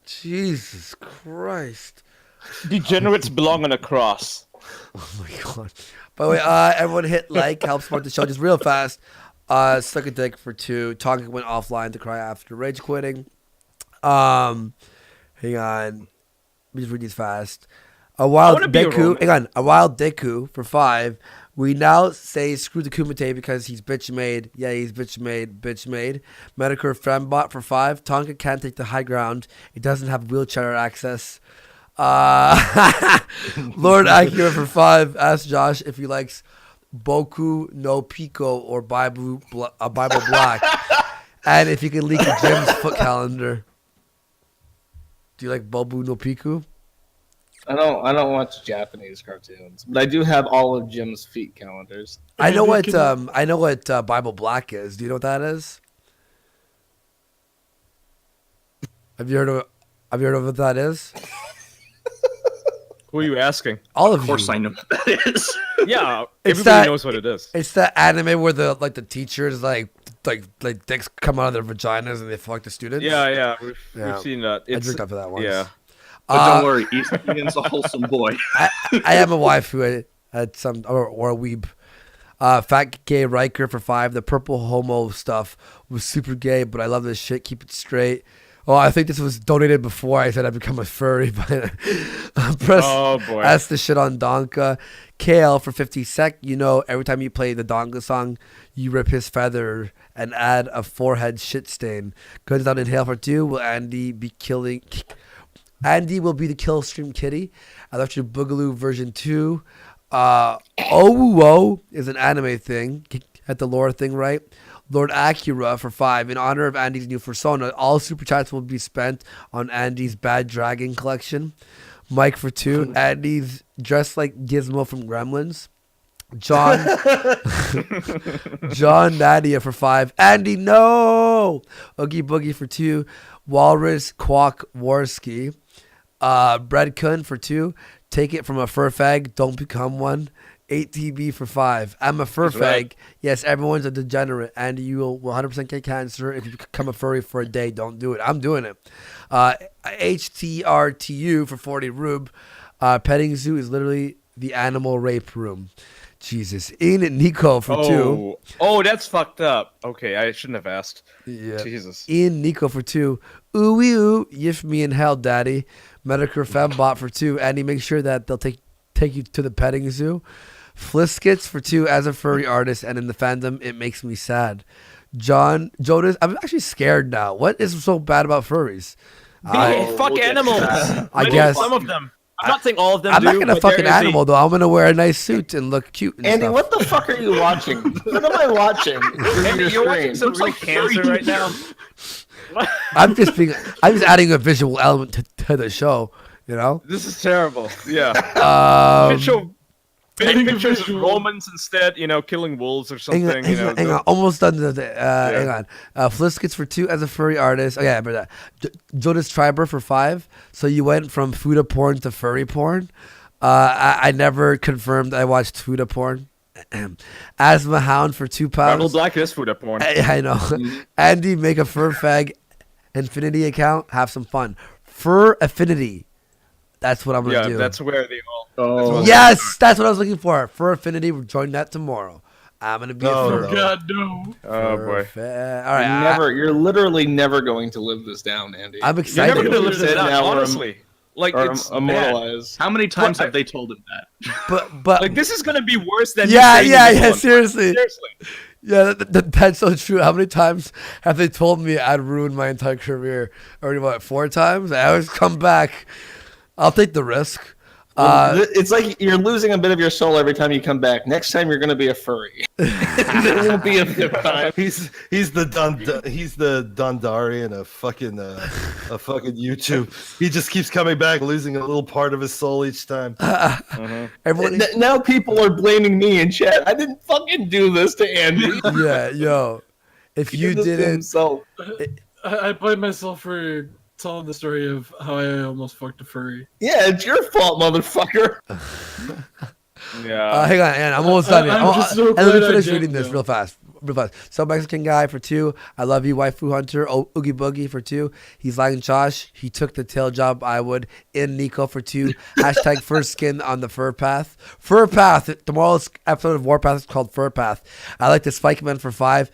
Jesus Christ! Degenerates belong on a cross. Oh my god! By the way, everyone hit like, help support the show just real fast. Suck a dick for 2. Tonka went offline to cry after rage quitting. Hang on, let me just read these fast. A wild Deku. Hang on, a wild Deku for 5. We now say screw the Kumite because he's bitch made. Yeah, he's bitch made. Medicare Fembot for 5. Tonka can't take the high ground. It doesn't have wheelchair access. Lord Akira for 5. Ask Josh if he likes Boku no Pico or Bible Black, and if he can leak a Jim's foot calendar. Do you like Bobu no Pico? I don't watch Japanese cartoons, but I do have all of Jim's feet calendars. I know what Bible Black is. Do you know what that is? Have you heard of what that is? Who are you asking? All of you. Of course I know what that is. Yeah, everybody knows what it is. It's that anime where the teachers like dicks come out of their vaginas and they fuck the students. Yeah, we've seen that. I jerked off to that once. Yeah. But don't worry, Ian's a wholesome boy. I have a wife who had some or a weeb. Fat Gay Riker for 5. The purple homo stuff was super gay, but I love this shit. Keep it straight. Oh, I think this was donated before I said I'd become a furry. But ask the shit on Donka. KL for 50 sec. You know, every time you play the Donka song, you rip his feather and add a forehead shit stain. Guns down in Hail for 2. Will Andy be killing... Andy will be the kill stream kitty. I left you Boogaloo version 2. Owuo is an anime thing. At the lore thing, right? Lord Acura for 5. In honor of Andy's new persona, all super chats will be spent on Andy's Bad Dragon collection. Mike for 2. Andy's dressed like Gizmo from Gremlins. John Nadia for 5. Andy, no! Oogie Boogie for 2. Walrus Quack Warski. Bread Kun for 2. Take it from a fur fag, don't become one. 8TB for 5. I'm a fur fag. Right. Yes, everyone's a degenerate, and you will 100% get cancer if you become a furry for a day. Don't do it. I'm doing it. HTRTU for 40. Rube. Petting zoo is literally the animal rape room. Jesus. Ian and Nico for 2. Oh, that's fucked up. Okay, I shouldn't have asked. Yeah. Jesus. Ian Nico for 2. Ooh, ooh, yiff me in hell, daddy. Medicare Fembot for 2. Andy, make sure that they'll take you to the petting zoo. Fliskits for 2. As a furry artist and in the fandom, it makes me sad. John Jonas, I'm actually scared now. What is so bad about furries? Fuck animals. I guess some of them. I'm not saying all of them. I'm not gonna fuck an animal though. I'm gonna wear a nice suit and look cute. And Andy, stuff. what the fuck are you watching? What am I watching? Andy, you're watching some real cancer right now. I'm just adding a visual element to the show. You know. This is terrible. Yeah. Pictures of Romans instead, killing wolves or something. Hang on. Almost done. Hang on. Fliskits for 2 as a furry artist. Oh yeah, I remember that. Jonas Triber for 5. So you went from Fuda porn to furry porn. I never confirmed I watched Fuda porn. Asthma Hound for 2 pounds. Rebel Black is Fuda porn. I know. Andy, make a fur fag infinity account. Have some fun. Fur affinity. That's what I'm gonna do. Yeah, that's where they all. Yes, that's what I was looking for. For Affinity, we're joining that tomorrow. I'm gonna be No, a furry. no. God, no. Oh boy. All right, You're literally never going to live this down, Andy. I'm You're excited. never gonna live this Sit down, down or honestly. Like or it's immortalized. How many times Well, have they told him that? But like this is gonna be worse than yeah, you saying yeah, this yeah. one. Seriously. Seriously. Yeah, that's so true. How many times have they told me I'd ruin my entire career? Already, what, 4 times? I always come back. I'll take the risk. It's like you're losing a bit of your soul every time you come back. Next time you're going to be a furry. There won't be a fifth time. He's the Dundarian of fucking YouTube. He just keeps coming back, losing a little part of his soul each time. Now people are blaming me in chat. I didn't fucking do this to Andy. Yeah, yo. If you didn't. I blame myself for telling the story of how I almost fucked a furry. Yeah, it's your fault, motherfucker. Yeah. Hang on, and I'm almost done here. I'm just so and let me glad I finish did, reading this though. real fast. So Mexican guy for 2. I love you, waifu hunter. Oogie Boogie for 2. He's like Josh. He took the tail job. I would. In Nico for 2. Hashtag first skin on the fur path. Fur path. Tomorrow's episode of Warpath is called Fur Path. I like the Spike Man for 5.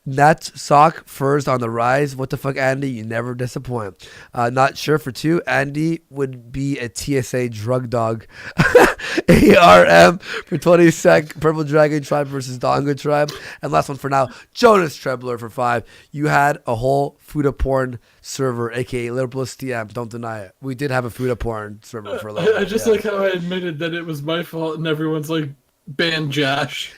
Nut sock furs on the rise. What the fuck, Andy? You never disappoint. Not sure for 2. Andy would be a TSA drug dog. ARM for 20 sec. Purple Dragon Tribe versus Donga Tribe. And last one for now, Jonas Trebler for 5. You had a whole Fuda porn server, aka Liberalist TM. Don't deny it. We did have a Fuda porn server for a little bit. I just like how I admitted that it was my fault, and everyone's like, ban Josh.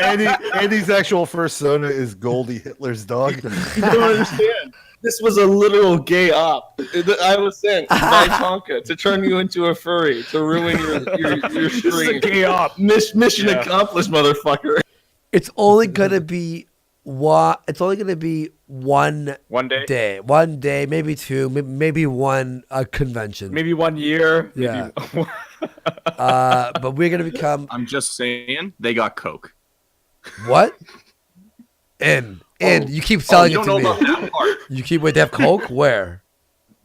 Andy's actual persona is Goldie, Hitler's dog. You don't understand. This was a literal gay op. I was sent by Tonka to turn you into a furry, to ruin your stream. This is a gay op. Mission accomplished, motherfucker. It's only gonna be one. It's only gonna be one day. One day, maybe 2, maybe one convention. Maybe 1 year. Yeah. Maybe... But we're gonna become. I'm just saying, they got coke. What? You keep selling you it don't to know me. about that part. You keep wait. They have coke. Where?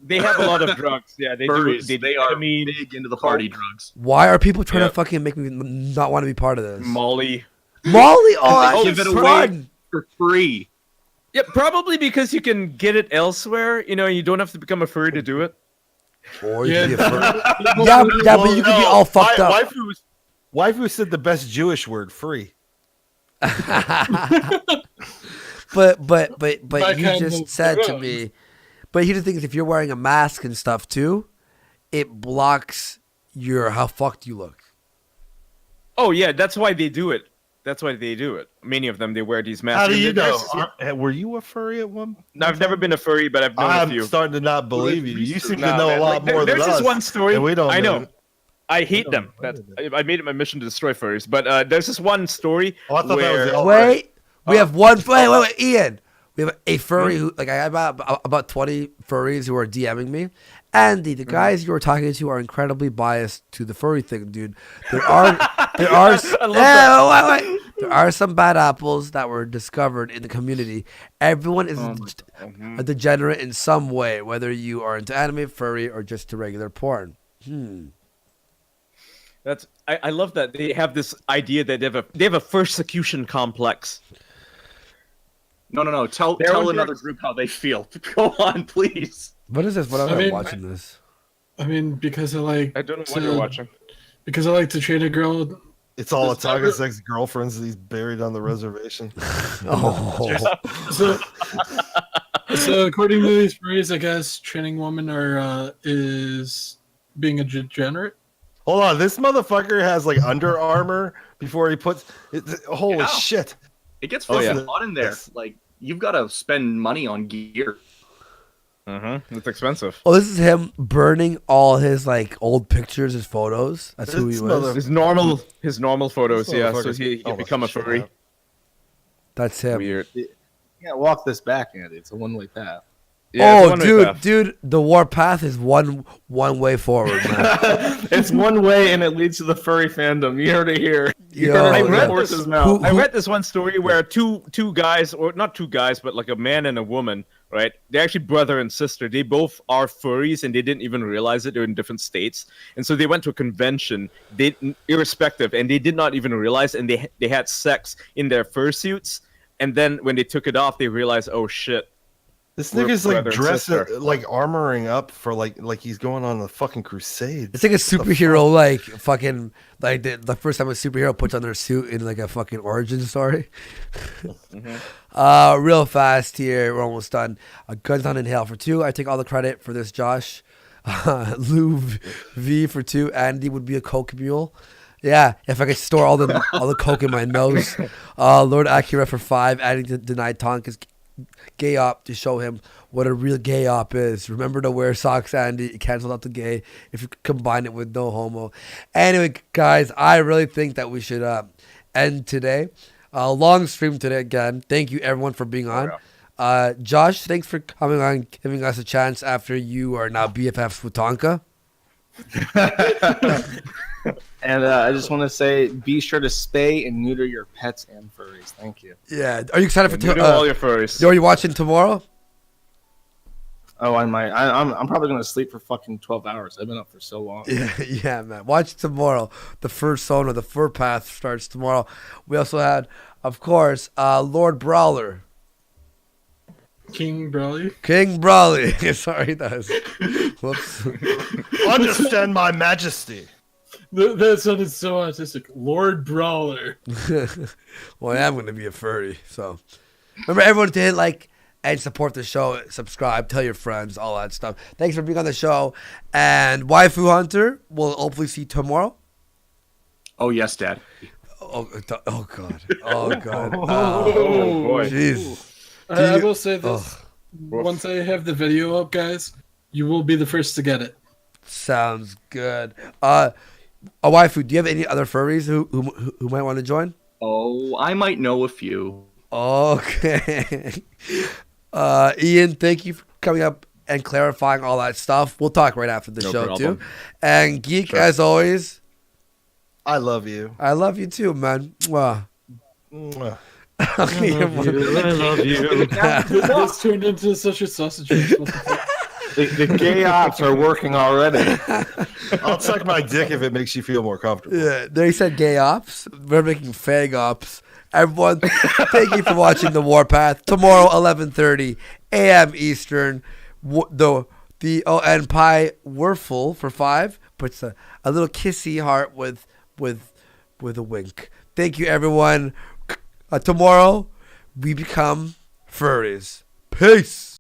They have a lot of drugs. Yeah, they Furries, do. they are big into the party drugs. Why are people trying to fucking make me not want to be part of this? Molly. Molly. Oh, Give that's it away fun. for free. Yeah, probably because you can get it elsewhere. You know, you don't have to become a furry to do it. Or you can be a furry. yeah, but you can be all fucked up. Waifu said the best Jewish word, free. But My you kind just of said to drugs. me. But here's the thing: is if you're wearing a mask and stuff too, it blocks your how fucked you look. Oh yeah, that's why they do it. That's why they do it. Many of them, they wear these masks. How do And you there's- know? Were you a furry at one? No, I've never been a furry, but I've known a I'm few. starting to not believe you. You seem to Nah, know man, a lot like, more than there's us. this one story. and we don't. I know. I hate them. I made it my mission to destroy furries. But there's this one story Oh, I thought that was where the alt- Wait, we have one. Wait, Ian. We have a furry who, like, I have about 20 furries who are DMing me. Andy, the guys you were talking to are incredibly biased to the furry thing, dude. There are there are some bad apples that were discovered in the community. Everyone is a degenerate in some way, whether you are into anime, furry, or just to regular porn. That's I love that they have this idea that they have a persecution complex. No. Tell another group how they feel. Go on, please. What is this? What am I I mean, watching this? I mean, because I like. I don't know what you're watching. Because I like to treat a girl. It's all Ataga's ex-girlfriends that he's buried on the reservation. So according to these furries, I guess training women is being a degenerate. Hold on, this motherfucker has like Under Armour before he puts. Holy Yeah. shit! It gets Oh, fucking yeah. hot in there. Yes. Like you've got to spend money on gear. It's expensive. Oh, this is him burning all his like old pictures, his photos. That's who he This was. His normal photos, This yeah. So motherfucker's he can almost become a shit furry. out. That's him. Weird. You can't walk this back, Andy. It's a one-way path. Yeah, it's a Oh, one-way path. dude, the war path is one way forward, man. It's one way, and it leads to the furry fandom. You heard it here. You Yo, heard it I from read the horse's this- mouth. I read this one story where two guys, or not two guys, but like a man and a woman, right? They're actually brother and sister. They both are furries, and they didn't even realize it. They're in different states, and so they went to a convention. They irrespective, and they did not even realize, and they had sex in their fursuits. And then when they took it off, they realized, oh shit. This we're nigga's like brother and dressing, sister. like armoring up for like he's going on a fucking crusade. It's like a superhero, like fucking like the first time a superhero puts on their suit in like a fucking origin story. Real fast here, we're almost done. Guns on Inhale for 2. I take all the credit for this, Josh. Lou V for 2. Andy would be a coke mule. Yeah, if I could store all the coke in my nose. Lord Acura for 5. Andy denied Tonka's gay op to show him what a real gay op is. Remember to wear socks, Andy. It cancels out the gay if you combine it with no homo. Anyway, guys, I really think that we should end today. Long stream today again. Thank you everyone for being on. Josh, thanks for coming on, giving us a chance after you are now BFFs with Tonka. And I just want to say, be sure to spay and neuter your pets and furries. Thank you. Yeah, are you excited for Neuter all your furries. Are you watching tomorrow? Oh, I might. I'm probably gonna sleep for fucking 12 hours. I've been up for so long. Yeah, man. Watch tomorrow. The first zone or the fur path starts tomorrow. We also had, of course, Lord Brawler. King Brawley. King Brawley. Sorry, that was... Whoops. Understand my majesty. That sounded so autistic. Lord Brawler. Well, I am going to be a furry, so... Remember, everyone to hit like and support the show. Subscribe, tell your friends, all that stuff. Thanks for being on the show. And Waifu Hunter, we'll hopefully see you tomorrow. Oh, yes, Dad. Oh God. Oh, God. Oh, boy. Jeez. I will say this. Once I have the video up, guys, you will be the first to get it. Sounds good. Waifu, do you have any other furries who might want to join? Oh, I might know a few. Okay. Ian, thank you for coming up and clarifying all that stuff. We'll talk right after the show, problem. too. And Geek, as always, I love you. I love you, too, man. Mwah. Mwah. I love you. This turned into such a sausage race. The gay ops are working already. I'll suck my dick if it makes you feel more comfortable. Yeah, they said gay ops. We're making fag ops. Everyone, thank you for watching The Warpath. Tomorrow, 11:30 a.m. Eastern. The and Pi Werfel for 5 puts a little kissy heart with a wink. Thank you, everyone. Tomorrow, we become furries. Peace.